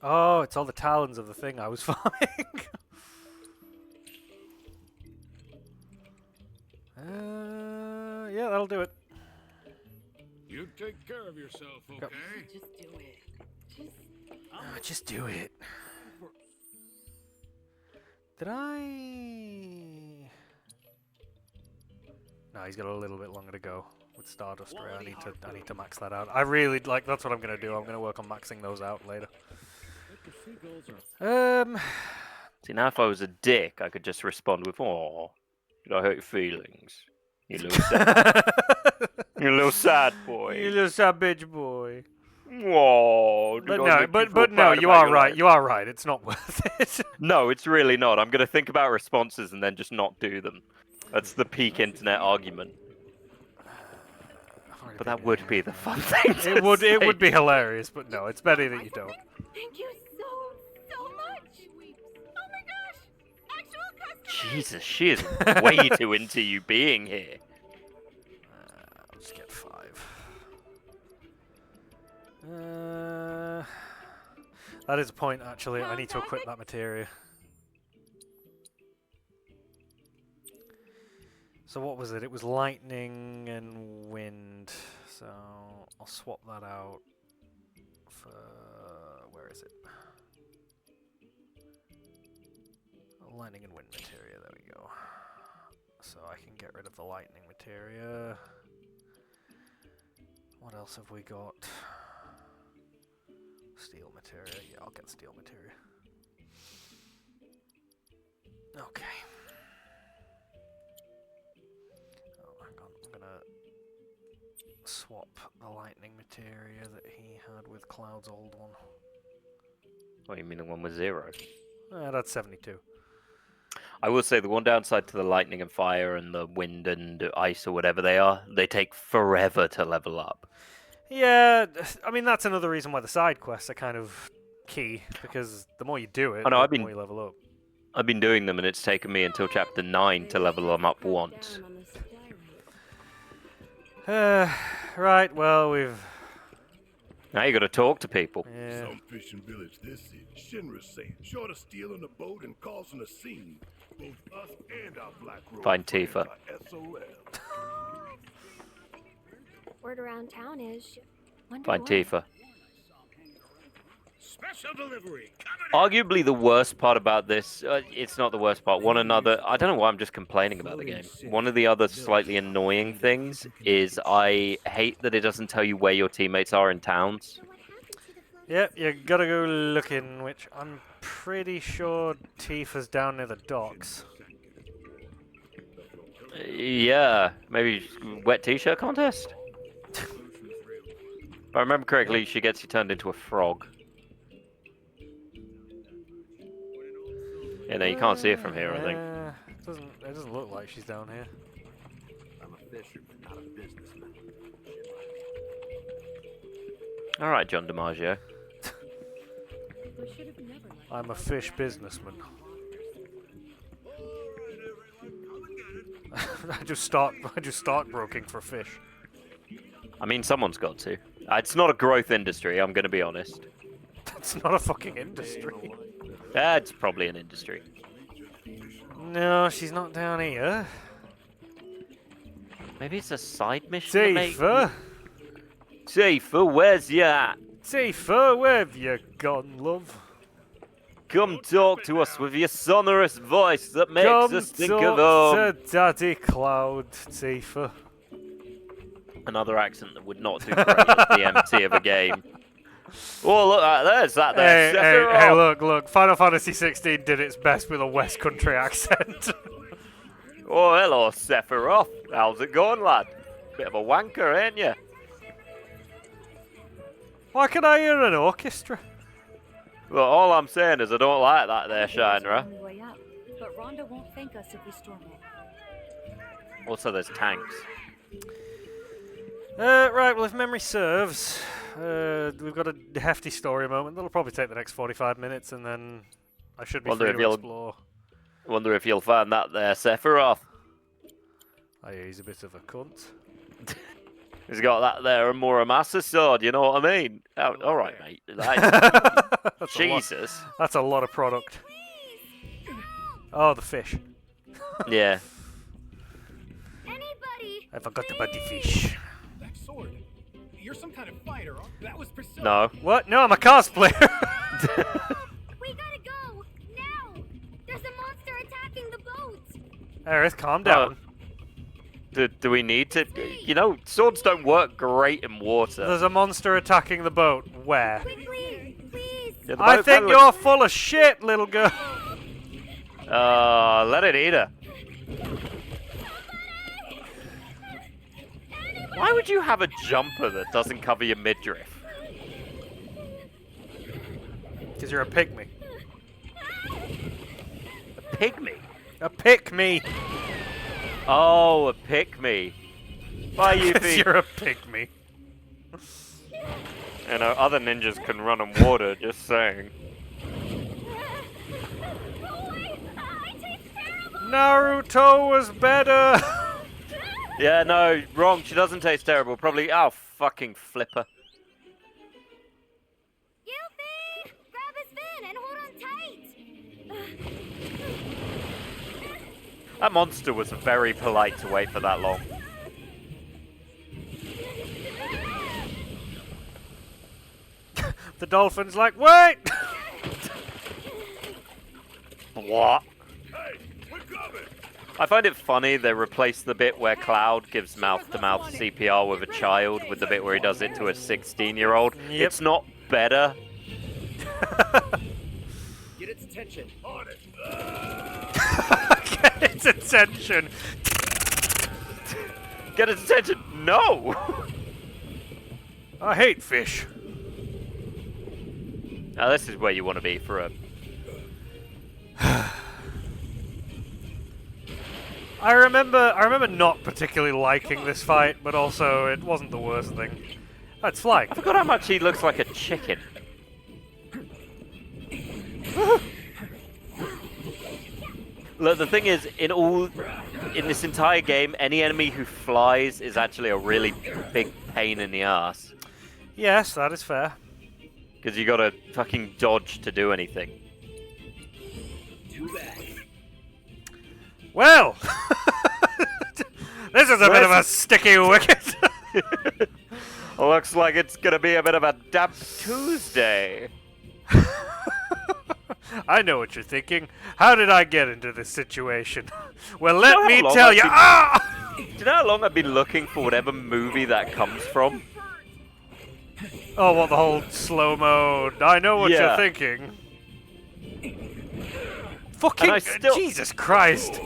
Oh, it's all the talons of the thing I was farming. Yeah, that'll do it. You take care of yourself, okay? Just do it. Just do it. Did I? No, he's got a little bit longer to go with Stardust Ray. I need to max that out. I really like. That's what I'm gonna do. I'm gonna work on maxing those out later. See, now if I was a dick, I could just respond with, "Aw, did I hurt your feelings? You little sad, you little sad boy. You little savage boy." Whoa, But no, you are right. You are right. It's not worth it. No, it's really not. I'm gonna think about responses and then just not do them. That's the peak internet argument. But that would be the fun thing. It would be hilarious, but no, it's better that you don't. Thank you so much. Oh my gosh, actual customer. Jesus, she is way too into you being here. I'll just get 5. That is a point, actually. I need to equip that materia. So what was it? It was lightning and wind. So I'll swap that out for... where is it? Lightning and wind materia, there we go. So I can get rid of the lightning materia. What else have we got? Steel materia. Yeah, I'll get steel materia. Okay. Oh, hang on. I'm gonna swap the lightning materia that he had with Cloud's old one. What do you mean the one with 0? That's 72. I will say the one downside to the lightning and fire and the wind and ice or whatever they are, they take forever to level up. Yeah, I mean, that's another reason why the side quests are kind of key, because the more you do it, the more you level up. I've been doing them and it's taken me until chapter 9 to level them up once. Right, well, we've... Now you gotta talk to people. Yeah. Some fishing village this is. Shinra's saying, short of stealing a boat and causing a scene. Both us and our Black Road Find Tifa. SOL. Word around town is. Find Tifa. Special delivery. Coming in. Arguably the worst part about this, it's not the worst part. I don't know why I'm just complaining about the game. One of the other slightly annoying things is I hate that it doesn't tell you where your teammates are in towns. Yep, you gotta go looking, which I'm pretty sure Tifa's down near the docks. Yeah, maybe wet t-shirt contest? If I remember correctly, she gets you turned into a frog. Yeah, no, you can't see it from here, I think. It doesn't look like she's down here. I'm a fisherman, not a businessman. Alright, John DiMaggio. I'm a fish businessman. I just start broking for fish. I mean, someone's got to. It's not a growth industry, I'm gonna be honest. That's not a fucking industry. It's probably an industry. No, she's not down here. Maybe it's a side mission. Tifa! Tifa, where's you at? Tifa, where have you gone, love? Come talk to us with your sonorous voice that makes Come us think of talk to Daddy Cloud, Tifa. Another accent that would not do great at the MT of a game. Oh, look, there's that there. Hey, look. Final Fantasy 16 did its best with a West Country accent. Oh, hello, Sephiroth. How's it going, lad? Bit of a wanker, ain't you? Why can I hear an orchestra? Well, all I'm saying is I don't like that there, Shinra. Way up, but Rhonda won't thank us if we storm it. Also, there's tanks. Right, well, if memory serves, we've got a hefty story moment. That'll probably take the next 45 minutes, and then I should be free to explore. Wonder if you'll find that there, Sephiroth. Oh, yeah, he's a bit of a cunt. He's got that there, a Muramasa sword, you know what I mean? Oh, alright, mate. Jesus. That's a lot of product. Oh, the fish. Yeah. Anybody? I forgot about the fish. That sword. You're some kind of fighter. That was Priscilla. No. What? No, I'm a cosplayer. We gotta go now. There's a monster attacking the boat. Aerith, calm down. Do we need to? You know, swords don't work great in water. There's a monster attacking the boat. Where? Quickly, please. Yeah, I think you're full of shit, little girl. Let it eat her. Why would you have a jumper that doesn't cover your midriff? Because you're a pygmy. A pygmy? A pick-me. Oh, a pick-me. Bye, Yuffie. You're a pygmy. You know, other ninjas can run on water, just saying. Naruto was better. Yeah, no, wrong. She doesn't taste terrible. Probably, oh, fucking flipper. Yuffie! Grab his fin and hold on tight. That monster was very polite to wait for that long. The dolphin's like, wait! What? Hey, we're coming. I find it funny they replaced the bit where Cloud gives mouth-to-mouth CPR with a child with the bit where he does it to a 16-year-old. Yep. It's not better. Get its attention. On it. Get its attention. Get its attention. No. I hate fish. Now this is where you want to be for a. I remember not particularly liking this fight, but also it wasn't the worst thing. That's flying. I forgot how much he looks like a chicken. Look, the thing is, in this entire game, any enemy who flies is actually a really big pain in the ass. Yes, that is fair. Because you gotta fucking dodge to do anything. Too bad. Well, this is a bit of a sticky wicket. Looks like it's gonna be a bit of a damp Tuesday. I know what you're thinking. How did I get into this situation? Well, let how me long tell I've you. been- Ah! Do you know how long I've been looking for whatever movie that comes from? Oh, what, the whole slow mode? I know what you're Yeah. thinking. Fucking I still- Jesus Christ!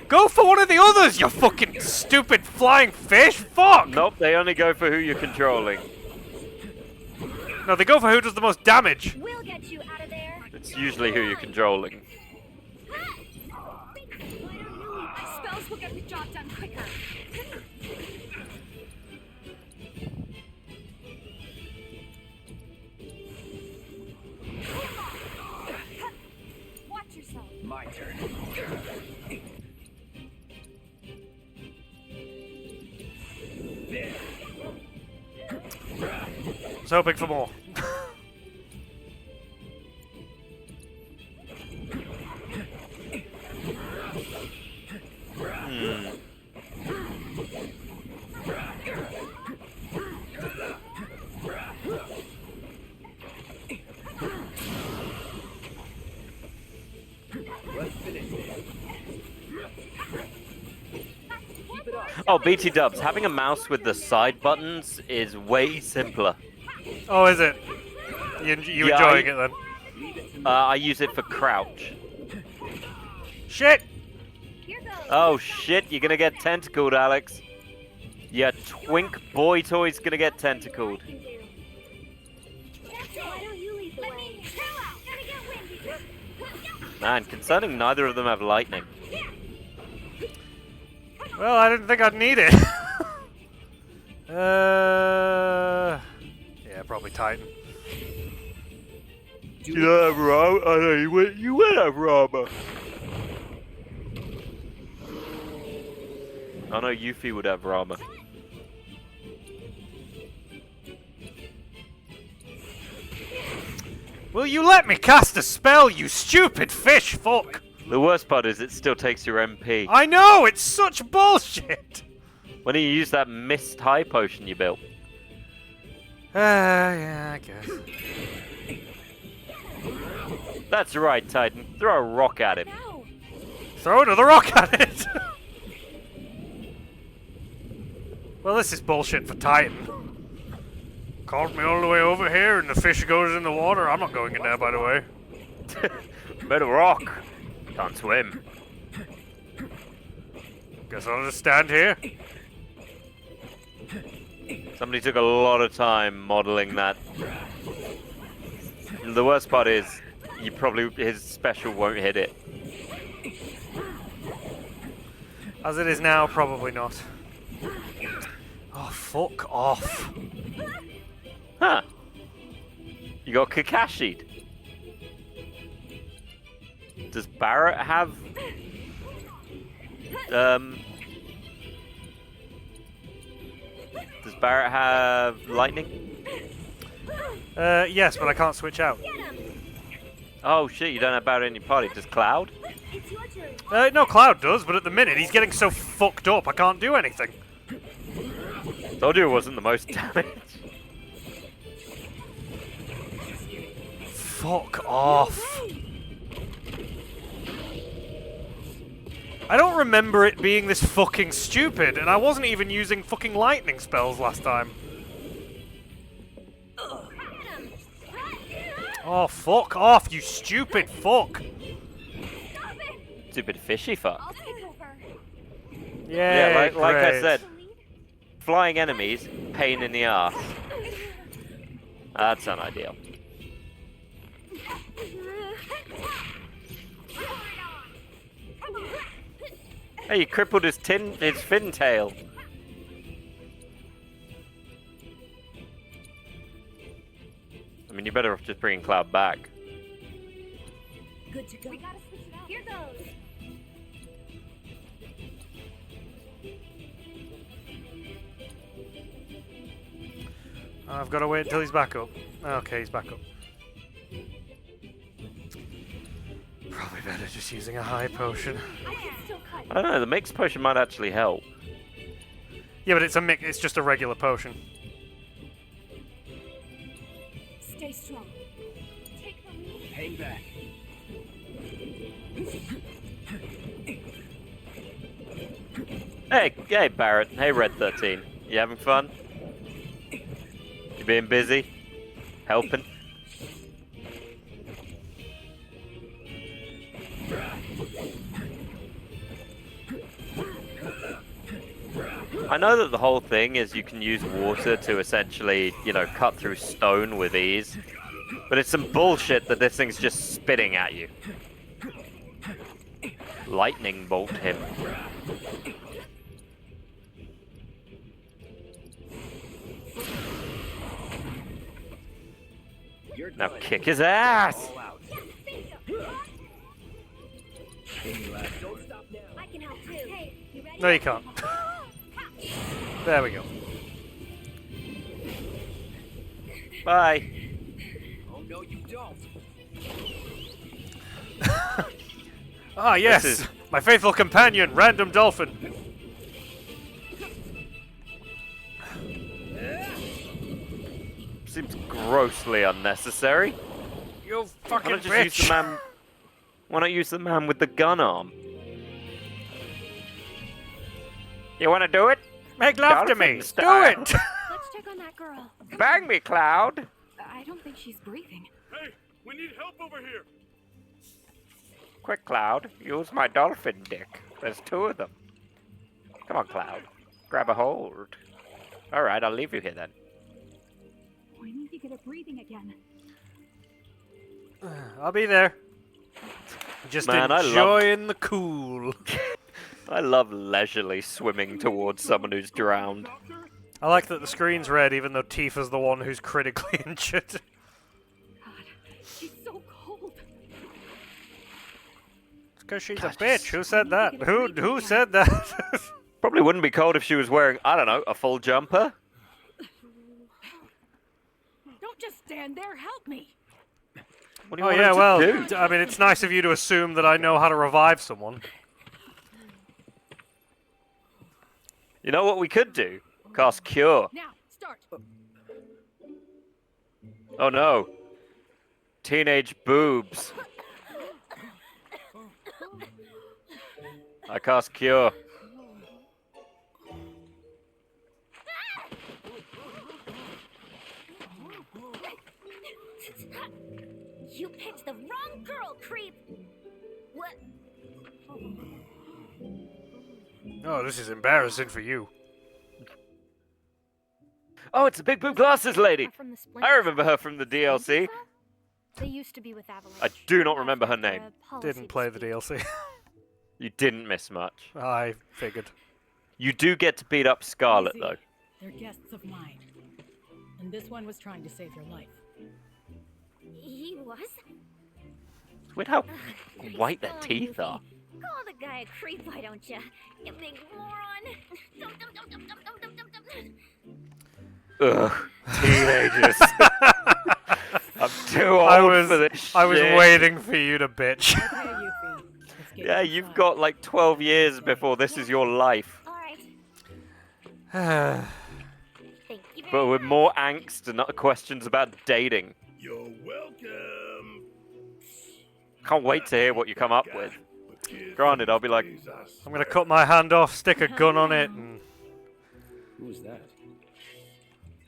Go for one of the others, you fucking stupid flying fish! Fuck! Nope, they only go for who you're controlling. No, they go for who does the most damage. We'll get you out of there. It's usually who you're controlling. Spells will get the job done quicker. Watch yourself. My turn. I was hoping for more. Let's finish this. Keep it up. Oh, BT Dubs, having a mouse with the side buttons is way simpler. Oh, is it? You Yeah, enjoying it then? I use it for crouch. Shit! Here goes. Oh shit, you're gonna get tentacled, Alex. Your twink boy toy's gonna get tentacled. Why don't you lead the way? Chill out. Gotta get windy. Man, concerning neither of them have lightning. Well, I didn't think I'd need it. Yeah, probably Titan. You don't have armor? I know you will have armor. I know Yuffie would have armor. Will you let me cast a spell, you stupid fish fuck? The worst part is it still takes your MP. I know, it's such bullshit! When you use that mist high potion you built. Yeah, I guess. That's right, Titan. Throw a rock at him. No. Throw another rock at it! Well, this is bullshit for Titan. Called me all the way over here and the fish goes in the water. I'm not going in there, by the way. Made a rock. Can't swim. Guess I'll just stand here. Somebody took a lot of time modeling that. The worst part is, his special won't hit it. As it is now, probably not. Oh, fuck off. Huh. You got Kakashi'd. Does Barrett have... Does Barrett have lightning? Yes, but I can't switch out. Oh shit, you don't have Barrett in your party. Does Cloud? It's your turn. No, Cloud does, but at the minute he's getting so fucked up I can't do anything. Told you it wasn't the most damage. Fuck off. I don't remember it being this fucking stupid, and I wasn't even using fucking lightning spells last time. Oh, fuck off, you stupid fuck. Stupid fishy fuck. I'll take over. Yeah, like I said, flying enemies, pain in the ass. That's unideal. Hey, you crippled his fin tail. I mean, you're better off just bringing Cloud back. Good to go. We gotta switch it out. Here goes. I've got to wait until he's back up. Okay, he's back up. Probably better just using a high potion. I can still cut. I don't know, the mixed potion might actually help. Yeah, but it's just a regular potion. Stay strong. Take Stay back. Hey, Barrett. Hey, Red 13. You having fun? You being busy? Helping? I know that the whole thing is you can use water to essentially, you know, cut through stone with ease. But it's some bullshit that this thing's just spitting at you. Lightning bolt him. Now kick his ass! No, you can't. There we go. Bye. Oh no, you don't. Ah, yes! This is- My faithful companion, Random Dolphin. Seems grossly unnecessary. You Why fucking not just use the man? Why not use the man with the gun arm? You want to do it? Make love to me! Dolphin Do style. it! Let's check on that girl. Bang me, Cloud! I don't think she's breathing. Hey, we need help over here. Quick, Cloud. Use my dolphin dick. There's 2 of them. Come on, Cloud. Grab a hold. Alright, I'll leave you here then. We need to get her breathing again. I'll be there. Just Man, I love- enjoying the cool. I love leisurely swimming towards someone who's drowned. I like that the screen's red even though Tifa's the one who's critically injured. God, she's so cold. It's because she's God, a bitch. Who said that? get a breathing Who again. said that? Probably wouldn't be cold if she was wearing, I don't know, a full jumper. Don't just stand there. Help me. What do you Oh want yeah, her to well, do? I mean, it's nice of you to assume that I know how to revive someone. You know what we could do? Cast Cure. Now, start. Oh no. Teenage boobs. I cast Cure. You picked the wrong girl, creep. What? Oh, this is embarrassing for you. Oh, it's the big boob glasses lady. From the I remember her from the DLC. They used to be with Avalanche. I do not remember her name. Didn't play the DLC. You didn't miss much. I figured. You do get to beat up Scarlet, Easy. though. They're guests of mine. And this one was trying to save your life. He was? It's weird how Nice white their going, teeth Goofy. are. Call the guy a creep, why don't you? You big moron. Dum, dum, dum, dum, dum, dum, dum, dum. Ugh, teenagers. I'm too old for this I was shit. waiting for you to bitch. Okay, Yuffie. Let's get Yeah, you you've inside. got like 12 years before this is your life. All right. Thank you very But with much. more angst and other questions about dating. You're welcome. Can't wait to hear what you come up with. Granted, I'll be like, I'm gonna cut my hand off, stick a gun on it, and Who was that?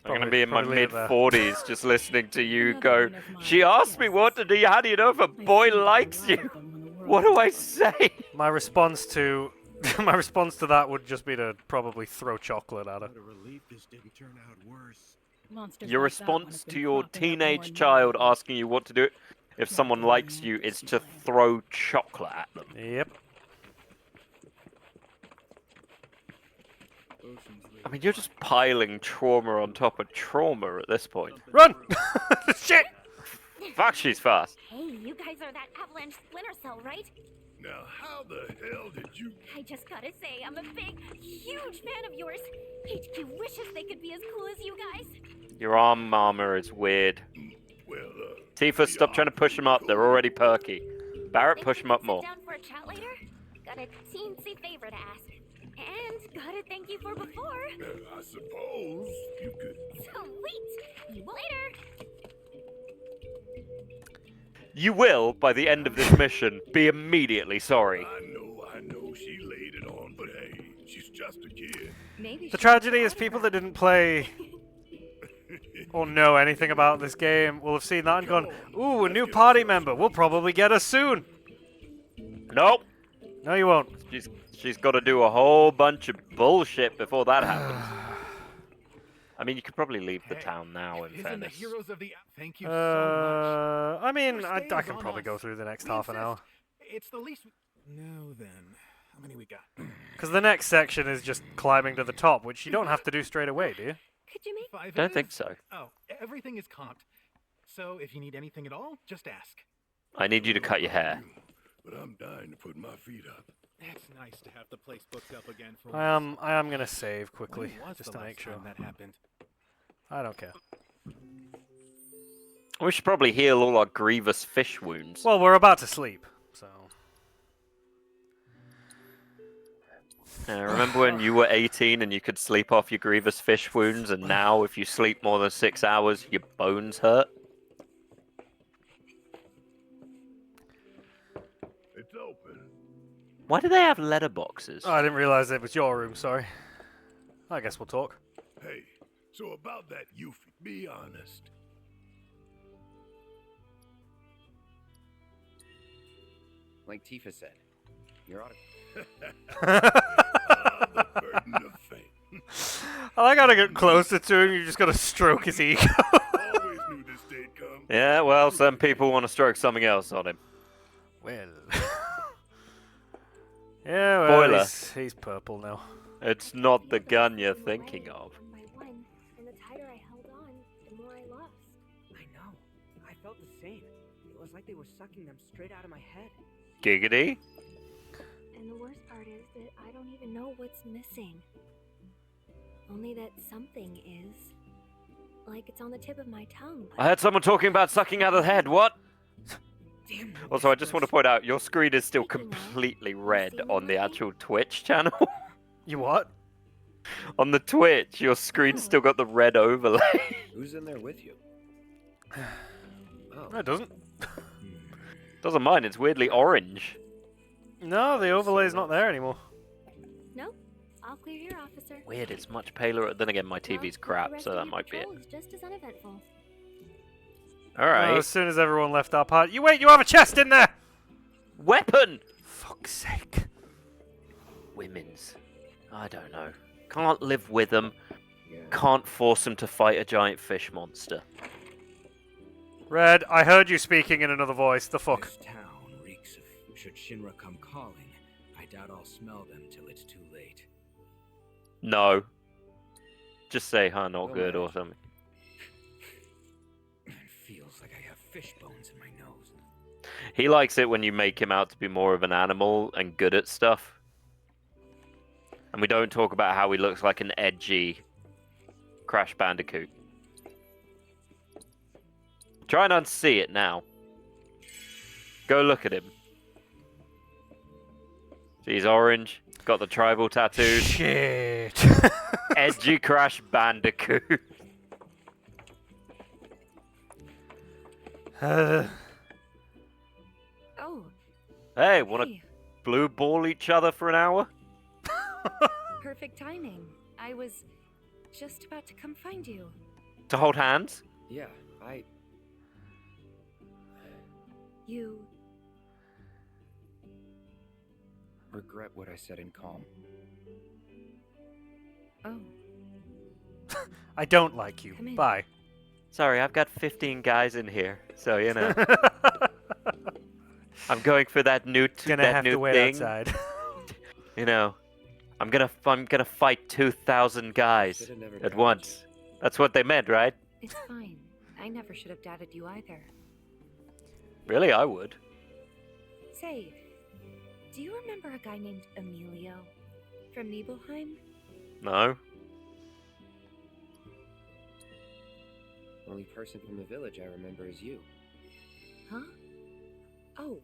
I'm gonna be in my probably leave it there. mid-40s just listening to you Another go, one of mine. she asked me what to do, how do you know if a boy likes you? What do I say? my response to that would just be to probably throw chocolate at her. What a relief this didn't turn out worse. Monsters Your like that one response have to been your cropping up more teenage and child more. asking you what to do if someone likes you is to throw chocolate at them. Yep. I mean, you're just piling trauma on top of trauma at this point. Run! Shit! Fuck, she's fast. Hey, you guys are that Avalanche Splinter Cell, right? Now, how the hell did you... I just gotta say, I'm a big, huge fan of yours. HQ wishes they could be as cool as you guys. Your arm armor is weird. Well, Tifa, stop trying to push them up. They're already perky. Barrett, Think push we them up could more. Sit down for a chat later? Got a teensy favor to ask. And gotta thank you for before. I suppose you could... Sweet! Later! You will, by the end of this mission, be immediately sorry. I know, she laid it on, but hey, she's just a kid. Maybe The she tragedy wants is people that autograph. didn't play or know anything about this game will have seen that and gone, ooh, a new party member. We'll probably get her soon. Nope. No, you won't. She's got to do a whole bunch of bullshit before that happens. I mean, you could probably leave the town now, in Isn't the fairness. heroes of the thank you so I mean, First I day can is on probably us. go through the next much. half an hour. It's the least. No, then. How many we got? Because the next section is just climbing to the top, which you don't have to do straight away, do you? Could you make 5 it Don't think is? so. Oh, everything is comped. So if you need anything at all, just ask. I need you to cut your hair. But I'm dying to put my feet up. It's nice to have the place booked up again for I am gonna save quickly, When was just the to last make sure. time that happened? I don't care. We should probably heal all our grievous fish wounds. Well, we're about to sleep, so... Remember when you were 18 and you could sleep off your grievous fish wounds, and now if you sleep more than 6 hours, your bones hurt? It's open. Why do they have letterboxes? Oh, I didn't realize it was your room, sorry. I guess we'll talk. Hey, so about that Yuffie, be honest. Like Tifa said, you're auto. The burden of fate. I like how to get closer to him, you just gotta stroke his ego. Always knew this day'd come. Yeah, well, some people want to stroke something else on him. Well... yeah, well, Spoiler. he's purple now. It's not the gun you're thinking of. One by one, and the tighter I held on, the more I lost. I know. I felt the same. It was like they were sucking them straight out of my head. Giggity? And the worst part is that I don't even know what's missing. Only that something is. Like it's on the tip of my tongue. I heard someone talking about sucking out of the head. What? Damn. Also, I just want to point out, your screen is still completely red on the actual Twitch channel. You what? On the Twitch, your screen's still got the red overlay. Who's in there with you? No, Oh, it doesn't. Doesn't mind, it's weirdly orange. No, the overlay's not there anymore. Nope. All clear here, officer. Weird, it's much paler. Then again, my Well, TV's the crap, rest so of that your might be it. patrol is just as uneventful. Alright. As soon as everyone left our part, you have a chest in there! Weapon! Fuck's sake. Women's. I don't know. Can't live with them. yeah. Can't force them to fight a giant fish monster. Red, I heard you speaking in another voice. The fuck? This town reeks of... Should Shinra come calling, I doubt I'll smell them till it's too late. No. Just say, huh, not Well, good right. or something. It feels like I have fish bones in my nose. He likes it when you make him out to be more of an animal and good at stuff. And we don't talk about how he looks like an edgy Crash Bandicoot. Try and unsee it now. Go look at him. See, he's orange. Got the tribal tattoos. Shit. Edgy Crash Bandicoot. Uh, Oh, Hey, wanna hey. blue ball each other for an hour? Perfect timing. I was just about to come find you. To hold hands? Yeah, I... You. regret what I said in calm. Oh. I don't like you. Come in. Bye. Sorry, I've got 15 guys in here, so you know. I'm going for that new Gonna that have new to wait thing. outside. You know, I'm gonna fight 2,000 guys Should've never at doubted once. That's what they meant, right? It's fine. I never should have doubted you either. Really, I would. Say, do you remember a guy named Emilio from Nibelheim? No. Only person from the village I remember is you. Huh? Oh.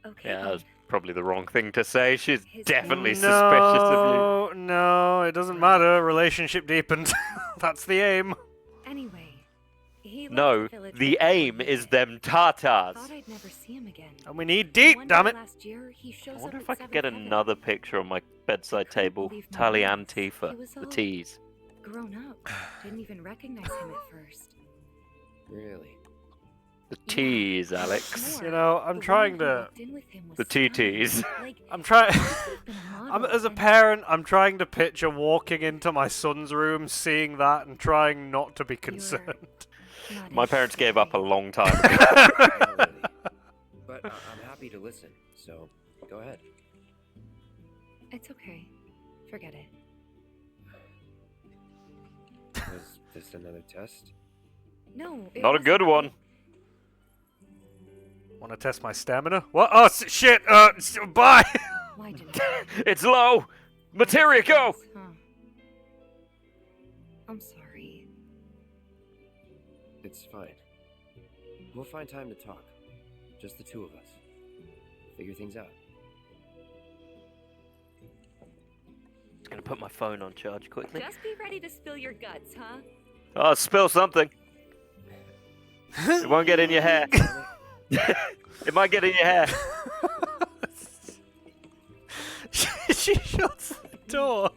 Okay. Yeah, then. that was probably the wrong thing to say. She's His definitely name- suspicious of you. No, it doesn't matter. Relationship deepened. That's the aim. Anyway, He left No, village the with aim one is day. them Tartars. Thought I'd never see him again. And we need deep, One damn day it! Last year, he shows I wonder up if I at could get 7th Heaven. another picture on my bedside table. believe my Tally eyes. and Tifa, He was the all T's. Grown up. Didn't even recognize him at first. Really? The T's, Alex. You know, I'm trying to. The TTs. I'm trying. As a parent, I'm trying to picture walking into my son's room, seeing that, and trying not to be concerned. My parents gave up a long time ago. Not really. But I'm happy to listen, so go ahead. It's okay. Forget it. Was this another test? No. it Not a wasn't. good one. Want to test my stamina? What? Oh, shit! Bye! Why didn't It's low! Materia, go! Huh. I'm sorry. It's fine. We'll find time to talk. Just the two of us. Figure things out. Just gonna put my phone on charge quickly. Just be ready to spill your guts, huh? Oh, spill something. It won't get in your hair. It might get in your hair. She shuts the door,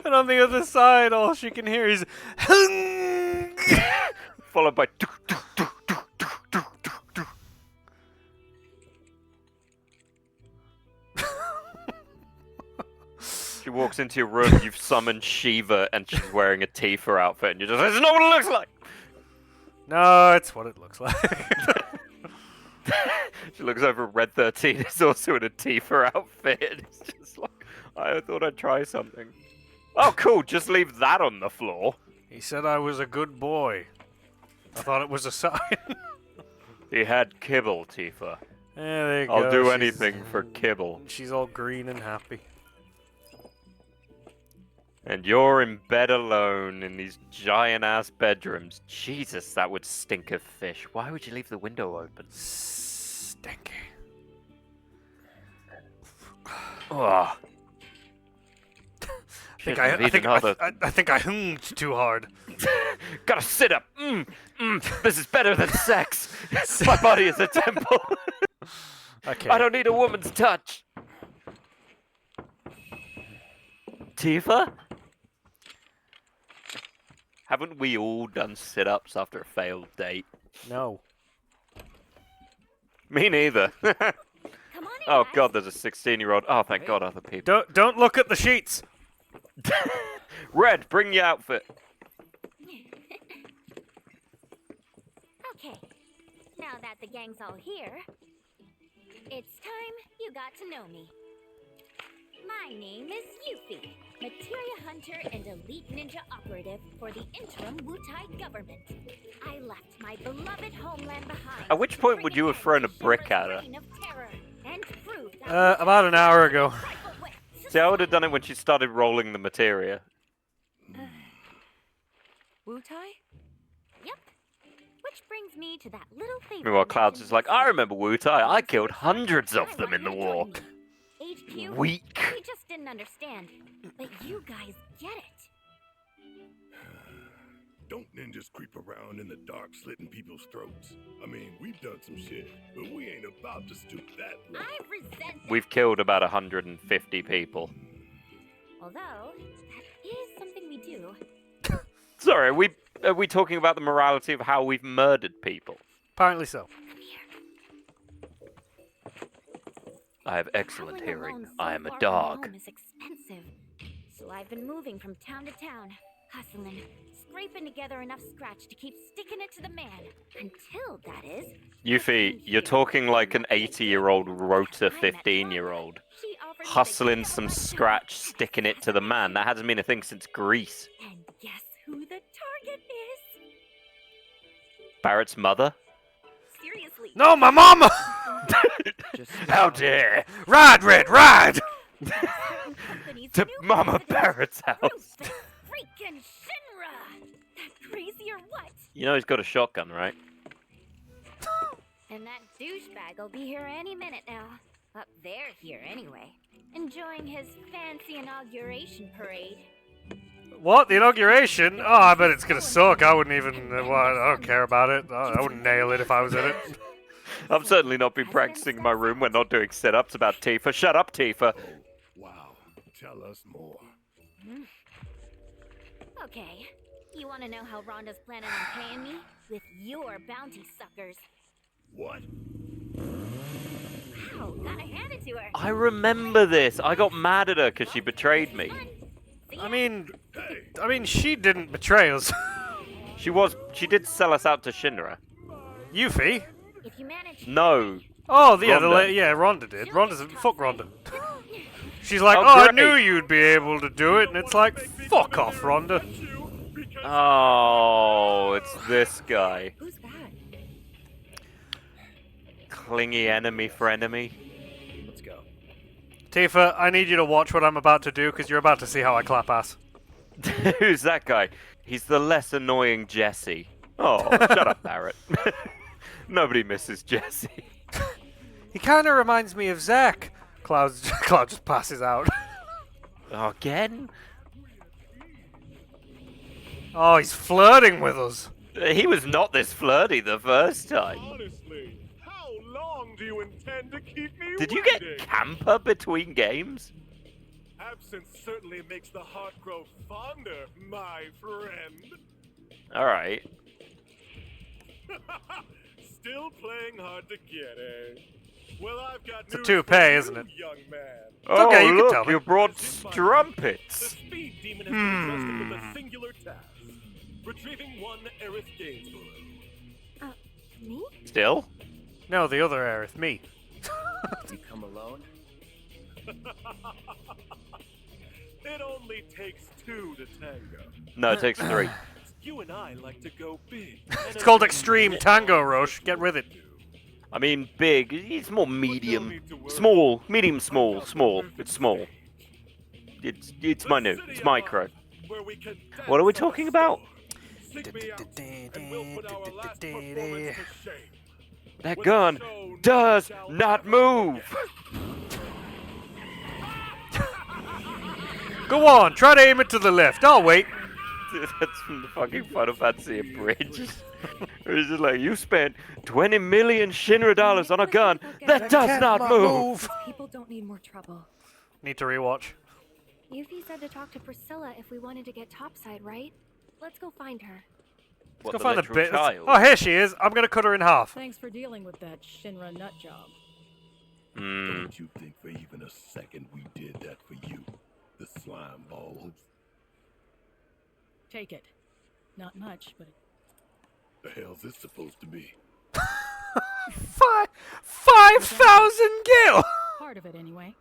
and on the other side, all she can hear is. Followed by. She walks into your room, you've summoned Shiva, and she's wearing a Tifa outfit, and you're just like, this is not what it looks like! No, it's what it looks like. She looks over at Red 13, it's also in a Tifa outfit. It's just like, I thought I'd try something. Oh, cool, just leave that on the floor. He said I was a good boy. I thought it was a sign. He had kibble, Tifa. Yeah, there you go. I'll do She's- anything for kibble. She's all green and happy. And you're in bed alone in these giant-ass bedrooms. Jesus, that would stink of fish. Why would you leave the window open? Stinky. Ugh. I think I hummed too hard. Gotta sit up. This is better than sex. My body is a temple. Okay. I don't need a woman's touch. Tifa? Haven't we all done sit-ups after a failed date? No. Me neither. Oh god, there's a 16-year-old. Oh, thank god, other people. Don't look at the sheets. Red, bring your outfit. Okay, now that the gang's all here, it's time you got to know me. My name is Yuffie, materia hunter and elite ninja operative for the interim Wutai government. I left my beloved homeland behind. At which point would you have thrown a brick at her? About an hour ago. See, I would have done it when she started rolling the materia. Wutai? Yep. Which brings me to that little favor. Meanwhile, Cloud's is like, I remember Wutai. I killed hundreds of them in the war. HQ, Weak. we just didn't understand, but you guys get it. Don't ninjas creep around in the dark slitting people's throats? I mean, we've done some shit, but we ain't about to stoop that low. I resent that. We've killed about 150 people. Although, that is something we do. Sorry, are we talking about the morality of how we've murdered people? Apparently so. I have excellent Traveling hearing. alone so I am a far from dog. home is expensive, so I've been moving from town to town, hustling, scraping together enough scratch to keep sticking it to the man. Until, that is. Yuffie, you're talking like an 80-year-old wrote a 15-year-old. Hustling some scratch, sticking it to the man. That hasn't been a thing since Greece. And guess who the target is? Barrett's mother? Seriously. No, my mama! How dare! Ride, Red, ride! To Mama Barrett's house. Freaking Shinra! That crazy or what? You know he's got a shotgun, right? And that douchebag will be here any minute now. Up there here anyway. Enjoying his fancy inauguration parade. What? The inauguration? Oh, I bet it's gonna suck. I wouldn't even. Well, I don't care about it. I wouldn't nail it if I was in it. I've certainly not been practicing in my room when not doing sit-ups about Tifa. Shut up, Tifa. Wow. Tell us more. Okay. You want to know how Rhonda's planning on paying me? With your bounty suckers. What? Ow, gotta hand it to her. I remember this. I got mad at her because she betrayed me. I mean, she didn't betray us. She did sell us out to Shinra. Yuffie? If you manage. No. Oh, yeah, Rhonda. Rhonda did. Fuck Rhonda. She's like, Oh, I great. knew you'd be able to do it, and it's like, fuck off, Rhonda. Oh, it's this guy. Who's that? Clingy enemy frenemy. Let's go. Tifa, I need you to watch what I'm about to do, because you're about to see how I clap ass. Who's that guy? He's the less annoying Jesse. Oh, shut up, Barrett. Nobody misses Jesse. He kind of reminds me of Zack. Cloud just passes out. Again? Oh, he's flirting with us. He was not this flirty the first time. Honestly, how long do you intend to keep me Did you waiting? get camper between games? Absence certainly makes the heart grow fonder, my friend. Alright. Still playing hard to get, eh? Well, I've got It's a news toupee, for you, isn't it? young man. Oh, okay, you look, can tell me. you brought The strumpets. speed demon has been entrusted with a singular task. Retrieving one Aerith Gainsborough. Me? Still? No, the other Aerith, me. You come alone? It only takes two to tango. No, it takes 3. You and I like to go big. It's called Extreme Tango, Roche. Get with it. I mean, big. It's more medium. Small. Medium, small. Small. It's small. It's minute. It's micro. What are we talking about? That gun does not move. Go on, try to aim it to the left. I'll wait. That's from the fucking Final Fantasy Abridged. It's just like, you spent 20 million Shinra dollars on a gun that does not move. People don't need more trouble. Need to rewatch. Yuffie said to talk to Priscilla if we wanted to get topside, right? Let's go find her. What, Let's go find the literal bit. child? Oh, here she is. I'm gonna cut her in half. Thanks for dealing with that Shinra nut job. Hmm. Don't you think for even a second we did that for you? The slime balls. Take it. Not much, but The hell's this supposed to be? 5,000 gil. part of it anyway.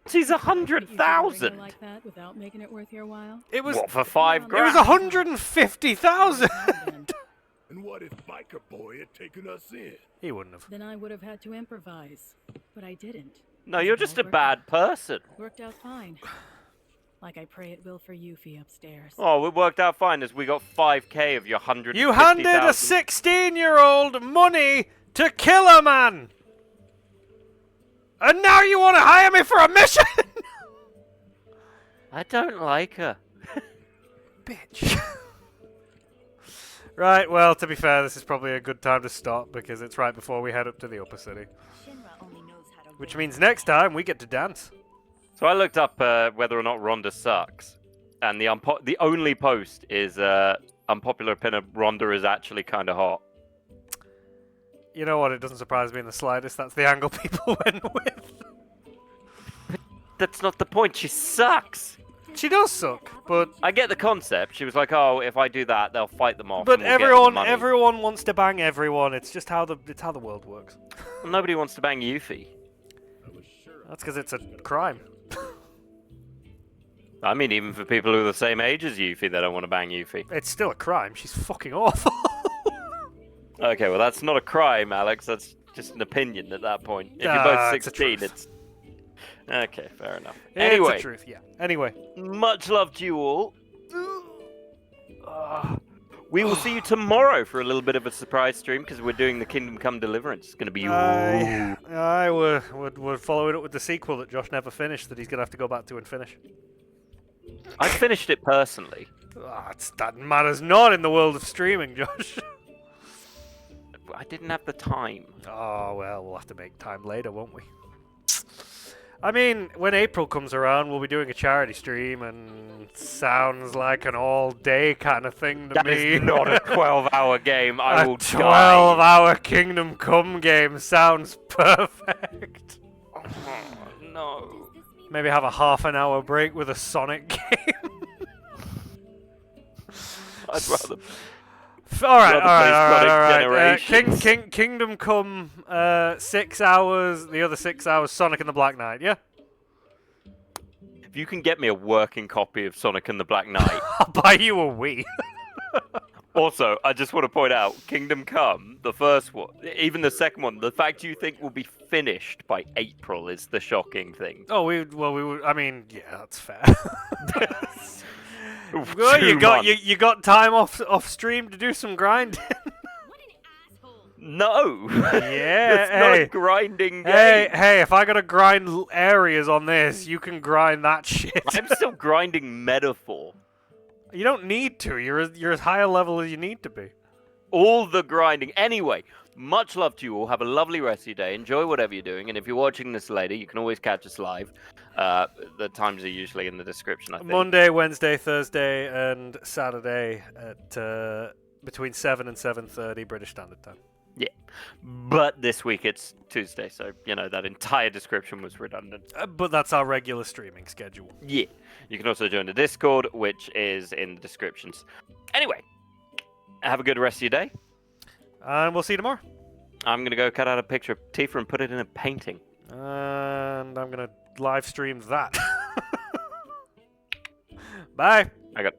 She's Think you could 100,000. ring her like that without making it worth your while? It was. What, for 5 It grand? was 150,000. And what if Biker Boy had taken us in? He wouldn't have. Then I would have had to improvise, but I didn't. No, you're just a bad person. Worked out fine. Like I pray it will for Yuffie upstairs. Oh, it worked out fine as we got 5k of your 150,000. You handed a 16-year-old money to kill a man. And now you want to hire me for a mission? I don't like her. Bitch. Right, well, to be fair, this is probably a good time to stop because it's right before we head up to the upper city. Which means next time we get to dance. So I looked up whether or not Rhonda sucks, and the only post is unpopular opinion Rhonda is actually kind of hot. You know what? It doesn't surprise me in the slightest. That's the angle people went with. But that's not the point. She sucks. She does suck, but I get the concept. She was like, "Oh, if I do that, they'll fight them off." but and we'll get all the money." everyone wants to bang everyone. It's just how the world works. Well, nobody wants to bang Yuffie. That's because it's a crime. I mean, even for people who are the same age as Yuffie, they don't want to bang Yuffie. It's still a crime. She's fucking awful. Okay, well, that's not a crime, Alex. That's just an opinion at that point. If you're both It's a 16, truth. it's... Okay, fair enough. It's Anyway, the truth, yeah. Anyway. much love to you all. We will see you tomorrow for a little bit of a surprise stream because we're doing the Kingdom Come Deliverance. It's going to be... I would follow it up with the sequel that Josh never finished that he's going to have to go back to and finish. I finished it personally. That matters not in the world of streaming, Josh. I didn't have the time. Oh, well, we'll have to make time later, won't we? I mean, when April comes around, we'll be doing a charity stream, and sounds like an all-day kind of thing to That me. is not a 12-hour game. I will die. 12-hour Kingdom Come game sounds perfect. Oh, no. Maybe have a half-an-hour break with a Sonic game. I'd rather... All right. Generations. Kingdom Come, 6 hours. The other 6 hours, Sonic and the Black Knight. Yeah. If you can get me a working copy of Sonic and the Black Knight, I'll buy you a Wii. Also, I just want to point out, Kingdom Come, the first one, even the second one, the fact you think will be finished by April is the shocking thing. Oh, we would. I mean, yeah, that's fair. Oof, Well, 2 you got time off stream to do some grinding. No. Yeah, It's not a grinding game. Hey, if I gotta grind areas on this, you can grind that shit. I'm still grinding metaphor. You don't need to. You're as high a level as you need to be. All the grinding. Anyway, much love to you all. Have a lovely rest of your day. Enjoy whatever you're doing. And if you're watching this later, you can always catch us live. The times are usually in the description, I think. Monday, Wednesday, Thursday, and Saturday at between 7 and 7:30 British Standard Time. Yeah. But this week it's Tuesday, so, you know, that entire description was redundant. But that's our regular streaming schedule. Yeah. You can also join the Discord, which is in the descriptions. Anyway, have a good rest of your day. And we'll see you tomorrow. I'm going to go cut out a picture of Tifa and put it in a painting. And I'm going to live stream that. Bye. I got